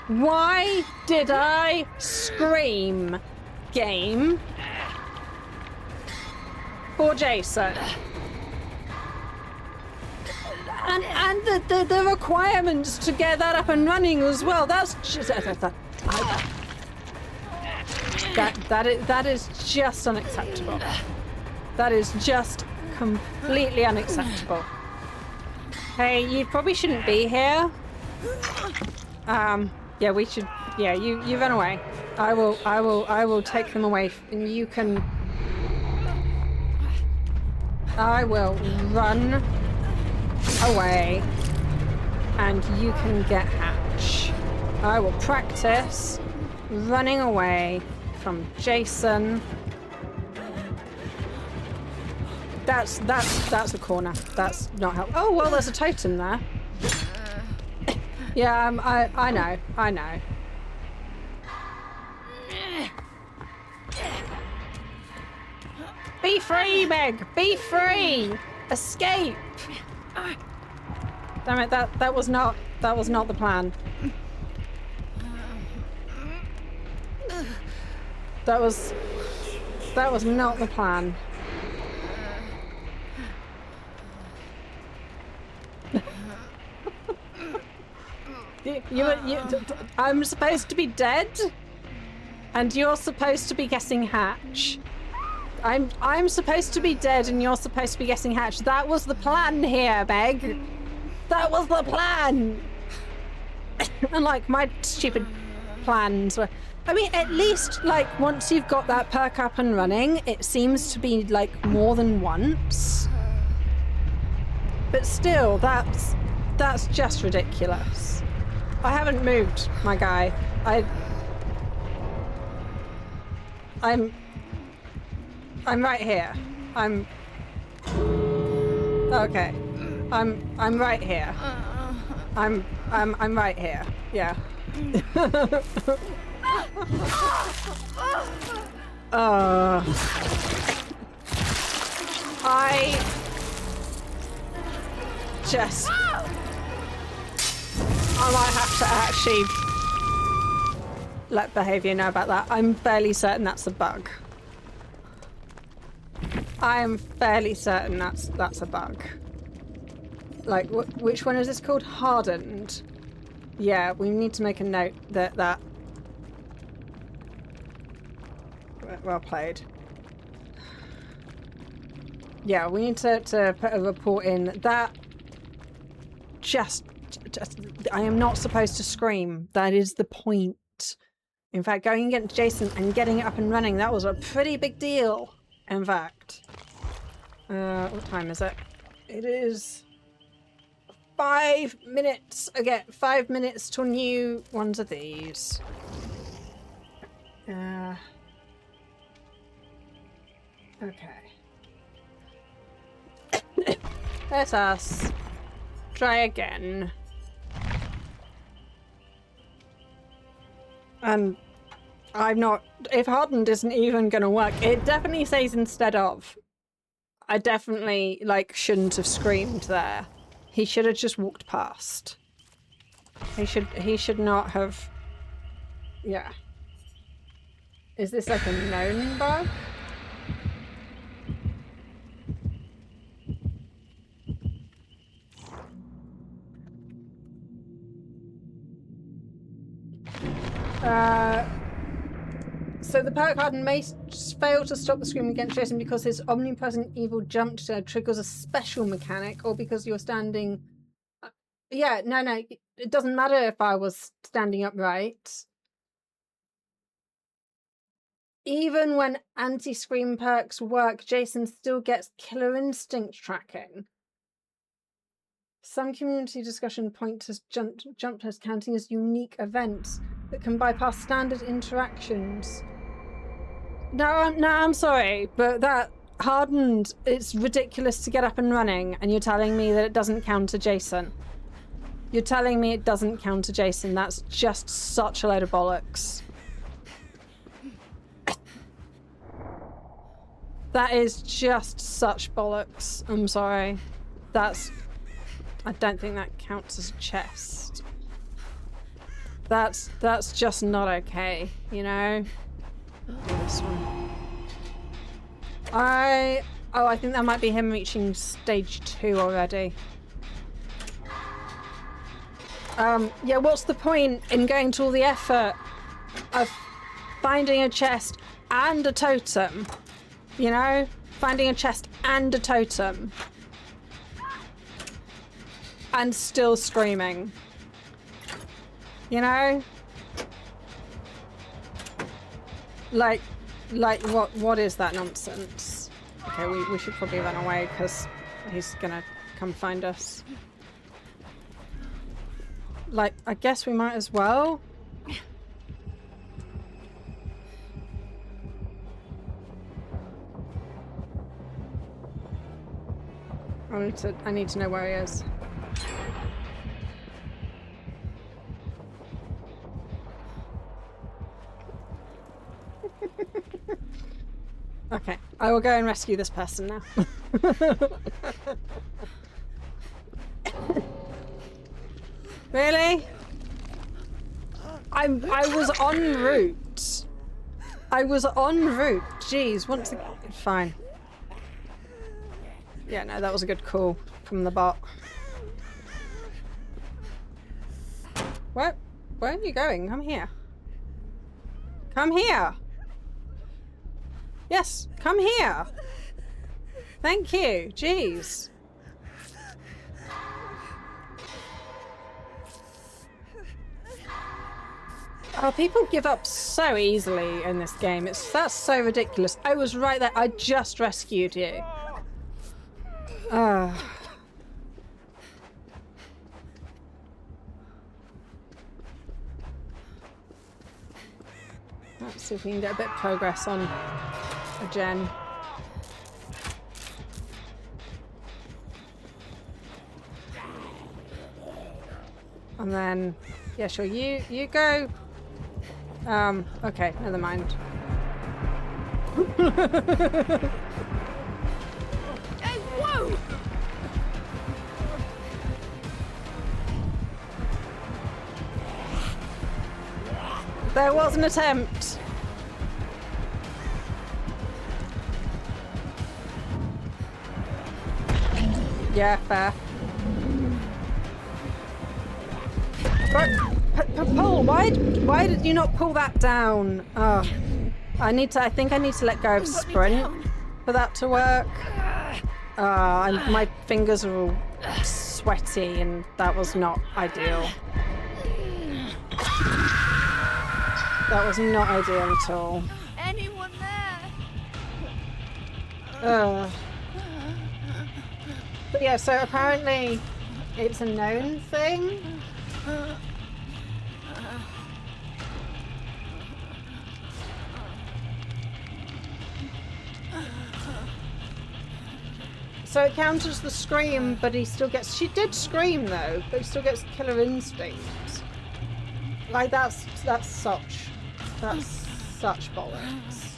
Why did I scream, game, for Jason? And the requirements to get that up and running as well. That's just that is just unacceptable. That is just completely unacceptable. Hey, you probably shouldn't be here. Yeah, we should. Yeah, you run away. I will take them away, and you can. I will run away, and you can get Hatch. I will practice running away from Jason. That's a corner. That's not helpful. Oh well, there's a totem there. Yeah, I know. Be free, Meg. Be free. Escape. Damn it! That was not the plan. That was not the plan. I'm supposed to be dead, and you're supposed to be guessing Hatch. I'm supposed to be dead, and you're supposed to be guessing Hatch. That was the plan here, Meg. That was the plan. And like my stupid plans were. I mean, at least like once you've got that perk up and running, it seems to be like more than once. But still, that's just ridiculous. I haven't moved, my guy. I'm right here. Okay. I'm right here. I'm right here. Yeah. I might have to actually let behaviour know about that. I'm fairly certain that's a bug. I am fairly certain that's a bug. Like, which one is this called? Hardened. Yeah, we need to make a note that. Well played. Yeah, we need to put a report in. That just I am not supposed to scream. That is the point. In fact, going against Jason and getting it up and running, that was a pretty big deal. In fact. What time is it? It is 5 minutes. Again, 5 minutes till new ones of these. Okay. Let us try again. And I'm not... If hardened isn't even going to work, it definitely says instead of. I definitely, like, shouldn't have screamed there. He should have just walked past. He should not have Yeah. Is this like a known bug? So the perk harden may fail to stop the scream against Jason because his omnipresent evil jump triggers a special mechanic, or because you're standing... Yeah, no, it doesn't matter if I was standing upright. Even when anti-scream perks work, Jason still gets killer instinct tracking. Some community discussion point to jump tests counting as unique events that can bypass standard interactions. No, I'm sorry, but that hardened, it's ridiculous to get up and running, and you're telling me that it doesn't counter Jason. You're telling me it doesn't counter Jason. That's just such a load of bollocks. That is just such bollocks. I'm sorry. I don't think that counts as a chest. That's just not okay, you know? This one. I think that might be him reaching stage 2 already. Yeah, what's the point in going to all the effort of finding a chest and a totem? You know? Finding a chest and a totem. And still screaming. You know? Like what is that nonsense? Okay, we should probably run away because he's gonna come find us. Like, I guess we might as well. I need to know where he is. Okay, I will go and rescue this person now. Really? I was en route. I was en route. Jeez, once again. Fine. Yeah, no, that was a good call from the bot. Where are you going? Come here. Come here. Yes, come here. Thank you. Jeez. Oh, people give up so easily in this game. That's so ridiculous. I was right there. I just rescued you. Let's see if we can get a bit of progress on a gen. And then, yeah, sure, you go. Okay, never mind. Hey, whoa! There was an attempt. Yeah, fair. Pull! Why did you not pull that down? Oh, I think I need to let go of sprint for that to work. My fingers are all sweaty and that was not ideal. That was not ideal at all. Anyone there? But yeah, so apparently it's a known thing. So it counters the scream, but he still gets... She did scream though, but he still gets killer instinct. Like that's such bollocks.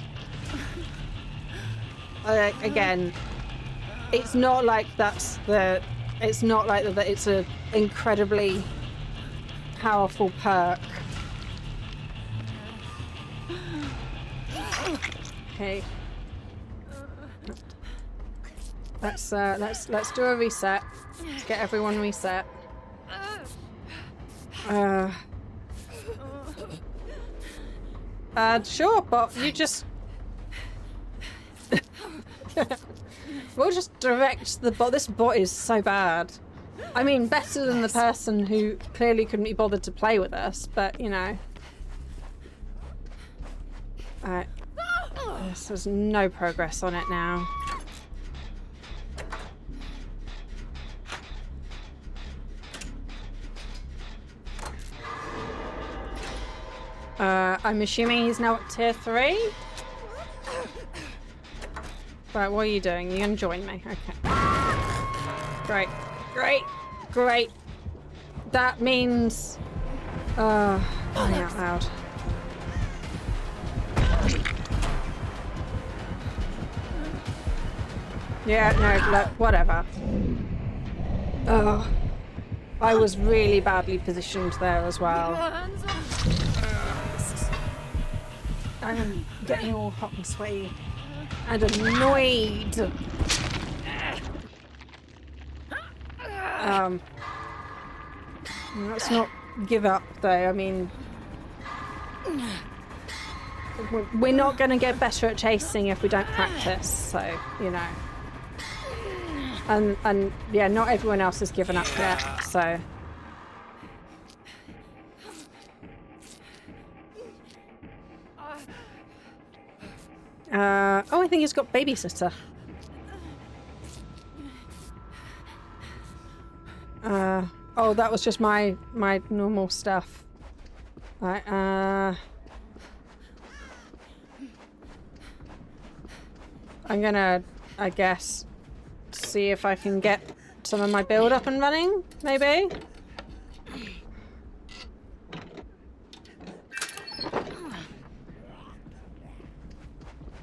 Again, it's not like it's not like that it's an incredibly powerful perk. Okay. Let's do a reset. Let's get everyone reset. Sure, but you just... We'll just direct the bot. This bot is so bad. I mean, better than the person who clearly couldn't be bothered to play with us, but, you know. Alright. There's no progress on it now. I'm assuming he's now at tier 3? Right, what are you doing? You're gonna join me. Okay. Great. Great. Great. That means... crying out loud. Yeah, no, look, whatever. Oh. I was really badly positioned there as well. I'm getting all hot and sweaty and annoyed. Let's not give up though. I mean, we're not going to get better at chasing if we don't practice, so, you know. And yeah, not everyone else has given up yet, so. Oh, I think he's got babysitter. Oh, that was just my normal stuff. Right, I'm gonna, I guess, see if I can get some of my build up and running, maybe?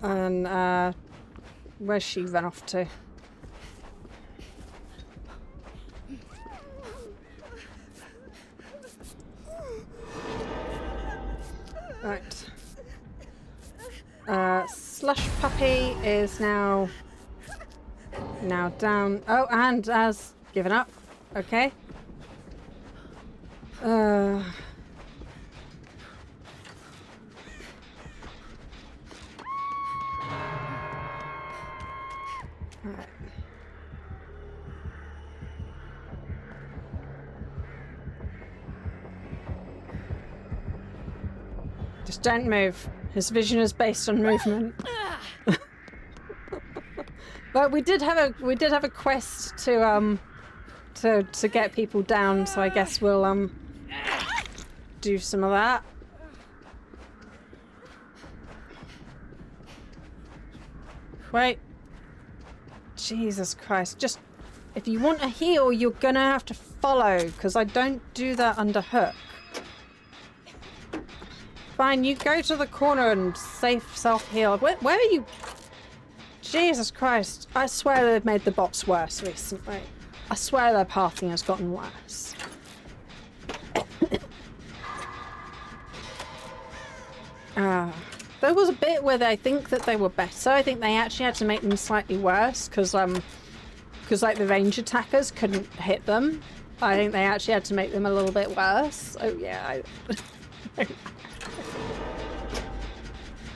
And, where's she run off to? Right. Slush Puppy is now down. Oh, and has given up. Okay. Right. Just don't move. His vision is based on movement. But we did have a quest to get people down, so I guess we'll do some of that. Wait. Jesus Christ. Just if you want a heal, you're gonna have to follow, because I don't do that under hook. Fine, you go to the corner and safe self-heal. Where are you? Jesus Christ. I swear they've made the bots worse recently. I swear their pathing has gotten worse. There was a bit where they think that they were better. I think they actually had to make them slightly worse because like the range attackers couldn't hit them. I think they actually had to make them a little bit worse. Oh yeah.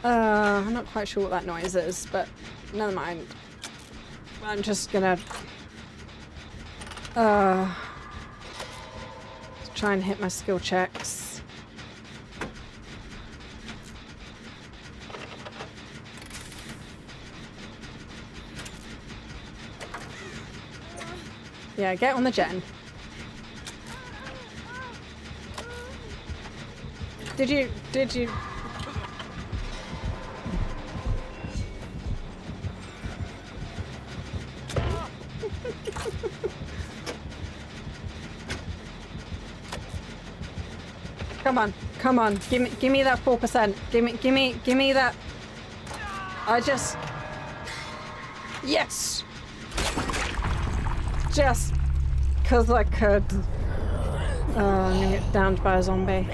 I'm not quite sure what that noise is, but never mind. I'm just gonna try and hit my skill checks. Yeah, get on the gen. Did you? Come on, give me that 4%. Give me that. I just. Yes! Just because I could. I'm gonna get downed by a zombie.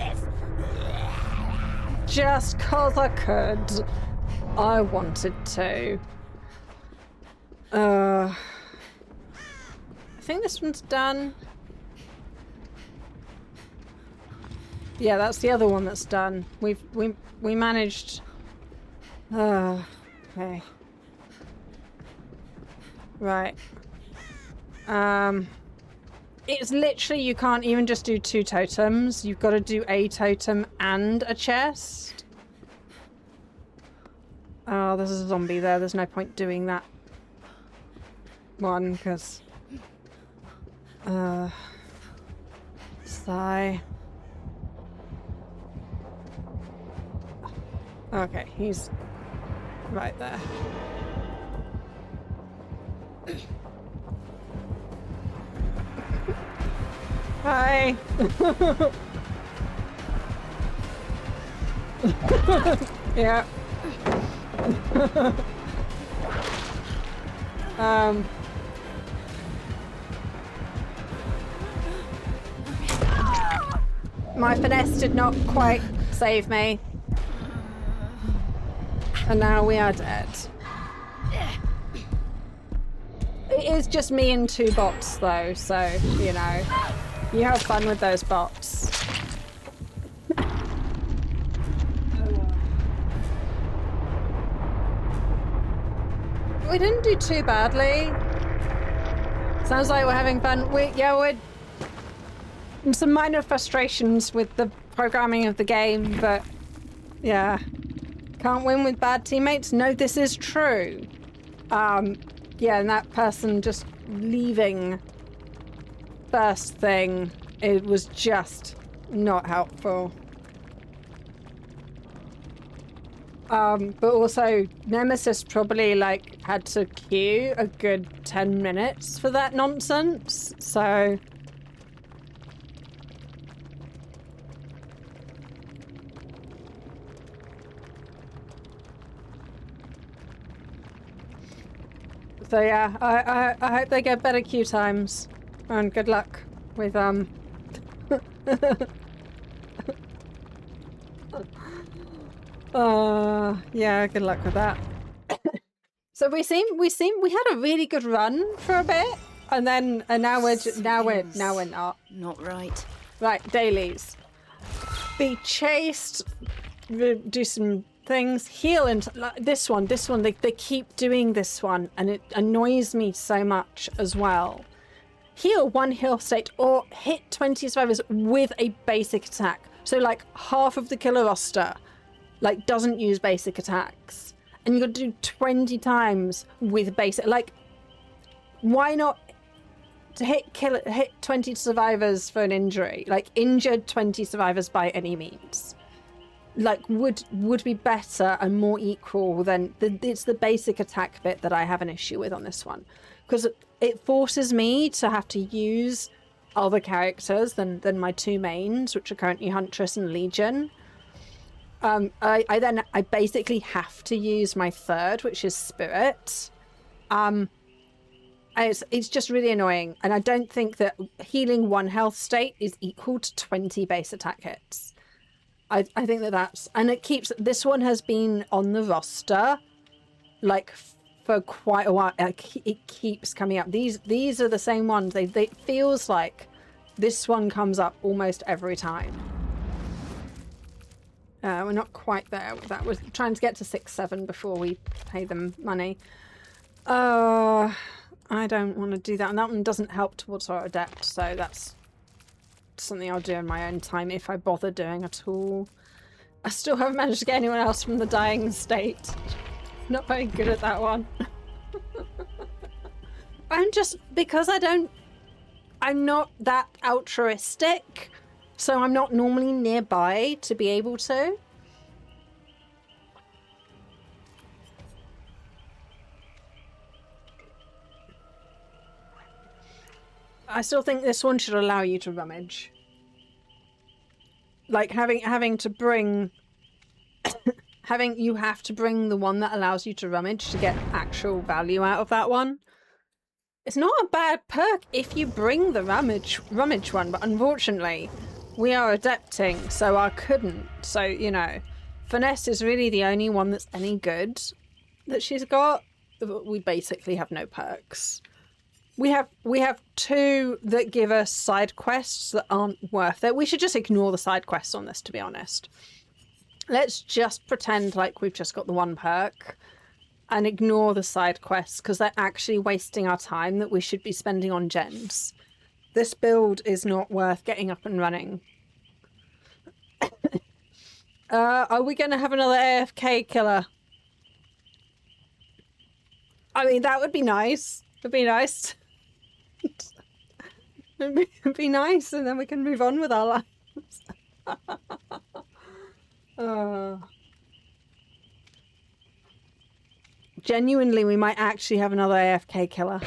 Just cause I could. I wanted to. I think this one's done. Yeah, that's the other one that's done. We managed. Okay. Right. It's literally, you can't even just do 2 totems. You've got to do a totem and a chest. Oh, there's a zombie there. There's no point doing that one, because... Sigh. Okay, he's right there. Hi. Yeah. My finesse did not quite save me. And now we are dead. It is just me and 2 bots though, so, you know, you have fun with those bots. We didn't do too badly. Sounds like we're having fun. We're some minor frustrations with the programming of the game, but yeah. Can't win with bad teammates? No, this is true. Yeah, and that person just leaving first thing, it was just not helpful. But also, Nemesis probably, like, had to queue a good 10 minutes for that nonsense, so... So yeah, I hope they get better queue times, and good luck with yeah, good luck with that. So we had a really good run for a bit, and now we're not. Not right. Right, dailies. Be chased, do some things, heal, and this one, they keep doing this one, and it annoys me so much as well. Heal 1 heal state or hit 20 survivors with a basic attack. So like half of the killer roster like doesn't use basic attacks, and you got to do 20 times with basic. Like, why not to hit 20 survivors for an injury? Like, injured 20 survivors by any means, like would be better and more equal than it's the basic attack bit that I have an issue with on this one, because it forces me to have to use other characters than my 2 mains, which are currently Huntress and Legion. I basically have to use my 3rd, which is Spirit. It's just really annoying, and I don't think that healing 1 health state is equal to 20 base attack hits. I think that's, and it keeps, this one has been on the roster like for quite a while. It keeps coming up. These are the same ones. They feels like this one comes up almost every time. We're not quite there with that. We're trying to get to 6-7 before we pay them money. I don't want to do that, and that one doesn't help towards our adept, so that's something I'll do in my own time if I bother doing at all. I still haven't managed to get anyone else from the dying state. Not very good at that one. Because I'm not that altruistic, so I'm not normally nearby to be able to. I still think this one should allow you to rummage. Like having to bring you have to bring the one that allows you to rummage to get actual value out of that one. It's not a bad perk if you bring the rummage one, but unfortunately we are adepting, so I couldn't. So, you know, Finesse is really the only one that's any good that she's got. We basically have no perks. We have 2 that give us side quests that aren't worth it. We should just ignore the side quests on this, to be honest. Let's just pretend like we've just got the 1 perk and ignore the side quests because they're actually wasting our time that we should be spending on gens. This build is not worth getting up and running. Are we going to have another AFK killer? I mean, that would be nice. It'd be nice. It'd be nice, and then we can move on with our lives. Genuinely, we might actually have another AFK killer.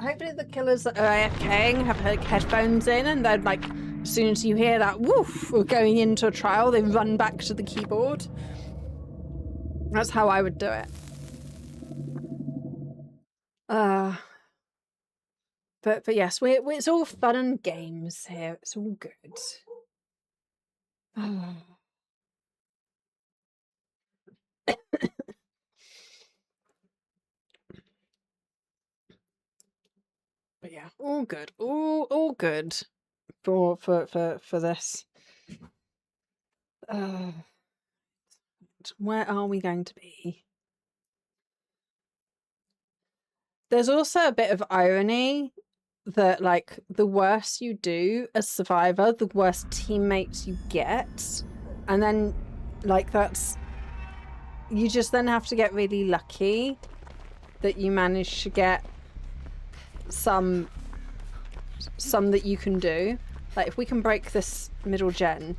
Hopefully the killers that are AFKing have like headphones in, and then like as soon as you hear that woof, we're going into a trial, they run back to the keyboard. That's how I would do it. But yes, it's all fun and games here. It's all good. But yeah, all good. All good for this. Where are we going to be? There's also a bit of irony that like the worse you do as survivor, the worse teammates you get, and then like you just then have to get really lucky that you manage to get some that you can do. Like if we can break this middle gen,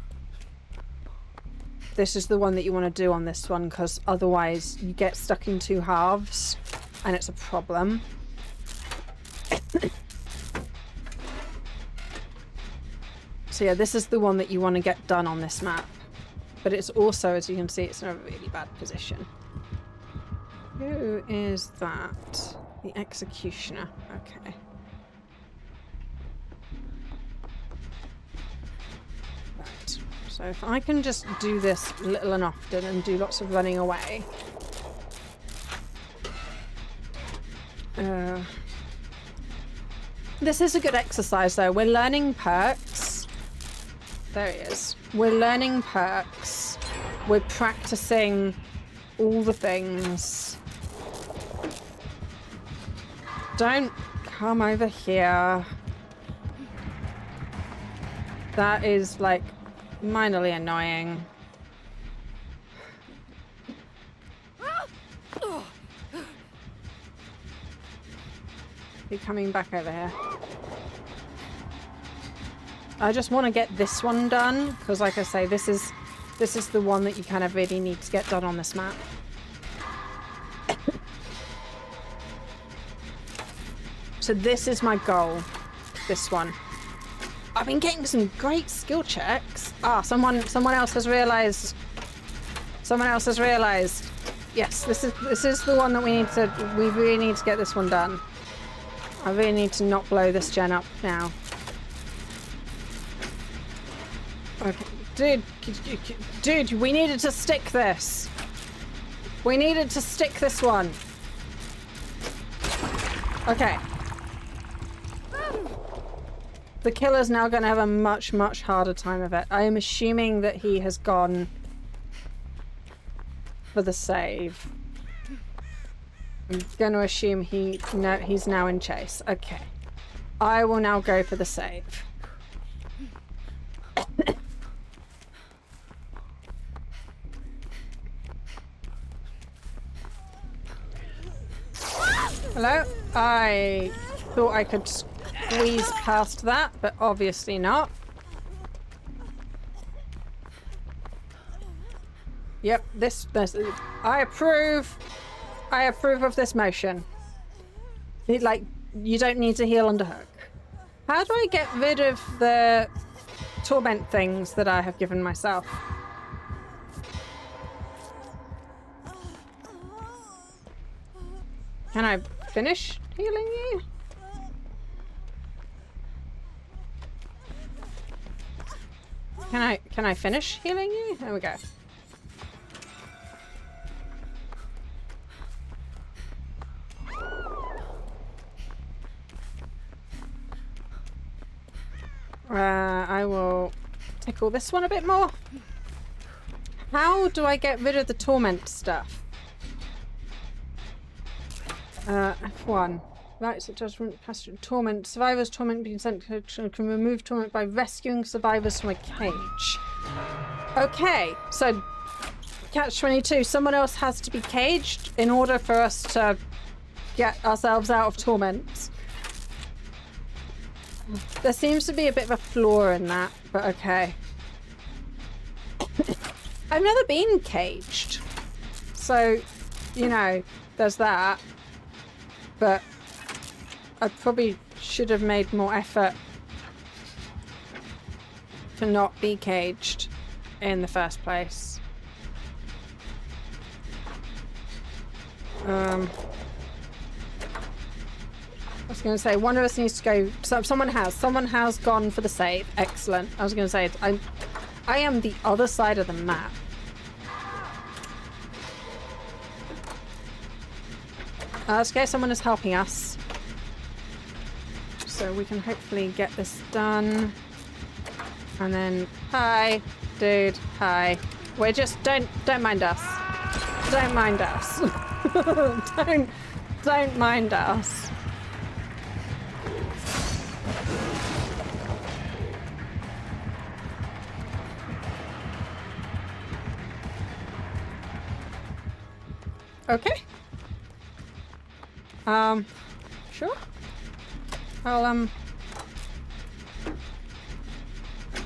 this is the one that you want to do on this one, because otherwise you get stuck in 2 halves and it's a problem. So yeah, this is the one that you want to get done on this map. But it's also, as you can see, it's in a really bad position. Who is that? The executioner. Okay. Right. So if I can just do this little and often and do lots of running away. This is a good exercise though. We're learning perks. There he is. We're learning perks. We're practicing all the things. Don't come over here. That is like minorly annoying. Be coming back over here. I just want to get this one done because, like I say, this is the one that you kind of really need to get done on this map. So this is my goal. This one. I've been getting some great skill checks. Ah, someone else has realized. Someone else has realized. Yes, this is the one that we really need to get this one done. I really need to not blow this gen up now. Okay, dude, we needed to stick this. We needed to stick this one. Okay. The killer's now going to have a much, much harder time of it. I am assuming that he has gone for the save. I'm going to assume he's now in chase. Okay. I will now go for the save. Hello? I thought I could squeeze past that, but obviously not. Yep, this I approve. I approve of this motion. Like, you don't need to heal under hook. How do I get rid of the torment things that I have given myself? Can I finish healing you? Can I finish healing you? There we go. I will tickle this one a bit more. How do I get rid of the torment stuff? F1. Right, so judgment, passion, torment. Survivors torment being sent to can remove torment by rescuing survivors from a cage. Okay, so catch-22. Someone else has to be caged in order for us to get ourselves out of torment. There seems to be a bit of a flaw in that, but okay. I've never been caged, so you know there's that. But I probably should have made more effort to not be caged in the first place. I was going to say one of us needs to go. Someone has gone for the save. Excellent. I was going to say I am the other side of the map. Let's go. Someone is helping us, so we can hopefully get this done. And then, hi, dude. Hi. We're just don't mind us. Don't mind us. don't mind us. Okay. Sure. I'll,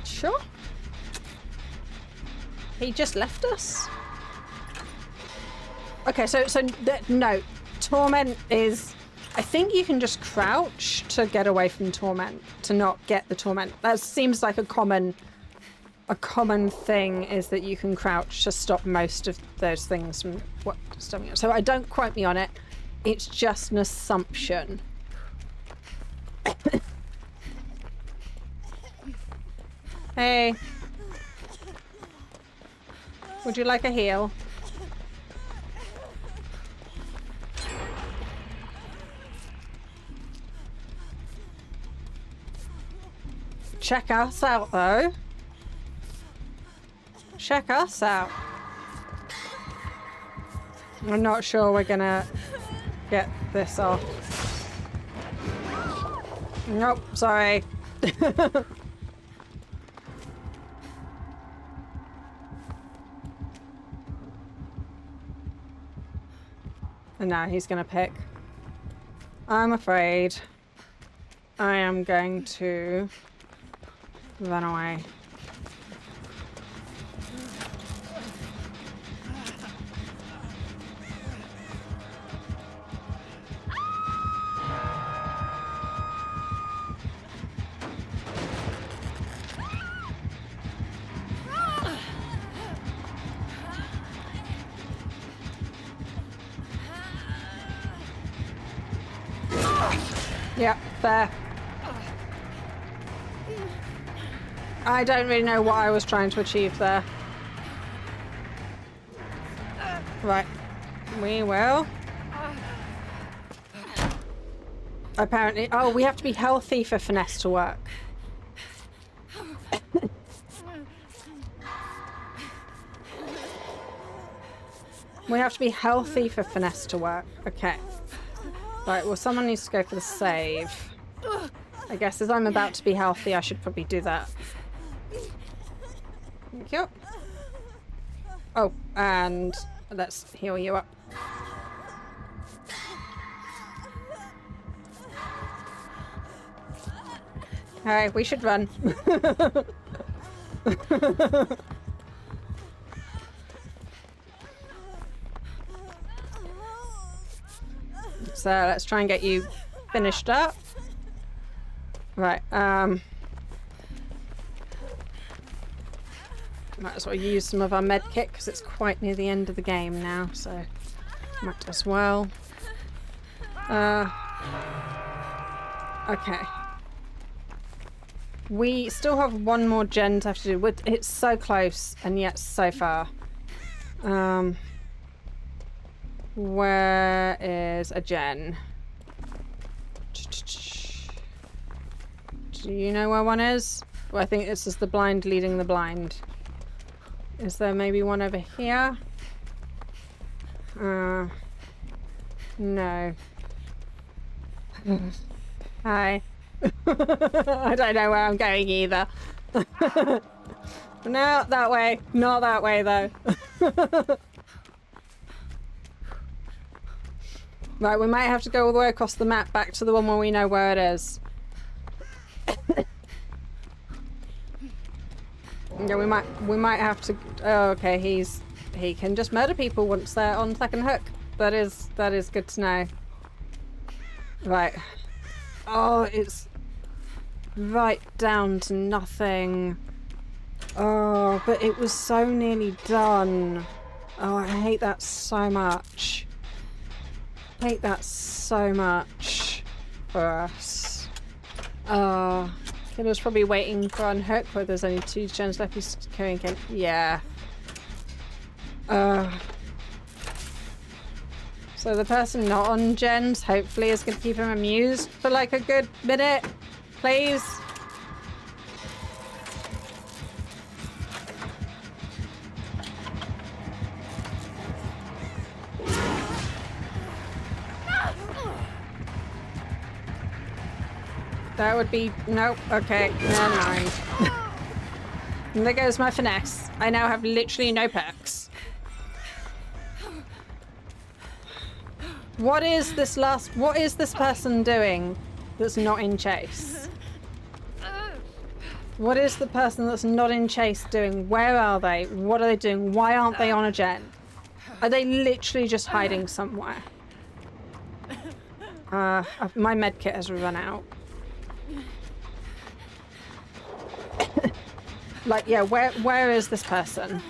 sure. He just left us? Okay, so no. Torment is... I think you can just crouch to get away from torment, to not get the torment. That seems like a common thing, is that you can crouch to stop most of those things from stopping it. So I don't quote me on it. It's just an assumption. Hey. Would you like a heal? Check us out, though. Check us out. I'm not sure we're gonna get this off. Nope, sorry. And now he's gonna pick. I'm afraid I am going to run away. Yep, fair. I don't really know what I was trying to achieve there. Right. We will. Apparently... Oh, we have to be healthy for finesse to work. We have to be healthy for finesse to work. Okay. Right, well, someone needs to go for the save. I guess as I'm about to be healthy, I should probably do that. Thank you. Oh, and let's heal you up. Alright, we should run. So let's try and get you finished up. Right, might as well use some of our med kit because it's quite near the end of the game now, so might as well. Okay. We still have one more gen to have to do. It's so close and yet so far. Where is a gen? Do you know where one is? Well, I think this is the blind leading the blind. Is there maybe one over here? No. Hi. I don't know where I'm going either. No, that way. Not that way, though. Right, we might have to go all the way across the map back to the one where we know where it is. Yeah, we might have to. Oh, okay, he can just murder people once they're on second hook. That is good to know. Right. Oh, it's right down to nothing. Oh, but it was so nearly done. Oh, I hate that so much. I hate that so much for us. Killer's probably waiting for unhook where there's only 2 gens left. He's carrying again. Yeah. So the person not on gens hopefully is going to keep him amused for like a good minute. Please. That would be... Nope. Okay. Never mind. And there goes my finesse. I now have literally no perks. What is this person doing that's not in chase? What is the person that's not in chase doing? Where are they? What are they doing? Why aren't they on a gen? Are they literally just hiding somewhere? My medkit has run out. Like, yeah, where is this person?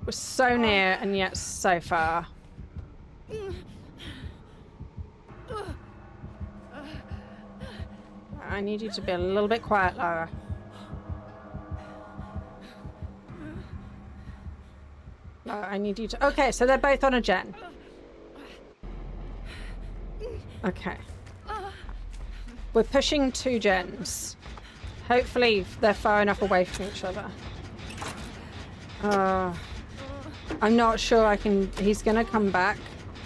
We're so near and yet so far. I need you to be a little bit quiet, Lara. I need you to... Okay, so they're both on a gen. Okay. We're pushing 2 gens. Hopefully they're far enough away from each other. I'm not sure I can... He's gonna come back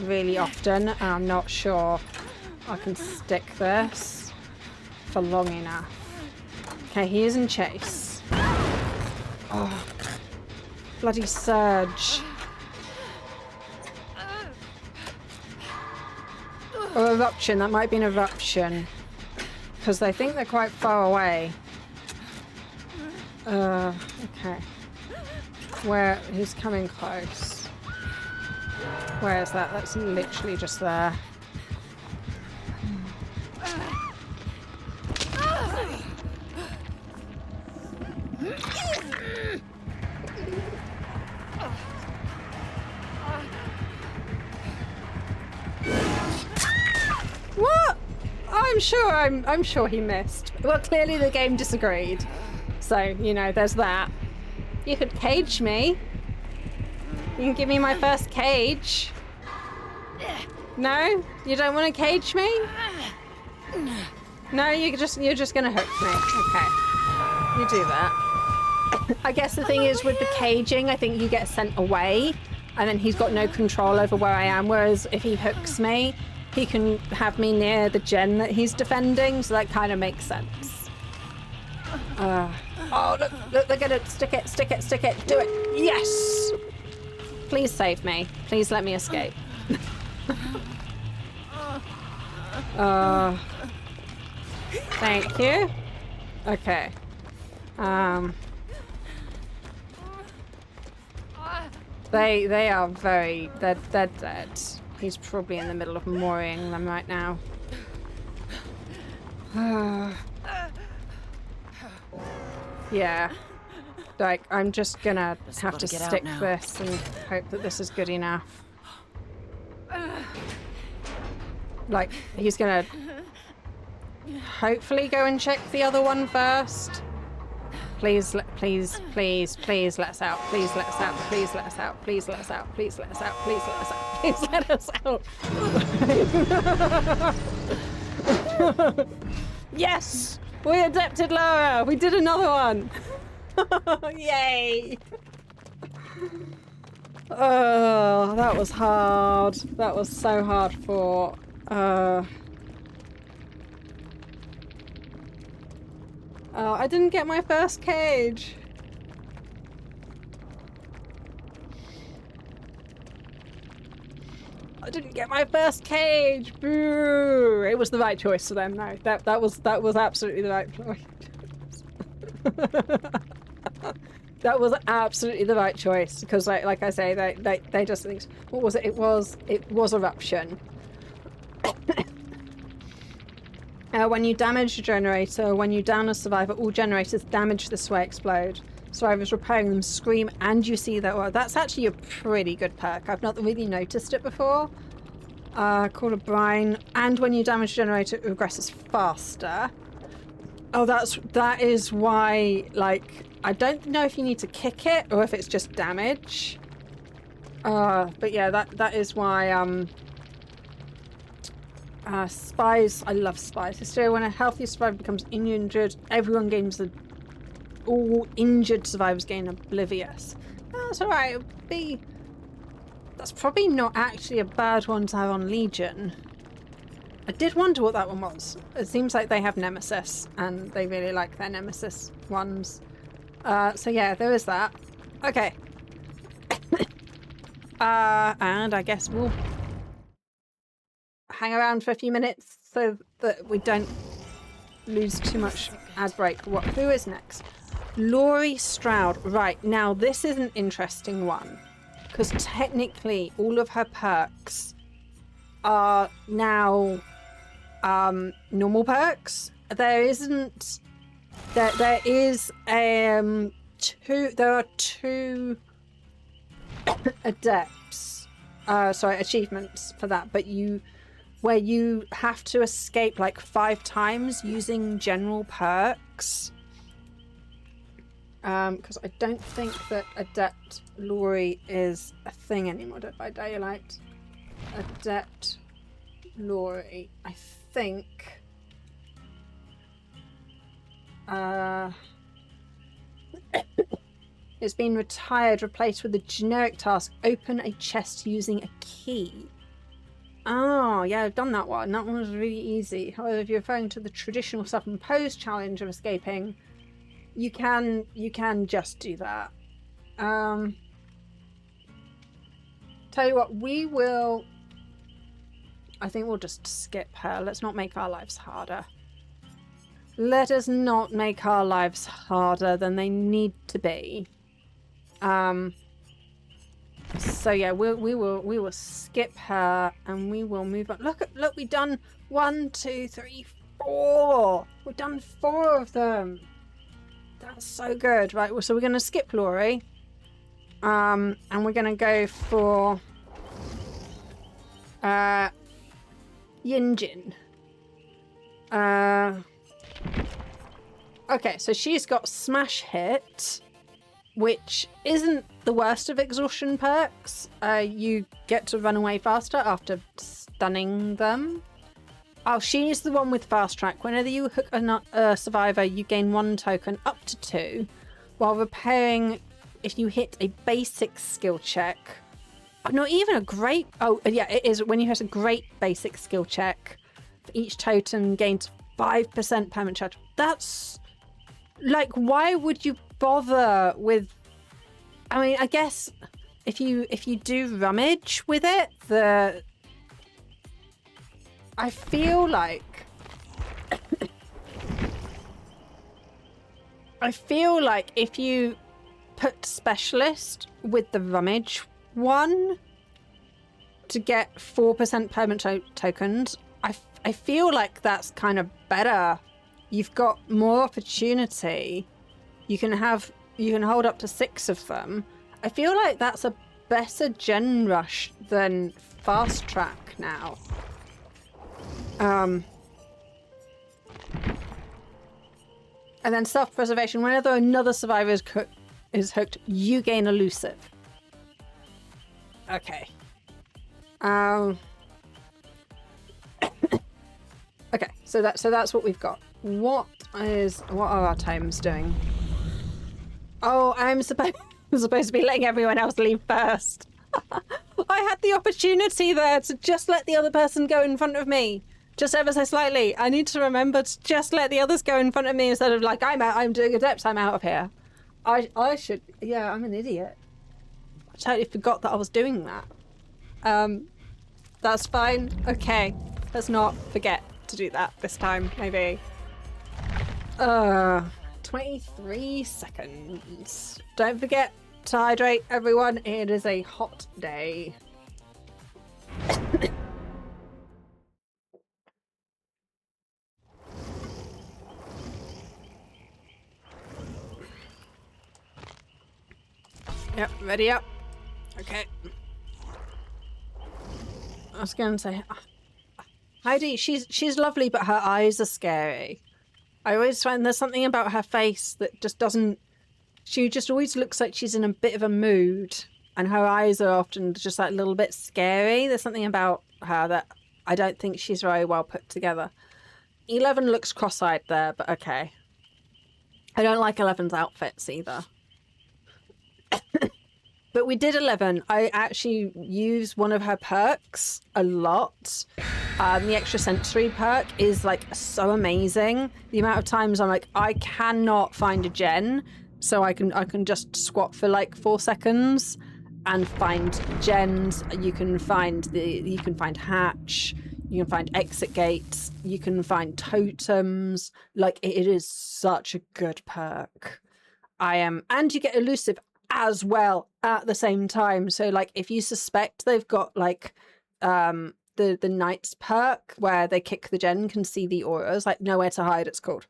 really often, and I'm not sure I can stick this for long enough. Okay, he is in chase. Oh. Bloody surge. Or eruption, that might be an eruption. Because I think they're quite far away. Okay. Where, he's coming close. Where is that? That's literally just there. What? I'm sure he missed. Well, clearly the game disagreed. So, you know, there's that. You could cage me. You can give me my first cage. No? You don't want to cage me? No, you're just gonna hook me. Okay. You do that. I guess the thing is with the caging, I think you get sent away and then he's got no control over where I am, whereas if he hooks me, he can have me near the gen that he's defending, so that kind of makes sense. Oh, look, they're gonna stick it, do it. Yes! Please save me. Please let me escape. Thank you. Okay. They are very... They're dead. He's probably in the middle of mooring them right now. Yeah. Like, I'm just gonna Just have gotta to get out stick now. this and hope that this is good enough. Like, he's gonna hopefully go and check the other one first. Please, please, please, please let us out. Please let us out. Please let us out. Please let us out. Please let us out. Please let us out. Please let us out. Yes! We adapted Laura! We did another one! Yay! Oh, that was hard. That was so hard for... Oh, I didn't get my first cage. I didn't get my first cage. Boo! It was the right choice for them. No, that was absolutely the right choice. That was absolutely the right choice because, like I say, they just think. What was it? It was eruption. When you damage a generator, when you down a survivor, all generators damaged this way explode. Survivors repairing them scream, and you see that. Well, that's actually a pretty good perk. I've not really noticed it before. Call a brine, and when you damage a generator, it regresses faster. Oh, that is why. Like, I don't know if you need to kick it or if it's just damage. But yeah, that is why. Spies, I love spies. Hysteria, when a healthy survivor becomes injured, everyone gains all injured survivors gain oblivious. That's alright, that's probably not actually a bad one to have on Legion. I did wonder what that one was. It seems like they have Nemesis, and they really like their Nemesis ones. So yeah, there is that. Okay. And I guess we'll hang around for a few minutes so that we don't lose too much ad break. Who is next? Laurie Stroud. Right, now this is an interesting one because technically all of her perks are now normal perks. There are two adepts achievements for that, but where you have to escape like 5 times using general perks. Because I don't think that Adept Laurie is a thing anymore. Dead by Daylight. Adept Laurie. I think. It's been retired, replaced with a generic task. Open a chest using a key. Oh, yeah, I've done that one. That one was really easy. However, if you're referring to the traditional self-imposed challenge of escaping, you can just do that. Tell you what, I think we'll just skip her. Let's not make our lives harder. Let us not make our lives harder than they need to be. So yeah, we will skip her and we will move on. Look, we've done 1, 2, 3, 4. We've done 4 of them. That's so good. Right, so we're going to skip Laurie. And we're going to go for Yinjin. Okay, so she's got Smash Hit, which isn't the worst of exhaustion perks. You get to run away faster after stunning them. Oh, she's the one with Fast Track. Whenever you hook a survivor, you gain 1 token up to 2, while repairing if you hit a basic skill check. Not even a great... Oh, yeah, it is. When you hit a great basic skill check, each token gains 5% permanent charge. That's... Like, why would you bother with... I mean, I guess if you do rummage with it, I feel like if you put specialist with the rummage one to get 4% permanent tokens, I feel like that's kind of better. You've got more opportunity. You can have you can hold up to 6 of them. I feel like that's a better gen rush than fast track now. And then self-preservation. Whenever another survivor is hooked, you gain elusive. Okay. Okay, so that's what we've got. What are our times doing? Oh, I'm supposed to be letting everyone else leave first. I had the opportunity there to just let the other person go in front of me. Just ever so slightly. I need to remember to just let the others go in front of me instead of like, I'm doing Adepts, I'm out of here. I should, yeah, I'm an idiot. I totally forgot that I was doing that. That's fine. Okay, let's not forget to do that this time, maybe. 23 seconds. Don't forget to hydrate, everyone. It is a hot day. Yep, ready up. Okay. I was going to say, Heidi, she's lovely, but her eyes are scary. I always find there's something about her face that just doesn't... She just always looks like she's in a bit of a mood. And her eyes are often just like a little bit scary. There's something about her that I don't think she's very well put together. 11 looks cross-eyed there, but okay. I don't like 11's outfits either. But we did 11. I actually use one of her perks a lot. The extrasensory perk is like so amazing. The amount of times I'm like, I cannot find a gen, so I can just squat for like 4 seconds and find gens. You can find hatch, you can find exit gates, you can find totems. Like it is such a good perk. And you get elusive as well at the same time. So like if you suspect they've got like the Knights perk where they kick the gen, can see the auras, like nowhere to hide it's called,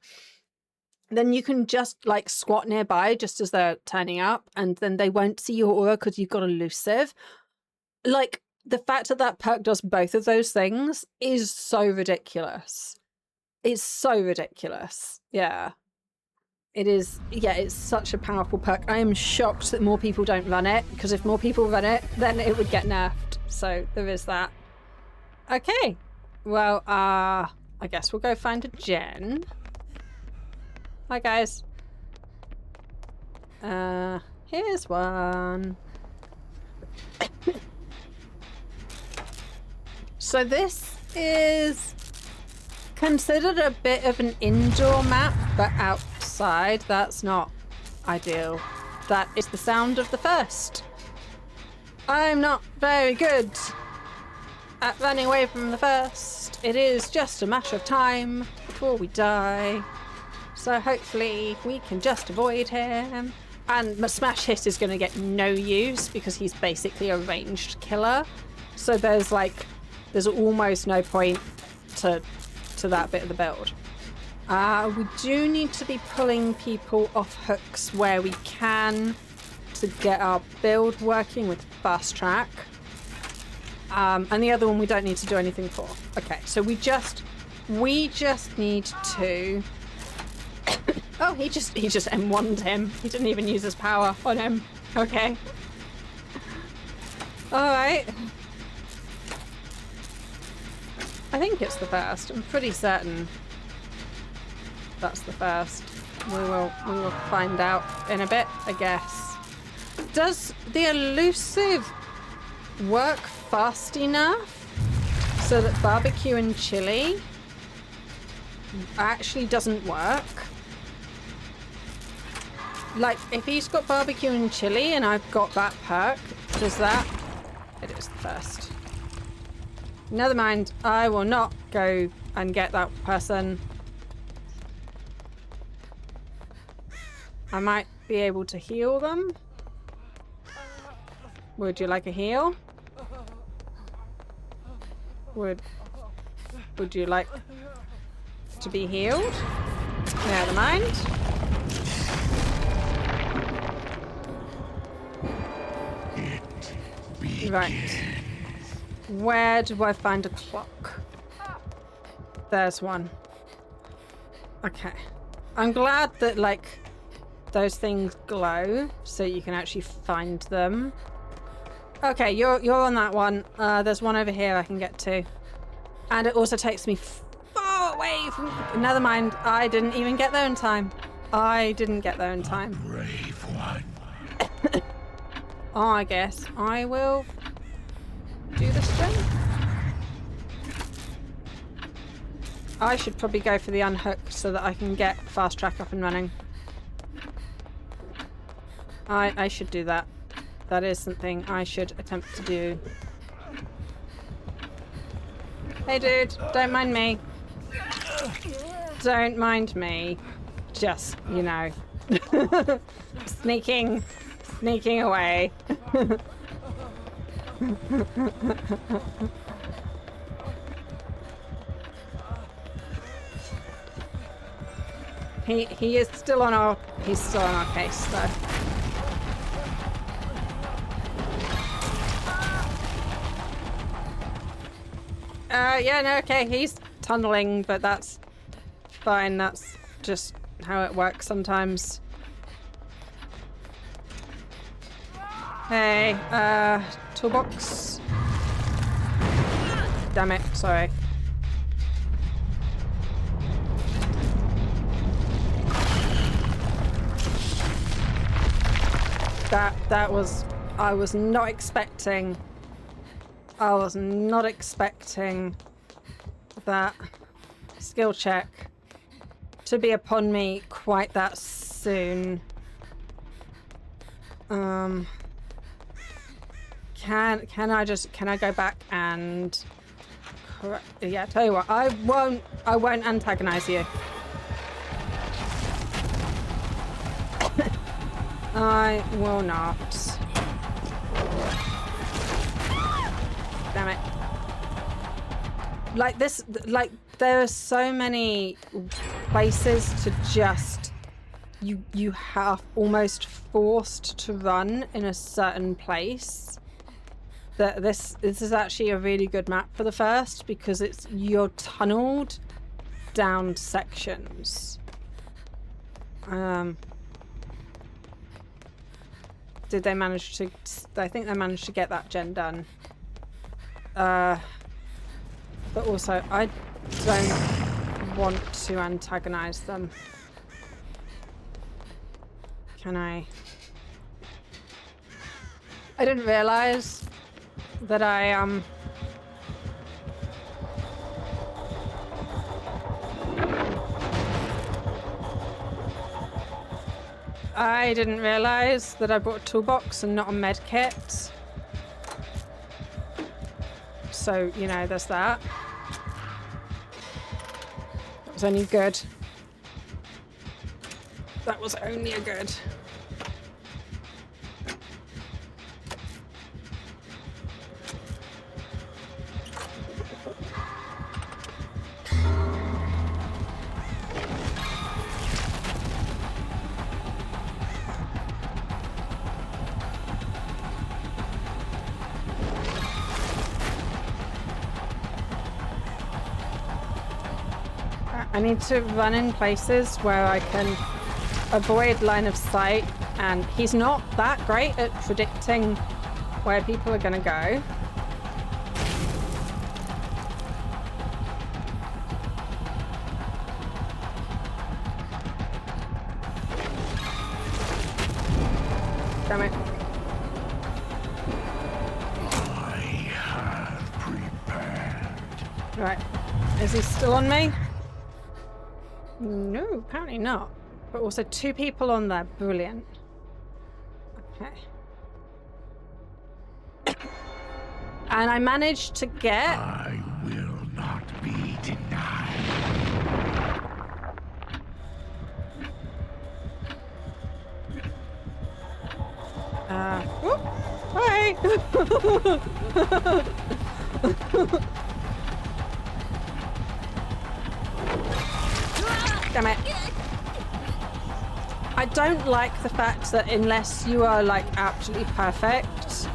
then you can just like squat nearby just as they're turning up and then they won't see your aura because you've got elusive. Like the fact that that perk does both of those things is so ridiculous. It's so ridiculous. Yeah. It is, yeah, it's such a powerful perk. I am shocked that more people don't run it, because if more people run it, then it would get nerfed. So there is that. Okay. Well, I guess we'll go find a gen. Hi, guys. Here's one. So this is considered a bit of an indoor map, but outside. That's not ideal. That is the sound of the first. I'm not very good at running away from the first. It is just a matter of time before we die. So hopefully we can just avoid him. And my smash hit is going to get no use because he's basically a ranged killer. So there's almost no point to that bit of the build. We do need to be pulling people off hooks where we can to get our build working with fast track. And the other one we don't need to do anything for. Okay, so we just need to... Oh, he just M1'd him. He didn't even use his power on him. Okay. Alright. I think it's the first. I'm pretty certain that's the first. We will find out in a bit, I guess. Does the elusive work fast enough so that barbecue and chili actually doesn't work? Like, if he's got barbecue and chili and I've got that perk, does that? It is the first. Never mind, I will not go and get that person. I might be able to heal them. Would you like a heal? Would you like to be healed? Never mind. Right. Where do I find a clock? There's one. Okay. I'm glad that, like, those things glow so you can actually find them. Okay, you're on that one. There's one over here I can get to. And it also takes me far away from... Never mind. I didn't even get there in time. I didn't get there in time. Brave one. I guess I will do this thing. I should probably go for the unhook so that I can get fast track up and running. I should do that. That is something I should attempt to do. Hey dude, don't mind me. Don't mind me. Just, you know, sneaking away. He is still on our case though. Yeah, no, okay, he's tunneling, but that's fine. That's just how it works sometimes. Hey, toolbox. Damn it, sorry. That was... I was not expecting that skill check to be upon me quite that soon. Can I go back and correct? Yeah, tell you what, I won't antagonize you. I will not. Damn it. Like this, like there are so many places to just, you have almost forced to run in a certain place. That this is actually a really good map for the first because you're tunneled down sections. Did they manage to... I think they managed to get that gen done. But also, I don't want to antagonize them. Can I... I didn't realize that I didn't realize that I brought a toolbox and not a med kit. So, you know, there's that. That was only good. That was only a good. I need to run in places where I can avoid line of sight, and he's not that great at predicting where people are going to go. Damn it. I have prepared. Right. Is he still on me? No, apparently not. But also 2 people on there. Brilliant. Okay. And I managed to get... I will not be denied. Whoop. Hi! Damn it. I don't like the fact that unless you are like absolutely perfect,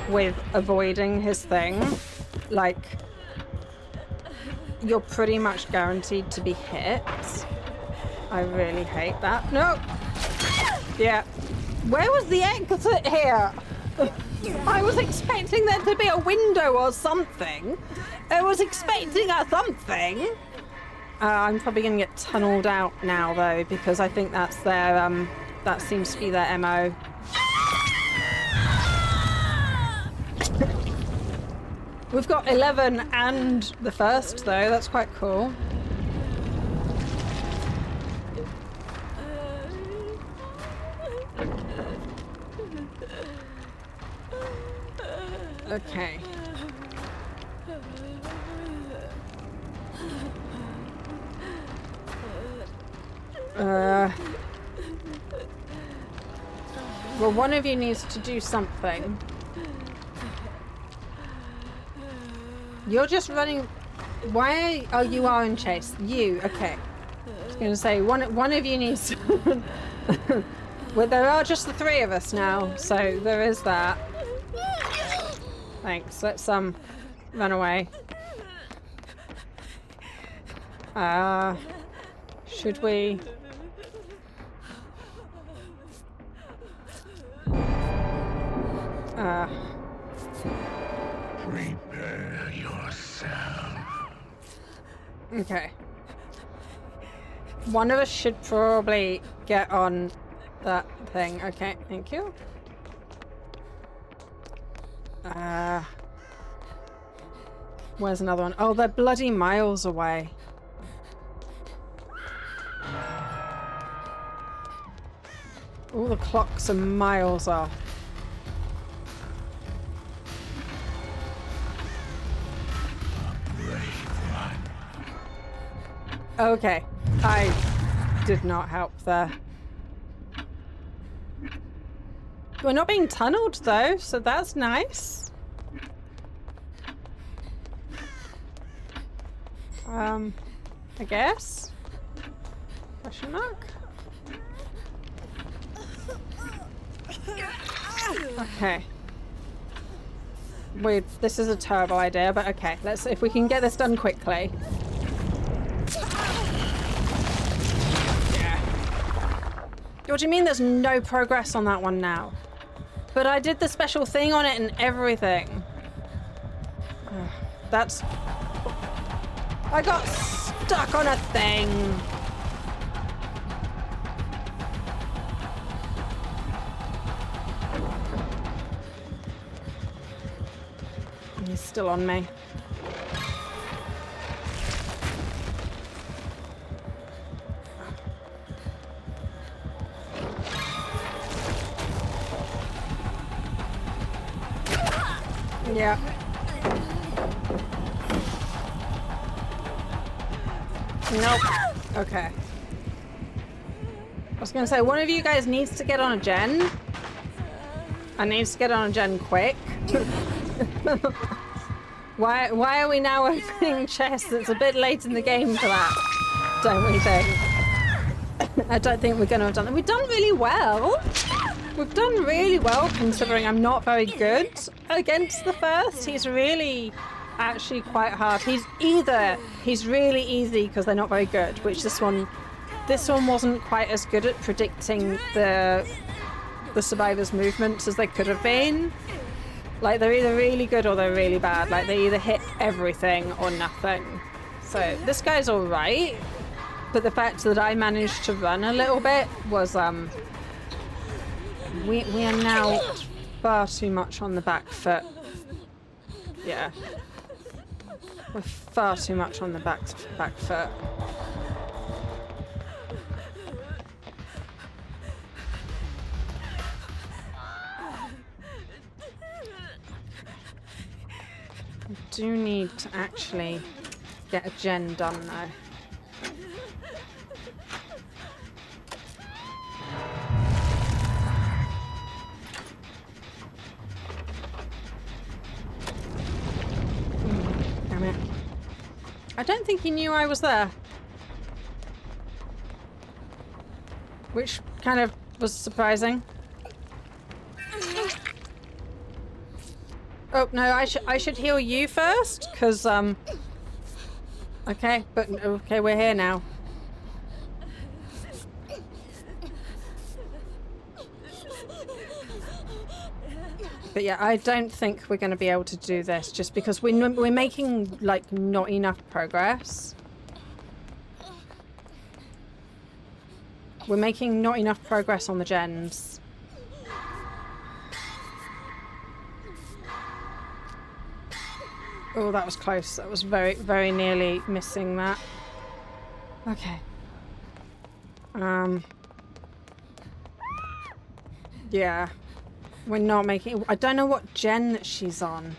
with avoiding his thing. Like, you're pretty much guaranteed to be hit. I really hate that. No! Yeah. Where was the exit here? I was expecting there to be a window or something. I was expecting a something. I'm probably gonna get tunneled out now though, because I think that's their, that seems to be their MO. We've got 11 and the first though, that's quite cool. Okay. Well, one of you needs to do something. You're just running. Why? Oh, you are in chase. You. Okay. I was gonna say one of you needs to. Well, there are just the three of us now, so there is that. Thanks. Let's run away. Should we? Prepare yourself. Okay. One of us should probably get on that thing. Okay, thank you. Where's another one? Oh, they're bloody miles away. All the clocks are miles off. Okay, I did not help there. We're not being tunneled though, so that's nice. I guess? Question mark? Okay. This is a terrible idea, but okay, let's see if we can get this done quickly. Yeah. What do you mean there's no progress on that one now? But I did the special thing on it and everything. That's... I got stuck on a thing. He's still on me. Yeah. Nope. Okay. I was gonna say, one of you guys needs to get on a gen. I need to get on a gen quick. Why are we now opening chests? It's a bit late in the game for that, don't we think? I don't think we're gonna have done that. We've done really well. We've done really well considering I'm not very good against the first. He's really actually quite hard. He's really easy because they're not very good, which this one wasn't quite as good at predicting the survivors' movements as they could have been. Like, they're either really good or they're really bad. Like, they either hit everything or nothing. So this guy's all right, but the fact that I managed to run a little bit was we are now far too much on the back foot. Yeah. We're far too much on the back foot. I do need to actually get a gen done though. Damn it. I don't think he knew I was there. Which kind of was surprising. Oh no, I should heal you first, because okay, but okay, we're here now. But yeah, I don't think we're going to be able to do this just because we're making like not enough progress. We're making not enough progress on the gens. Oh, that was close. That was very, very nearly missing that. Okay. Yeah. We're not making... I don't know what gen that she's on.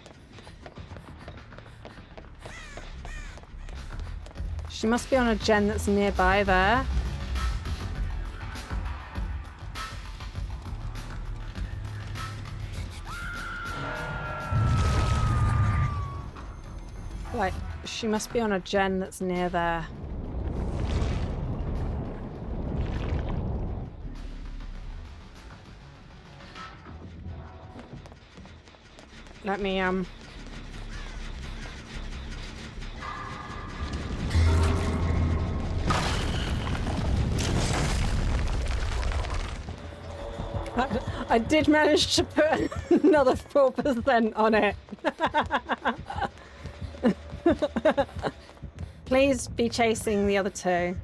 She must be on a gen that's nearby there. Like, she must be on a gen that's near there. Let me, I did manage to put another 4% on it. Please be chasing the other two.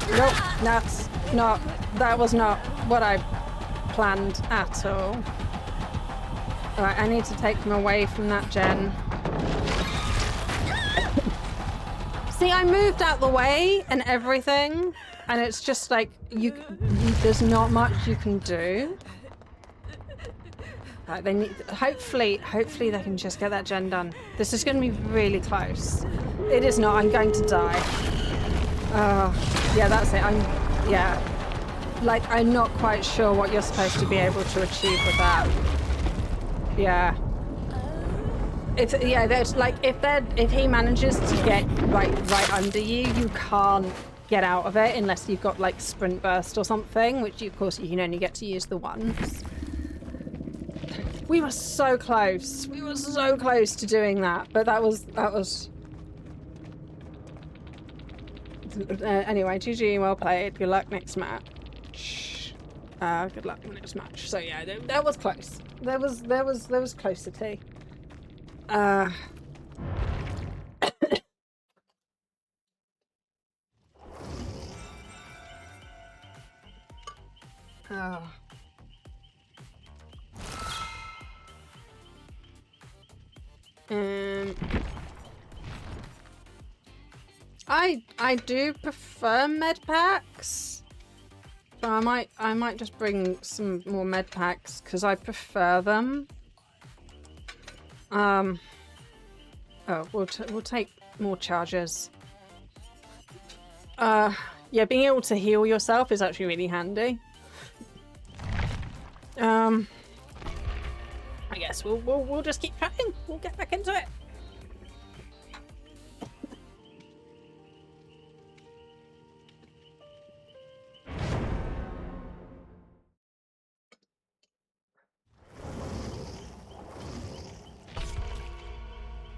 Nope, that's not, that was not what I planned at all. Alright, I need to take them away from that gen. See, I moved out the way and everything, and it's just like, there's not much you can do. Right, they need, hopefully they can just get that gen done. This is going to be really close. It is not, I'm going to die. Yeah, that's it. Yeah. Like, I'm not quite sure what you're supposed to be able to achieve with that. Yeah. Yeah, there's like, if he manages to get right under you, you can't get out of it unless you've got like sprint burst or something, which of course you can only get to use the once. We were so close. We were so close to doing that, but that was anyway, GG, well played. Good luck next match. Good luck next match. So yeah, that was close. There was closity. Oh. I do prefer med packs. So I might just bring some more med packs because I prefer them. Oh, we'll take more charges. Yeah, being able to heal yourself is actually really handy. I guess we'll just keep trying. We'll get back into it.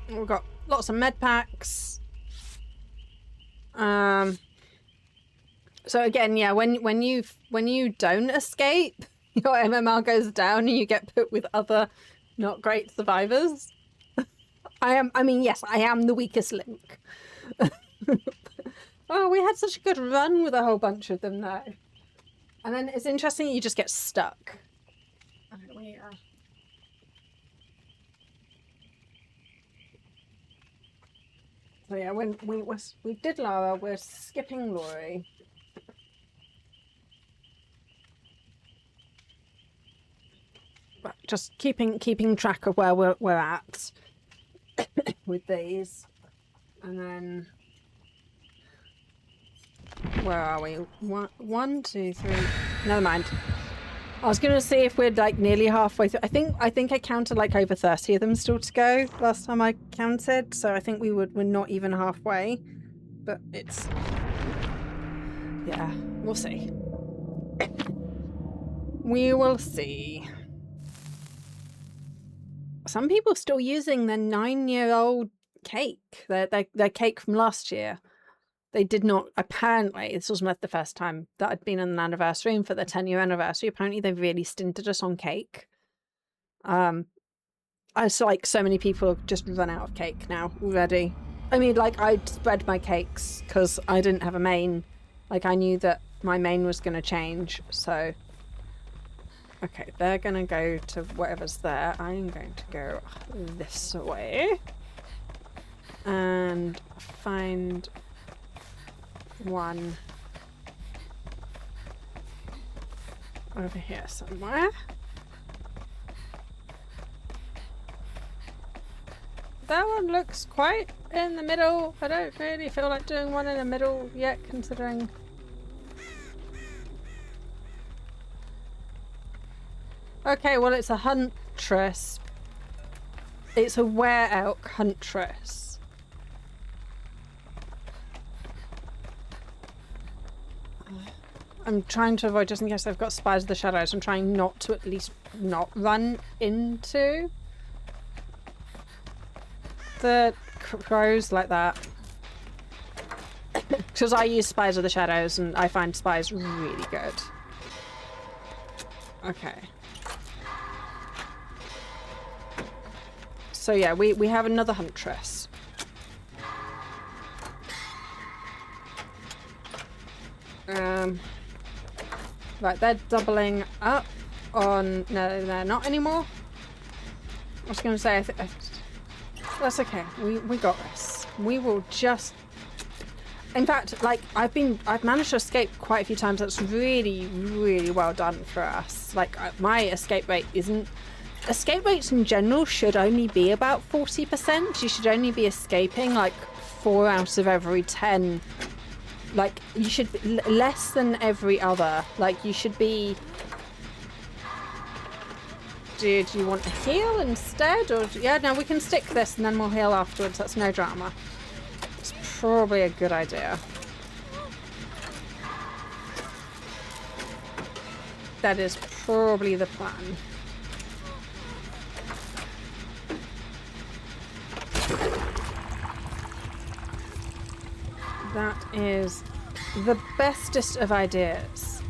We've got lots of med packs. So again, yeah, when you don't escape, your MMR goes down and you get put with other not great survivors. I mean, yes, I am the weakest link. Oh, we had such a good run with a whole bunch of them though. And then it's interesting, you just get stuck. So yeah, when we did Lara, we're skipping Laurie. But just keeping track of where we're at with these. And then where are we? One, two, three. Never mind. I was gonna see if we're like nearly halfway through. I think I counted like over 30 of them still to go last time I counted, so I think we're not even halfway. But it's, yeah, we'll see. We will see. Some people are still using their 9-year-old cake, their cake from last year. They did not, apparently, this was not the first time that I'd been on an anniversary, and for the 10-year anniversary, apparently they really stinted us on cake. I saw like so many people have just run out of cake now already. I mean, like, I'd spread my cakes because I didn't have a main. Like, I knew that my main was going to change, so... Okay, they're going to go to whatever's there. I'm going to go this way. And find one over here somewhere. That one looks quite in the middle. I don't really feel like doing one in the middle yet, considering... Okay, well, it's a huntress. It's a were-elk huntress. I'm trying to avoid, just in case I've got spies of the shadows, I'm trying not to at least not run into the crows like that. Because I use spies of the shadows and I find spies really good. Okay. So yeah, we have another huntress. Right, they're doubling up on... No, they're not anymore. I was going to say, that's okay. We got this. We will just... In fact, like, I've managed to escape quite a few times. That's really, really well done for us. Like, my escape rate isn't... Escape rates in general should only be about 40%. You should only be escaping, like, 4 out of every 10. Like, you should be less than every other. Like, you should be... Do you want to heal instead? Or yeah, no, we can stick this and then we'll heal afterwards. That's no drama. It's probably a good idea. That is probably the plan. That is the bestest of ideas.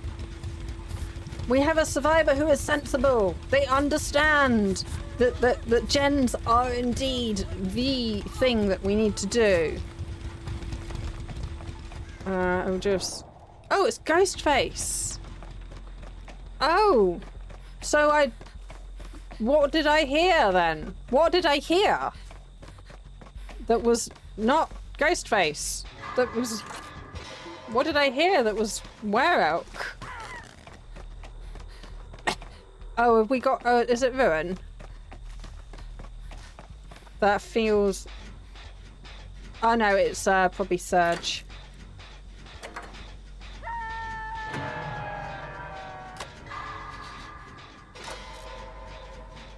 We have a survivor who is sensible. They understand that gens are indeed the thing that we need to do. I'll just... Oh, it's Ghostface. Oh. So what did I hear then? What did I hear? That was not Ghostface. That was... What did I hear that was were-elk? Oh, have we got... is it Ruin? That feels... Oh no, it's probably Surge.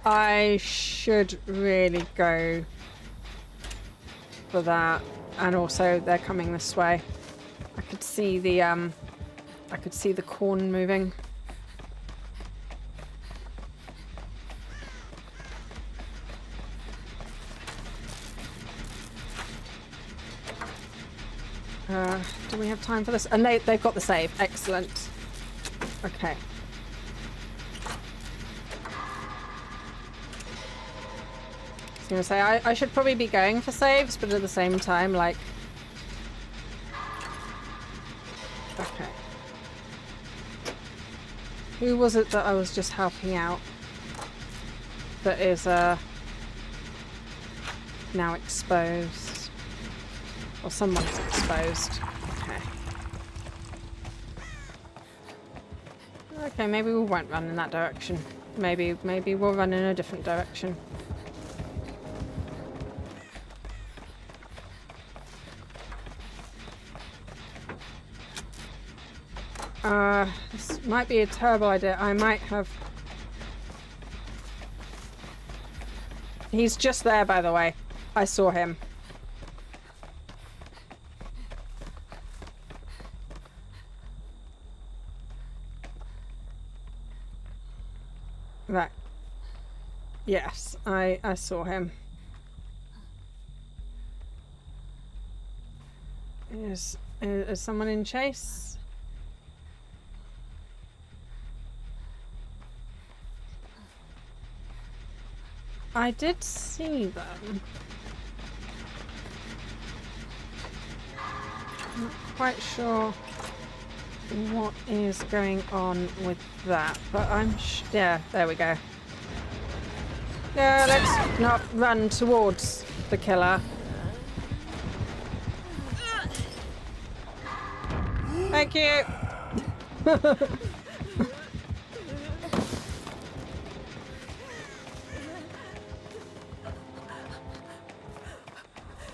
I should really go for that. And also, they're coming this way. I could see the corn moving. Do we have time for this? And they've got the save. Excellent. Okay. I was gonna say, I should probably be going for saves, but at the same time, like... Okay. Who was it that I was just helping out? That is, now exposed. Or someone's exposed. Okay. Okay, maybe we won't run in that direction. Maybe we'll run in a different direction. This might be a terrible idea. I might have... He's just there, by the way. I saw him. Right. Yes, I saw him. Is someone in chase? I did see them. Not quite sure what is going on with that, but yeah, there we go. Yeah, let's not run towards the killer. Thank you.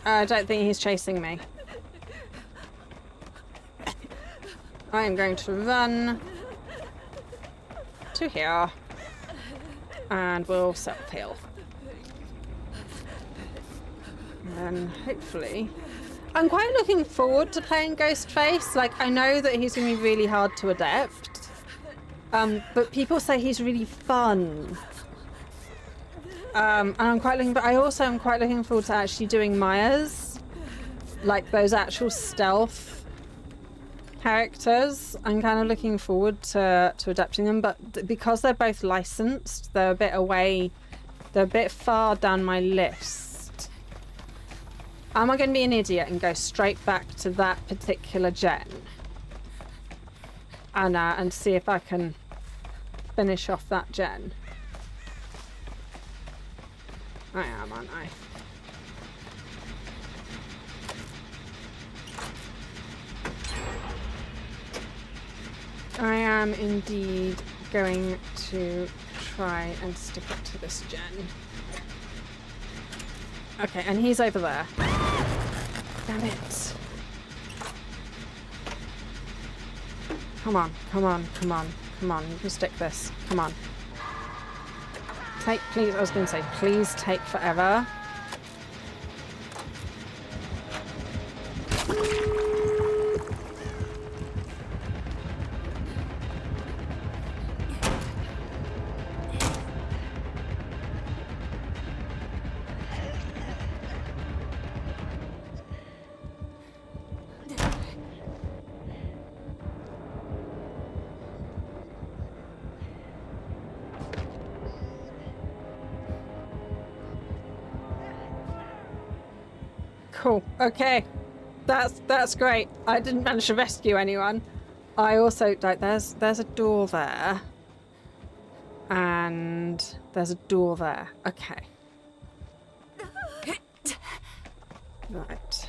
I don't think he's chasing me. I am going to run to here and we'll self-heal. And hopefully... I'm quite looking forward to playing Ghostface. Like, I know that he's going to be really hard to adapt. But people say he's really fun. And I'm quite looking... But I also am quite looking forward to actually doing Maya's. Like, those actual stealth characters. I'm kind of looking forward to adapting them. But because they're both licensed, they're a bit away... They're a bit far down my list. Am I going to be an idiot and go straight back to that particular gen? And see if I can finish off that gen? I am, aren't I? I am indeed going to try and stick it to this gen. Okay, and he's over there. Damn it. Come on, come on, come on, come on. You can stick this. Come on. Take, please, I was going to say, please take forever. Cool. Okay. That's great. I didn't manage to rescue anyone. I also like there's a door there. And there's a door there. Okay. Right.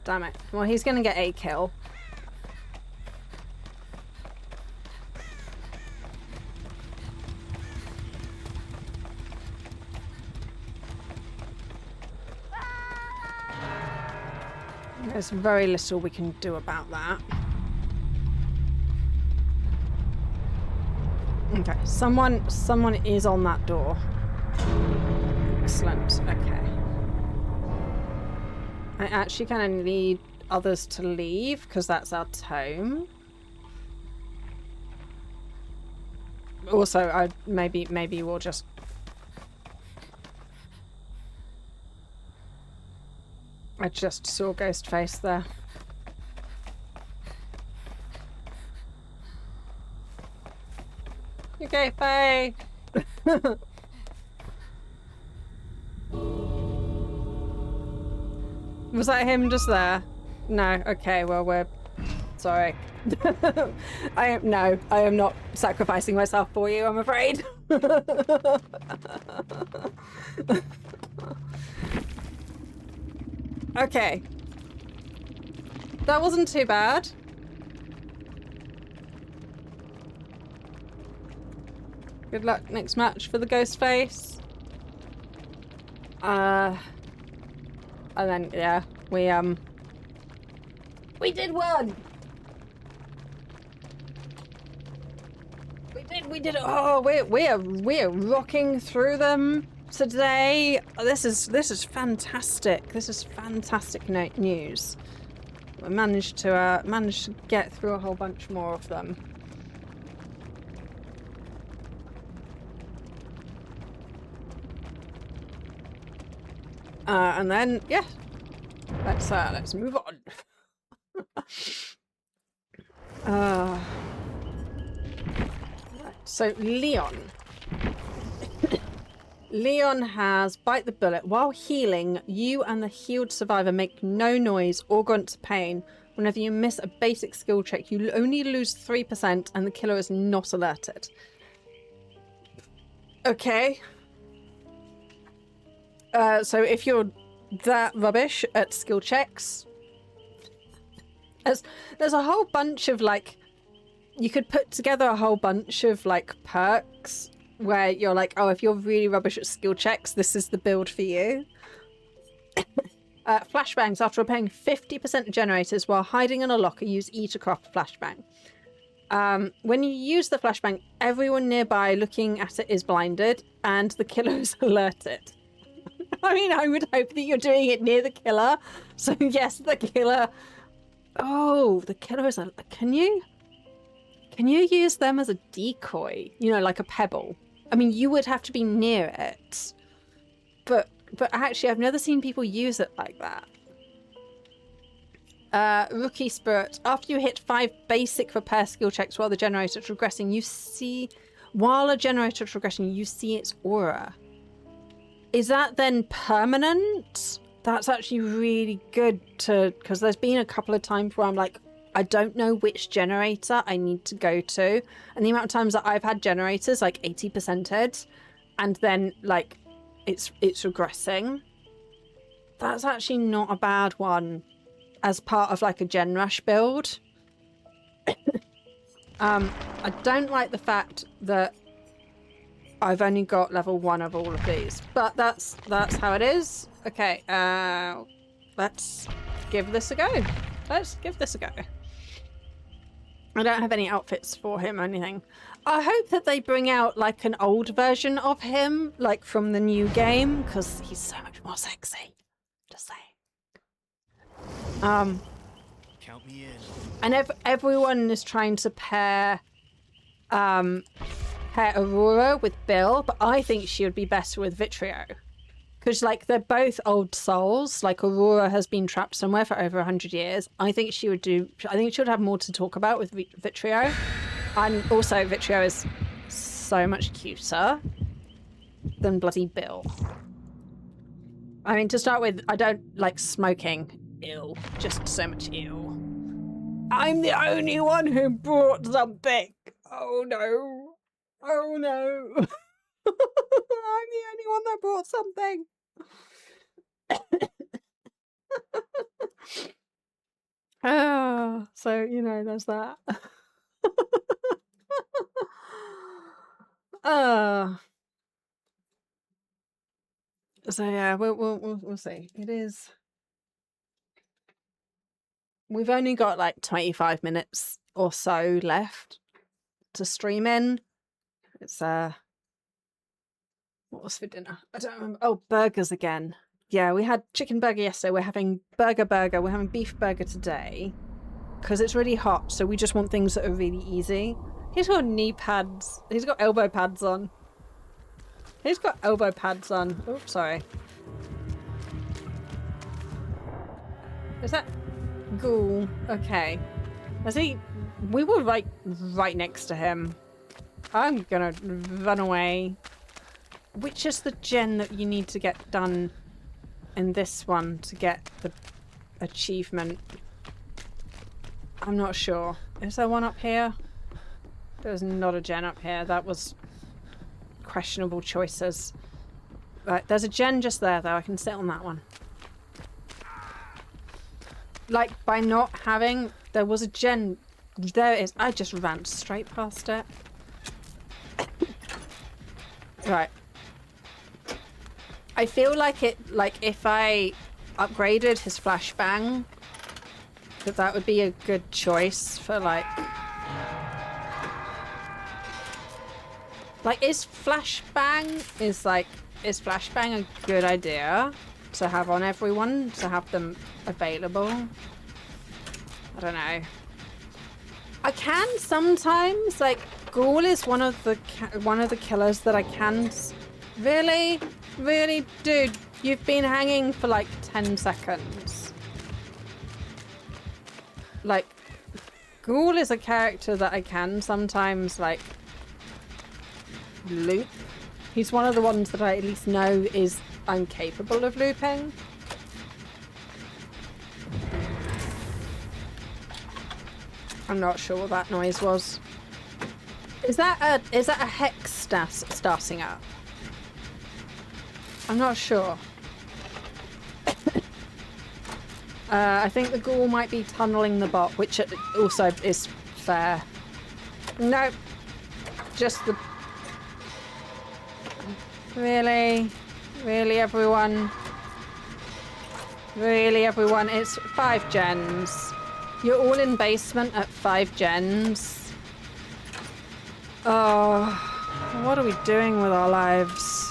Damn it. Well, he's gonna get a kill. There's very little we can do about that. Okay, someone is on that door. Excellent. Okay. I actually kind of need others to leave because that's our tome. Also, maybe we'll just. I just saw Ghostface there. Okay, bye. Was that him just there? No. Okay, well, we're sorry. I am not sacrificing myself for you, I'm afraid. Okay. That wasn't too bad. Good luck next match for the Ghostface. And then yeah, we did one. We did. Oh, we're rocking through them today. This is fantastic. This is fantastic news. We managed to get through a whole bunch more of them. And then, yeah, let's move on. Right, so Leon. Leon has bite the bullet. While healing, you and the healed survivor make no noise or grunt of pain. Whenever you miss a basic skill check, you only lose 3% and the killer is not alerted. Okay. So if you're that rubbish at skill checks, there's a whole bunch of, like, you could put together a whole bunch of, like, perks where you're like, oh, if you're really rubbish at skill checks, this is the build for you. Flashbangs. After repairing 50% of generators while hiding in a locker, use E to craft a flashbang. When you use the flashbang, everyone nearby looking at it is blinded and the killer is alerted. I mean, I would hope that you're doing it near the killer. So yes, the killer... Oh, the killer is a... Can you use them as a decoy? You know, like a pebble. I mean, you would have to be near it. But actually, I've never seen people use it like that. Rookie Spirit. After you hit 5 basic repair skill checks while the generator is regressing, you see... While a generator is regressing, you see its aura. Is that then permanent? That's actually really good to... Because there's been a couple of times where I'm like, I don't know which generator I need to go to. And the amount of times that I've had generators, like 80%ed, and then, like, it's regressing. That's actually not a bad one as part of, like, a gen rush build. I don't like the fact that I've only got level 1 of all of these, but that's how it is. Okay, let's give this a go. Let's give this a go. I don't have any outfits for him or anything. I hope that they bring out, like, an old version of him, like, from the new game, because he's so much more sexy. Just saying. Count me in. And everyone is trying to pair Aurora with Bill, but I think she would be better with Vitrio. Because, like, they're both old souls. Like, Aurora has been trapped somewhere for over 100 years. I think she would have more to talk about with Vitrio. And also, Vitrio is so much cuter than bloody Bill. I mean, to start with, I don't like smoking. Ew. Just so much ew. I'm the only one who brought something. Oh, no. Oh, no. I'm the only one that brought something. So, you know, there's that. So yeah, we'll see. It is. We've only got like 25 minutes or so left to stream in. It's what was for dinner? I don't remember. Oh, burgers again. Yeah, we had chicken burger yesterday. We're having burger. We're having beef burger today because it's really hot. So we just want things that are really easy. He's got knee pads. He's got elbow pads on. He's got elbow pads on. Oh, sorry. Is that Ghoul? Okay. I see. We were right next to him. I'm gonna run away. Which is the gen that you need to get done in this one to get the achievement? I'm not sure. Is there one up here? There's not a gen up here. That was questionable choices. Right, there's a gen just there though. I can sit on that one. Like, by not having... There was a gen... There it is. I just ran straight past it. Right. I feel like if I upgraded his flashbang, that would be a good choice for like is flashbang a good idea to have on everyone, to have them available? I don't know. I can sometimes, like, Ghoul is one of the killers that I can really, dude, You've been hanging for like 10 seconds. Like, Ghoul is a character that I can sometimes, like, loop. He's one of the ones that I at least know is I'm capable of looping. I'm not sure what that noise was. Is that a hex starting up? I'm not sure. I think the ghoul might be tunneling the bot, which also is fair. Nope. Just the... Really? Really, everyone? Really, everyone? It's 5 gens. You're all in basement at 5 gens. Oh, what are we doing with our lives?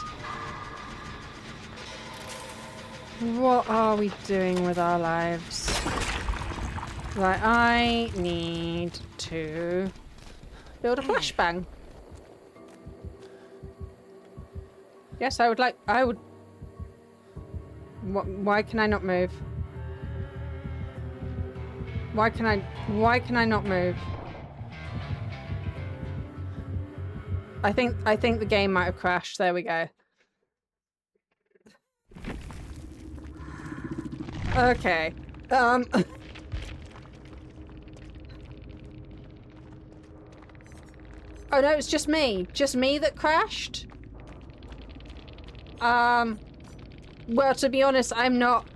What are we doing with our lives? Right, I need to build a flashbang. Yes, I would. Why can I not move? Why can I not move? I think the game might have crashed. There we go. Okay. Oh no, it's just me. Just me that crashed? Well, to be honest, I'm not...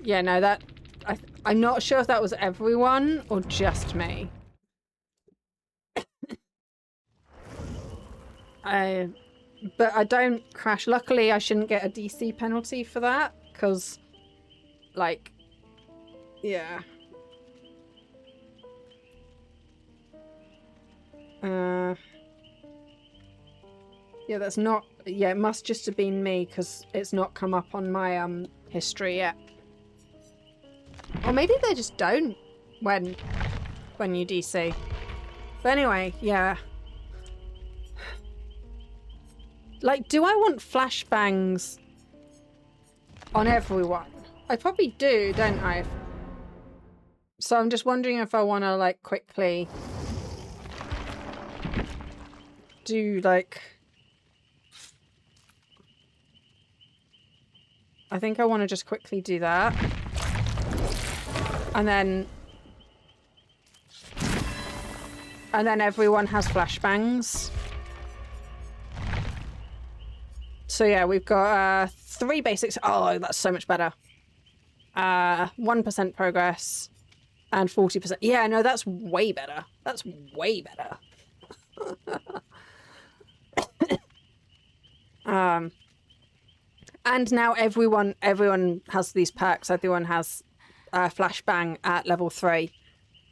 Yeah, no, that... I'm not sure if that was everyone or just me. But I don't crash. Luckily, I shouldn't get a DC penalty for that, because, like, yeah. Yeah, that's not... Yeah, it must just have been me, because it's not come up on my, history yet. Or maybe they just don't when you DC. But anyway, yeah. Like, do I want flashbangs on everyone? I probably do, don't I? So I'm just wondering if I want to, like, quickly do, like... I think I want to just quickly do that. And then everyone has flashbangs. So yeah, we've got 3 basics. Oh, that's so much better. 1% progress and 40%. Yeah, no, that's way better. That's way better. And now everyone has these perks. Everyone has flashbang at level 3.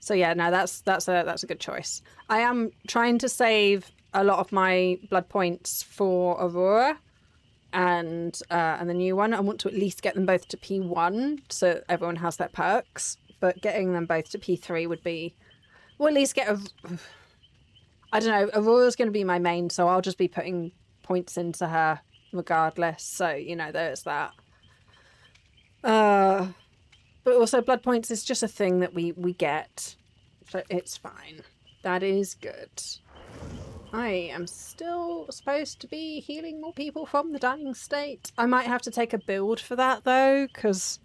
So yeah, no, that's a good choice. I am trying to save a lot of my blood points for Aurora and the new one. I want to at least get them both to P1 so everyone has their perks. But getting them both to P3 would be, well, at least get a... I don't know, Aurora's going to be my main, so I'll just be putting points into her regardless. So, you know, there's that. But also blood points is just a thing that we get. So it's fine. That is good. I am still supposed to be healing more people from the dying state. I might have to take a build for that though, because...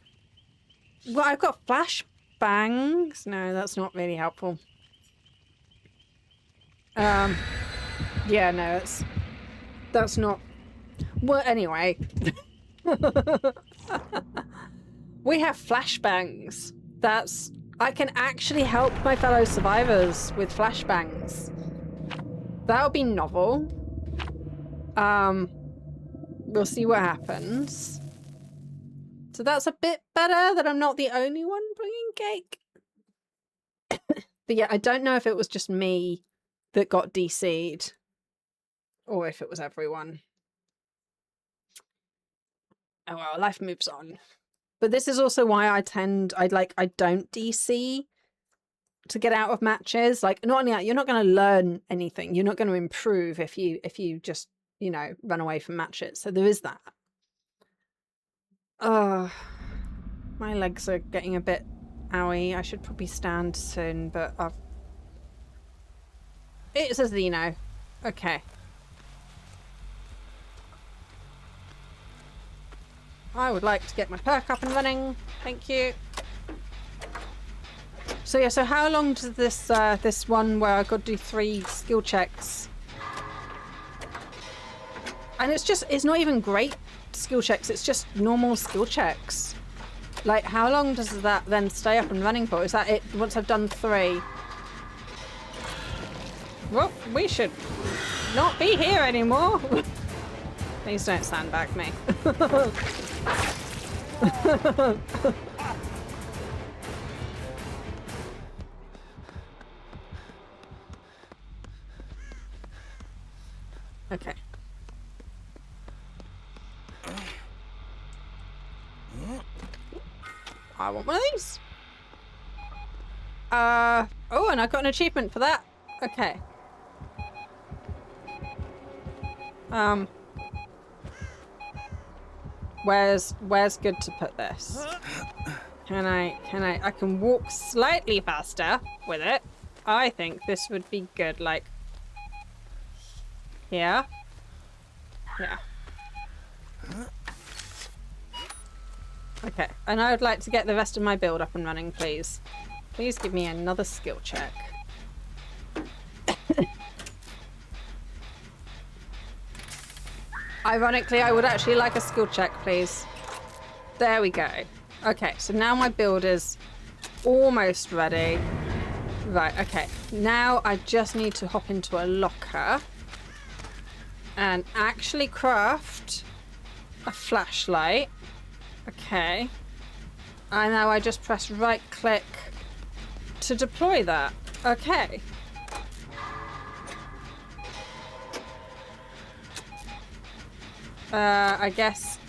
Well, I've got flashbangs. No, that's not really helpful. Yeah, no, that's not... Well, anyway. We have flashbangs. I can actually help my fellow survivors with flashbangs. That would be novel. We'll see what happens. So that's a bit better that I'm not the only one bringing cake. But yeah, I don't know if it was just me that got DC'd or if it was everyone. Oh well, life moves on. But this is also why I don't DC to get out of matches. Like, not only that, you're not going to learn anything. You're not going to improve if you just, you know, run away from matches. So there is that. My legs are getting a bit owie. I should probably stand soon, but it's a Xeno. Okay. I would like to get my perk up and running. Thank you. So yeah, so how long does this this one where I've got to do 3 skill checks? And it's not even great skill checks, it's just normal skill checks. Like, how long does that then stay up and running for? Is that it once I've done 3? Well, we should not be here anymore. Please don't sandbag me. Okay. I want one of these. Oh, and I got an achievement for that. Okay. Where's good to put this? I can walk slightly faster with it. I think this would be good, like here. Yeah. Okay, and I would like to get the rest of my build up and running, please. Please give me another skill check. Ironically, I would actually like a skill check, please. There we go. Okay, so now my build is almost ready. Right, okay. Now I just need to hop into a locker and actually craft a flashlight. Okay. And now I just press right click to deploy that. Okay. I guess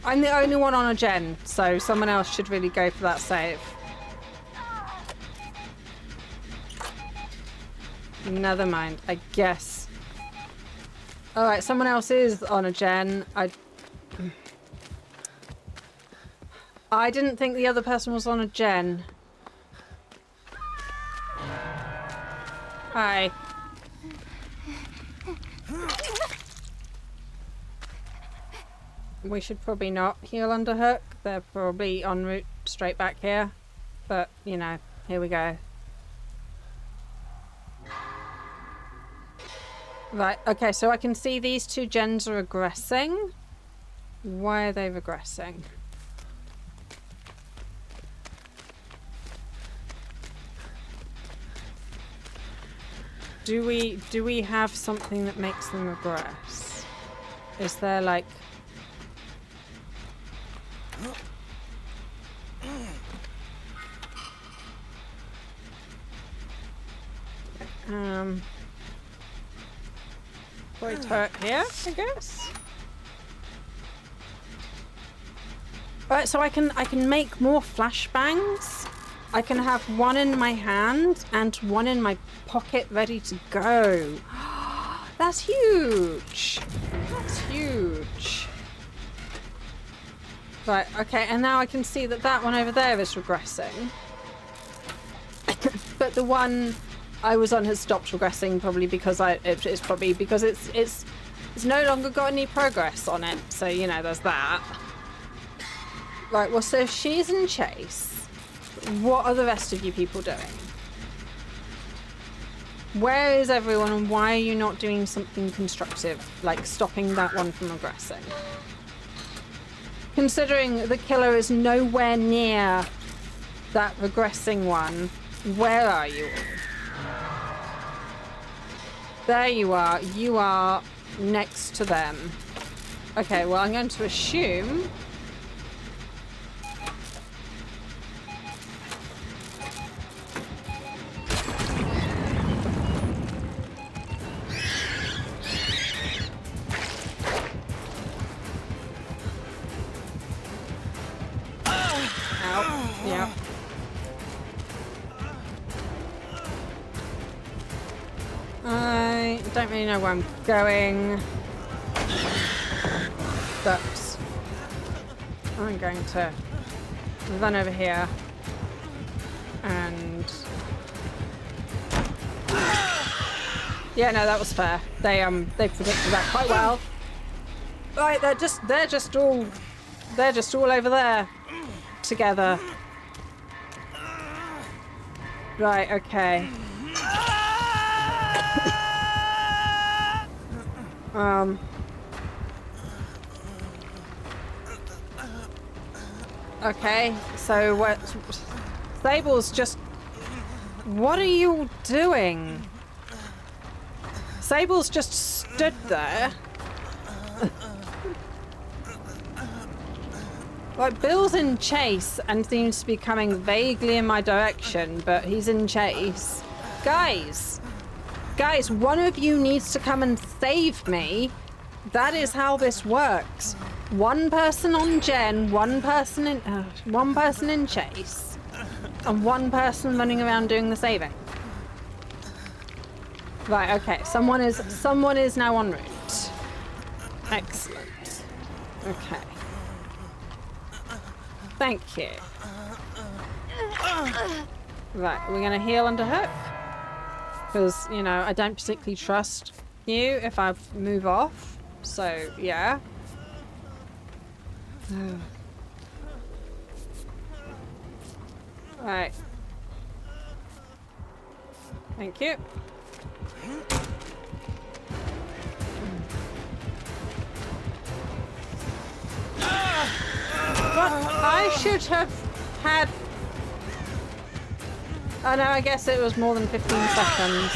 I'm the only one on a gen, so someone else should really go for that save. Never mind, I guess. Alright, someone else is on a gen. I didn't think the other person was on a gen. Hi. We should probably not heal under hook. They're probably en route straight back here. But, you know, here we go. Right, okay, so I can see these 2 gens are regressing. Why are they regressing? Do we have something that makes them regress? Is there like quite hurt here, I guess. Alright, so I can make more flashbangs. I can have 1 in my hand and 1 in my pocket ready to go. That's huge. That's huge. Right, okay, and now I can see that that one over there is regressing. But the one I was on has stopped regressing, probably because it's probably because it's no longer got any progress on it. So, you know, there's that. Right, well, so if she's in chase, what are the rest of you people doing? Where is everyone and why are you not doing something constructive, like stopping that one from regressing? Considering the killer is nowhere near that regressing one, where are you all? There you are. You are next to them. Okay, well, I'm going to assume... you know where I'm going. But I'm going to run over here and yeah, no, that was fair. They predicted that quite well. Right, they're just all over there together. Right, okay. Okay, so what? Sable's just... What are you doing? Sable's just stood there. Like, Bill's in chase and seems to be coming vaguely in my direction, but he's in chase. Guys, one of you needs to come and save me. That is how this works. One person on Jen, one person in chase, and one person running around doing the saving. Right, okay. Someone is now en route. Excellent. Okay. Thank you. Right, we're gonna heal under hook. Because, you know, I don't particularly trust you if I move off. So, yeah. Right. Thank you. But I should have had... Oh no, I guess it was more than 15 seconds.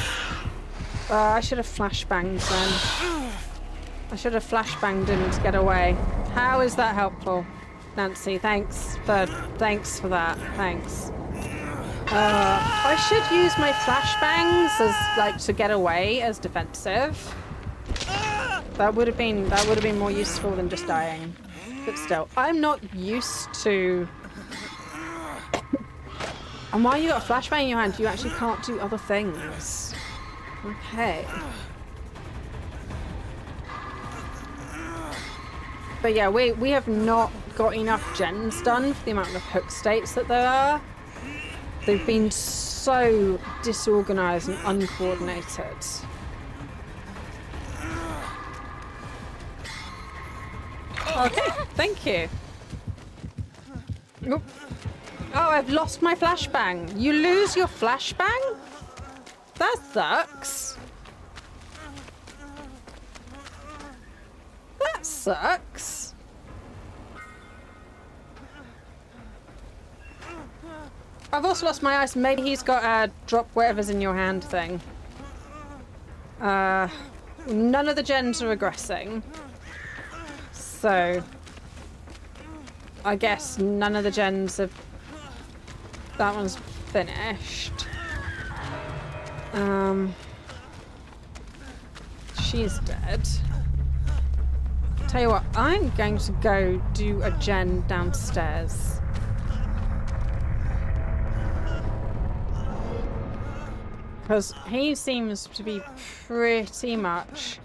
I should have flashbanged then. I should have flashbanged him to get away. How is that helpful? Nancy, thanks for that. Thanks. I should use my flashbangs as, like, to get away as defensive. That would have been more useful than just dying. But still, I'm not used to... And while you got a flashbang in your hand, you actually can't do other things. Okay. But yeah, we have not got enough gens done for the amount of hook states that there are. They've been so disorganized and uncoordinated. Okay, thank you. Oop. Oh, I've lost my flashbang. You lose your flashbang? That sucks. That sucks. I've also lost my ice. Maybe he's got a drop whatever's in your hand thing. None of the gens are regressing. So, I guess none of the gens have... That one's finished. She's dead. Tell you what, I'm going to go do a gen downstairs. Because he seems to be pretty much...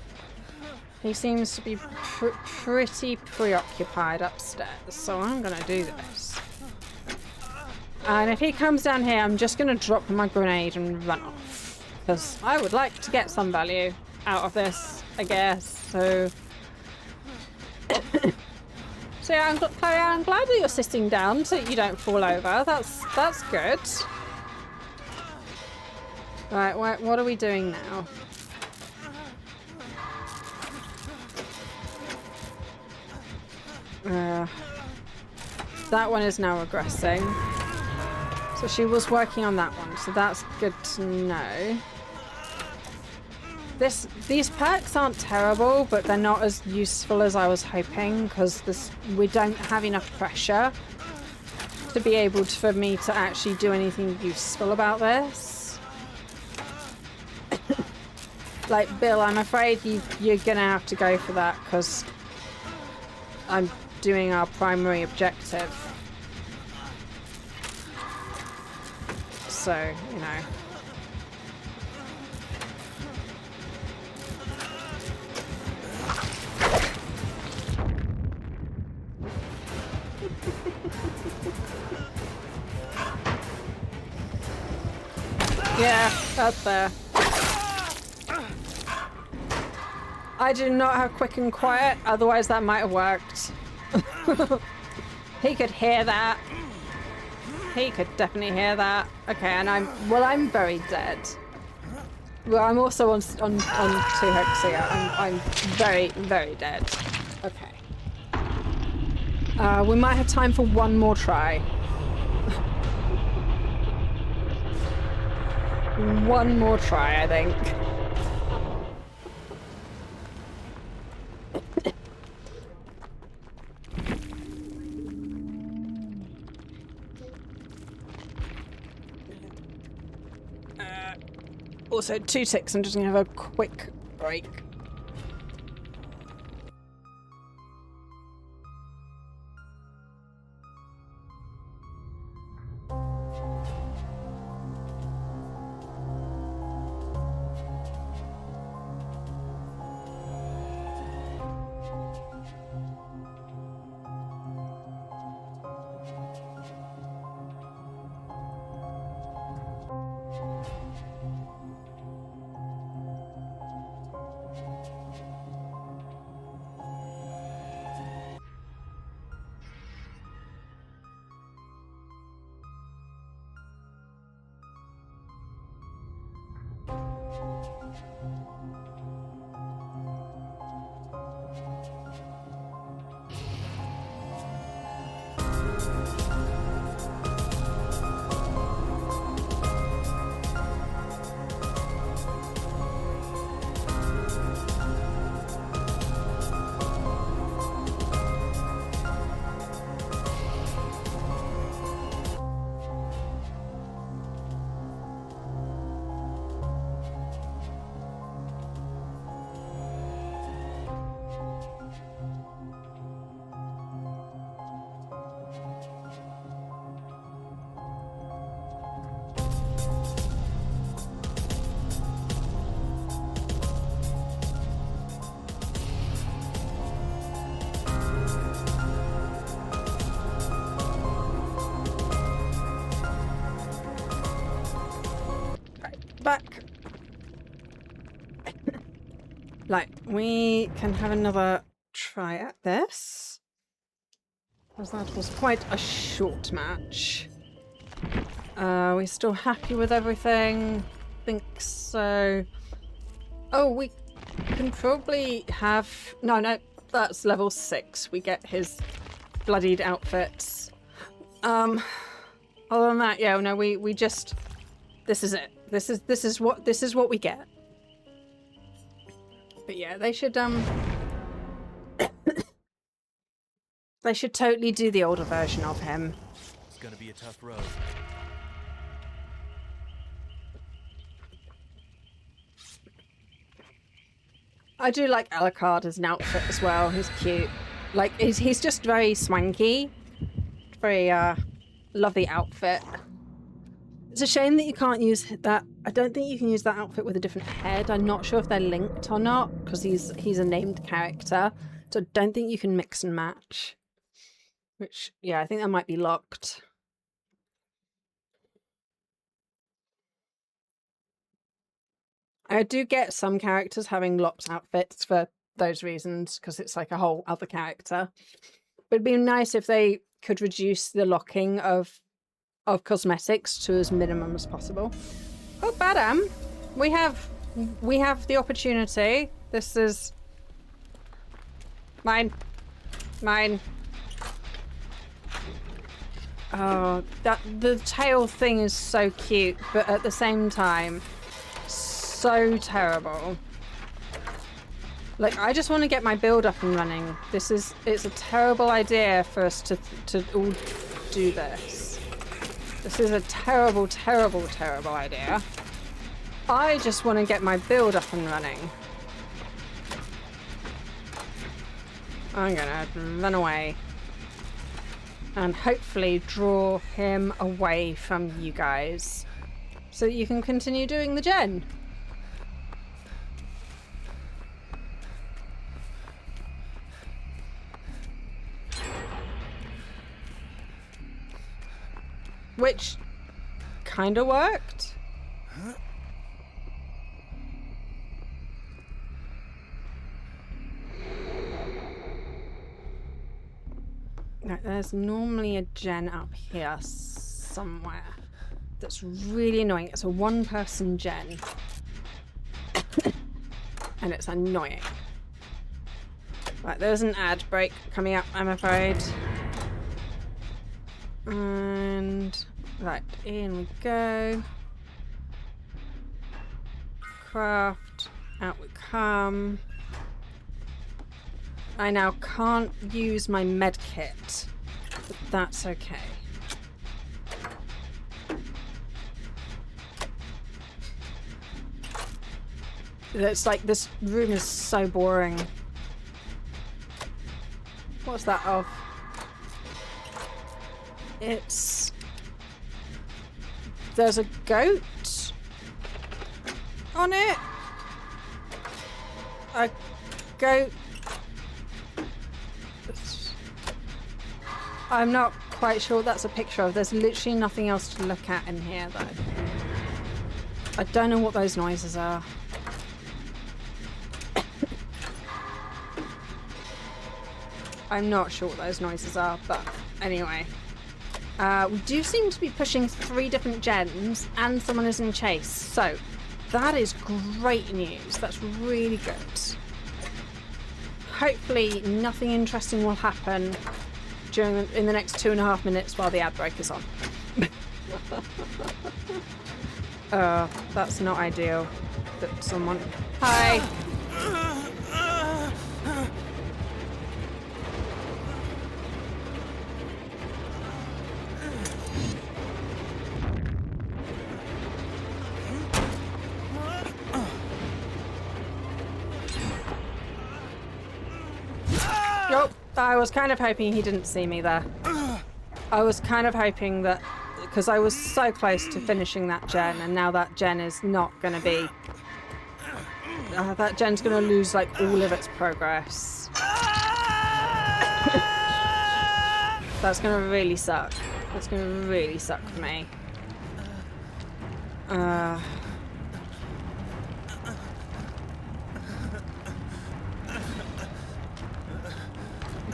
He seems to be pretty preoccupied upstairs, so I'm gonna do this. And if he comes down here, I'm just gonna drop my grenade and run off. Because I would like to get some value out of this, I guess, so... So yeah, I'm glad that you're sitting down so you don't fall over. That's good. Right, what are we doing now? That one is now regressing. So she was working on that one, so that's good to know. These perks aren't terrible, but they're not as useful as I was hoping, because we don't have enough pressure to be able for me to actually do anything useful about this. Like, Bill, I'm afraid you're gonna have to go for that, because I'm doing our primary objective. So, you know. Yeah, that's there. I do not have quick and quiet, otherwise that might have worked. He could hear that. He could definitely hear that. Okay, and I'm very dead. Well, I'm also on 2 hooks here. I'm very, very dead. Okay. We might have time for one more try. One more try, I think. Also, 2 ticks. I'm just gonna have a quick break. Back. Like, we can have another try at this. Because that was quite a short match. We're still happy with everything? Think so. Oh, we can probably have... No, that's level 6. We get his bloodied outfits. Other than that, yeah, no, we just... This is it. This is what we get. But yeah, they should they should totally do the older version of him. It's gonna be a tough road. I do like Alucard as an outfit as well. He's cute. Like he's just very swanky. Very lovely outfit. It's a shame that you can't use that. I don't think you can use that outfit with a different head. I'm not sure if they're linked or not because he's a named character. So I don't think you can mix and match. Which, yeah, I think that might be locked. I do get some characters having locked outfits for those reasons because it's like a whole other character. But it'd be nice if they could reduce the locking of cosmetics to as minimum as possible. Oh, Badam, we have the opportunity. This is mine. Oh, the tail thing is so cute, but at the same time, so terrible. Like, I just want to get my build up and running. It's a terrible idea for us to all do this. This is a terrible, terrible, terrible idea. I just want to get my build up and running. I'm gonna run away. And hopefully draw him away from you guys. So that you can continue doing the gen. Which kind of worked. Right, there's normally a gen up here somewhere. That's really annoying. It's a one-person gen. And it's annoying. Right, there's an ad break coming up, I'm afraid. And... right, in we go. Craft. Out we come. I now can't use my med kit, but that's okay. It's like this room is so boring. What's that of? It's... there's a goat on it. A goat. I'm not quite sure what that's a picture of. There's literally nothing else to look at in here though. I don't know what those noises are. I'm not sure what those noises are, but anyway. We do seem to be pushing 3 different gens and someone is in chase, so that is great news. That's really good. Hopefully nothing interesting will happen in the next 2.5 minutes while the ad break is on. That's not ideal. That someone... Hi! Nope. I was kind of hoping he didn't see me there. I was kind of hoping that, because I was so close to finishing that gen, and now that gen is not going to be... that gen's going to lose like all of its progress. That's going to really suck. That's going to really suck for me.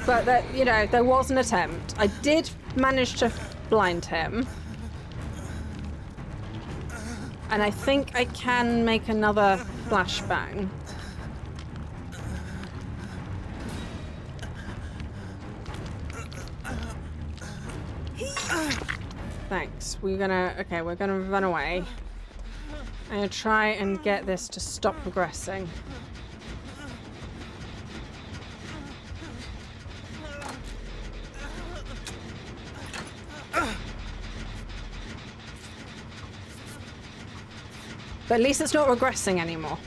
But that, you know, there was an attempt. I did manage to blind him. And I think I can make another flashbang. Thanks. We're gonna run away. I'm gonna try and get this to stop progressing. But at least it's not regressing anymore.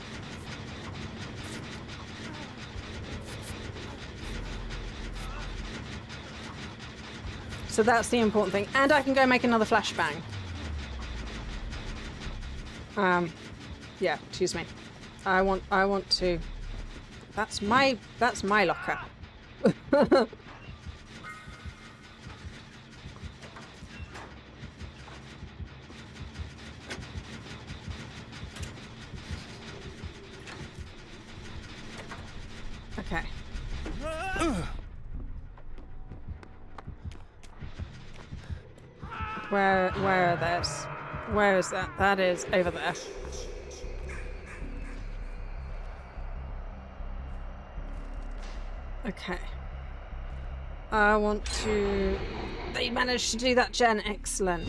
So that's the important thing. And I can go make another flashbang. Yeah, excuse me. I want to... That's my locker. Okay. Where are those? Where is that? That is over there. Okay. I want to... They managed to do that, Jen. Excellent.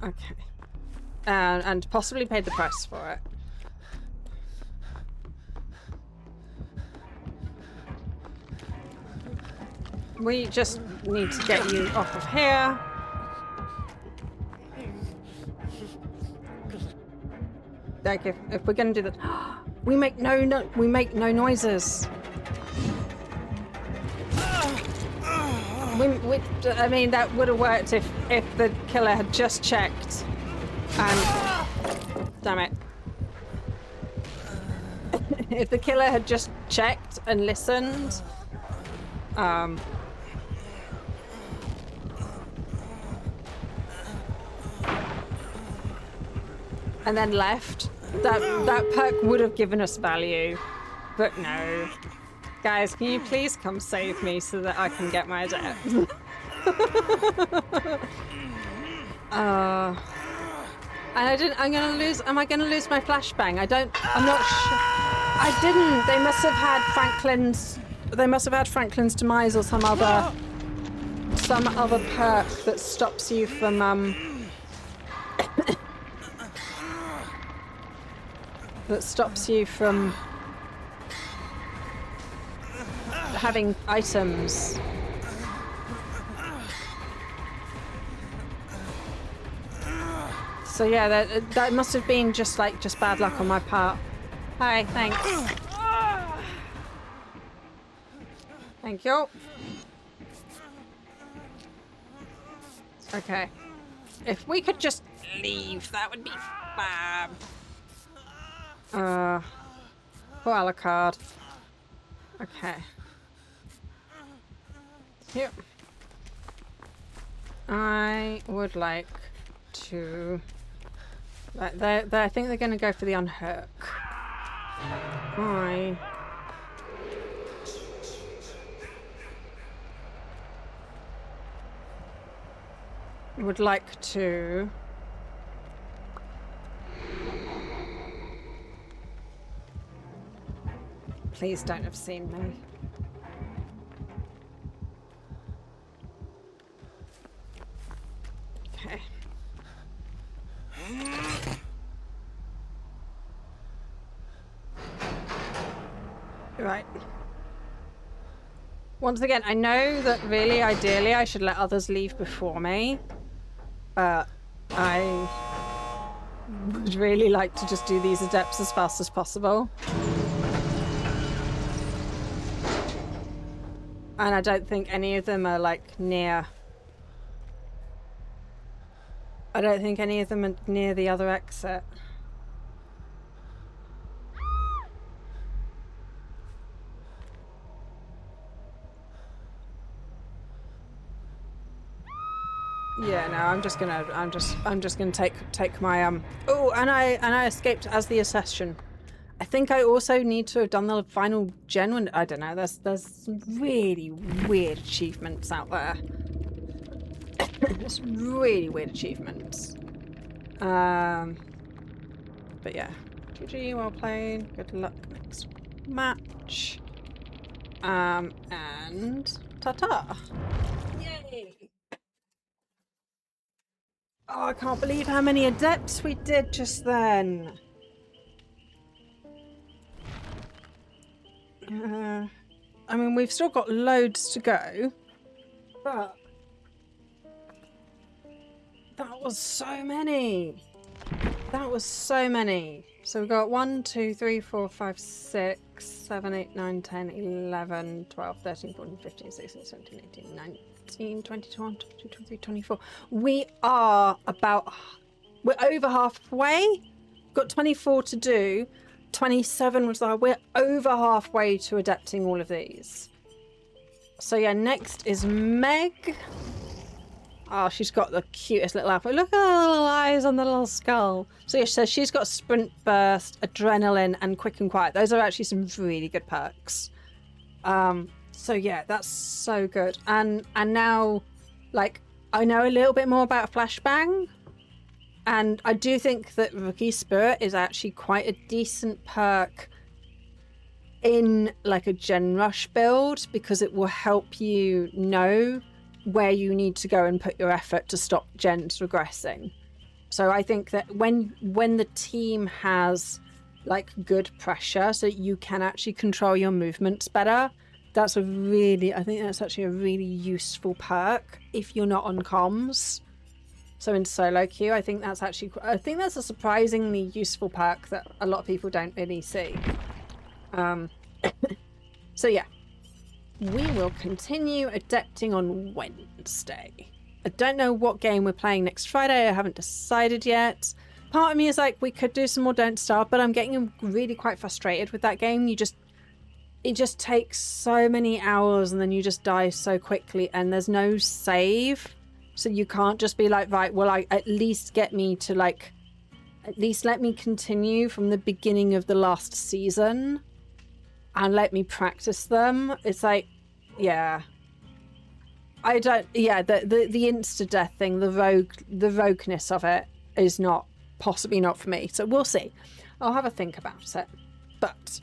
Okay. And possibly paid the price for it. We just need to get you off of here. Like if we're gonna do that, we make no noises. I mean, that would have worked if the killer had just checked. And damn it, if the killer had just checked and listened. And then left. That perk would have given us value, but no. Guys, can you please come save me so that I can get my adept? And I'm gonna lose, am I gonna lose my flashbang? I'm not sure. I didn't. They must have had Franklin's demise or some other perk that stops you from, having items. So yeah, that must have been just bad luck on my part. Hi, thanks. Thank you. Okay. If we could just leave, that would be fab. Poor Alucard. Okay. Yep. I would like to... I think they're going to go for the unhook. I would like to... Please don't have seen me. Okay. Right. Once again, I know that really, ideally, I should let others leave before me. But I would really like to just do these adepts as fast as possible. And I don't think any of them are like near... I don't think any of them are near the other exit. Yeah, no, I'm just gonna take my oh, and I escaped as the assassin. I think I also need to have done the final gen one. I don't know. There's some really weird achievements out there. There's really weird achievements. But yeah, GG, well played. Good luck next match. And ta-ta. Yay! Oh, I can't believe how many adepts we did just then. I mean, we've still got loads to go, but that was so many. That was so many. So we've got 1, 2, 3, 4, 5, 6, 7, 8, 9, 10, 11, 12, 13, 14, 15, 16, 17, 18, 19, 20, 21, 22, 23, 24. We're over halfway. Got 24 to do. 27 was we're over halfway to adapting all of these. So yeah, next is Meg. Oh, she's got the cutest little outfit. Look at the little eyes on the little skull. So yeah, so she's got Sprint Burst, Adrenaline, and Quick and Quiet. Those are actually some really good perks. So yeah, that's so good. And now, like, I know a little bit more about Flashbang. And I do think that Rookie Spirit is actually quite a decent perk in like a Gen Rush build, because it will help you know where you need to go and put your effort to stop gens regressing. So I think that when the team has like good pressure so you can actually control your movements better, I think that's actually a really useful perk if you're not on comms. So in solo queue, I think that's a surprisingly useful perk that a lot of people don't really see. So yeah, we will continue adapting on Wednesday. I don't know what game we're playing next Friday. I haven't decided yet. Part of me is like, we could do some more Don't Starve, but I'm getting really quite frustrated with that game. It just takes so many hours and then you just die so quickly and there's no save. So you can't just be like, right, well, at least let me continue from the beginning of the last season. and let me practice them. It's like, yeah. I don't, yeah, the insta-death thing, the rogueness of it is possibly not for me. So we'll see. I'll have a think about it. But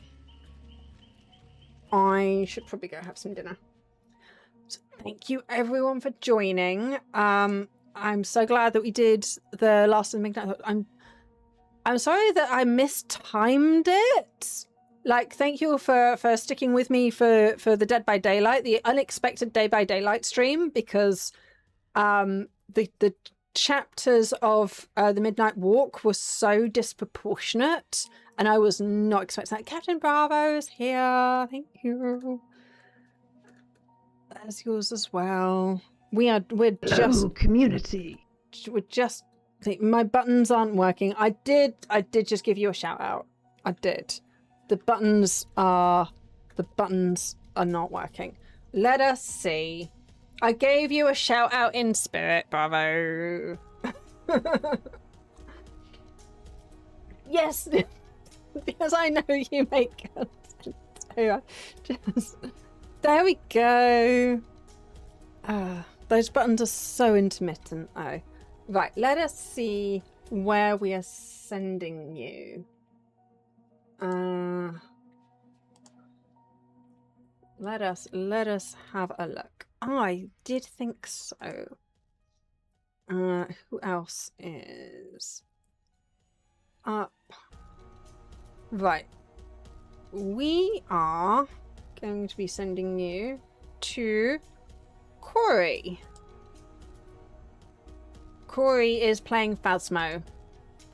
I should probably go have some dinner. So thank you everyone for joining. I'm so glad that we did the Last of the Midnight. I'm sorry that I mistimed it. Like, thank you for sticking with me for the Dead by Daylight, the unexpected Day by Daylight stream, because the chapters of the Midnight Walk were so disproportionate, and I was not expecting that. Captain Bravo is here. Thank you. That's yours as well. We're just community. We're just. My buttons aren't working. I did just give you a shout out. I did. The buttons are not working. Let us see. I gave you a shout out in spirit, Bravo. Yes, because I know you make just there we go. Those buttons are so intermittent. Oh, right. Let us see where we are sending you. Let us have a look. I did think so. Who else is up? Right. We are going to be sending you to Corey. Corey is playing Phasmo.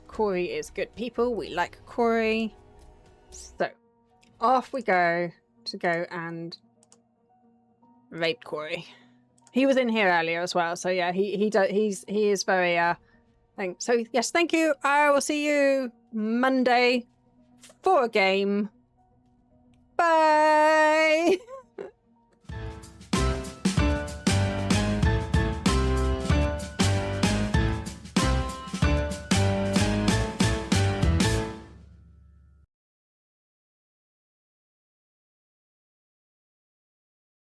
Corey is good people. We like Corey. So, off we go to go and rape Corey. He was in here earlier as well, so yeah, he is very thing. So yes, thank you. I will see you Monday for a game. Bye.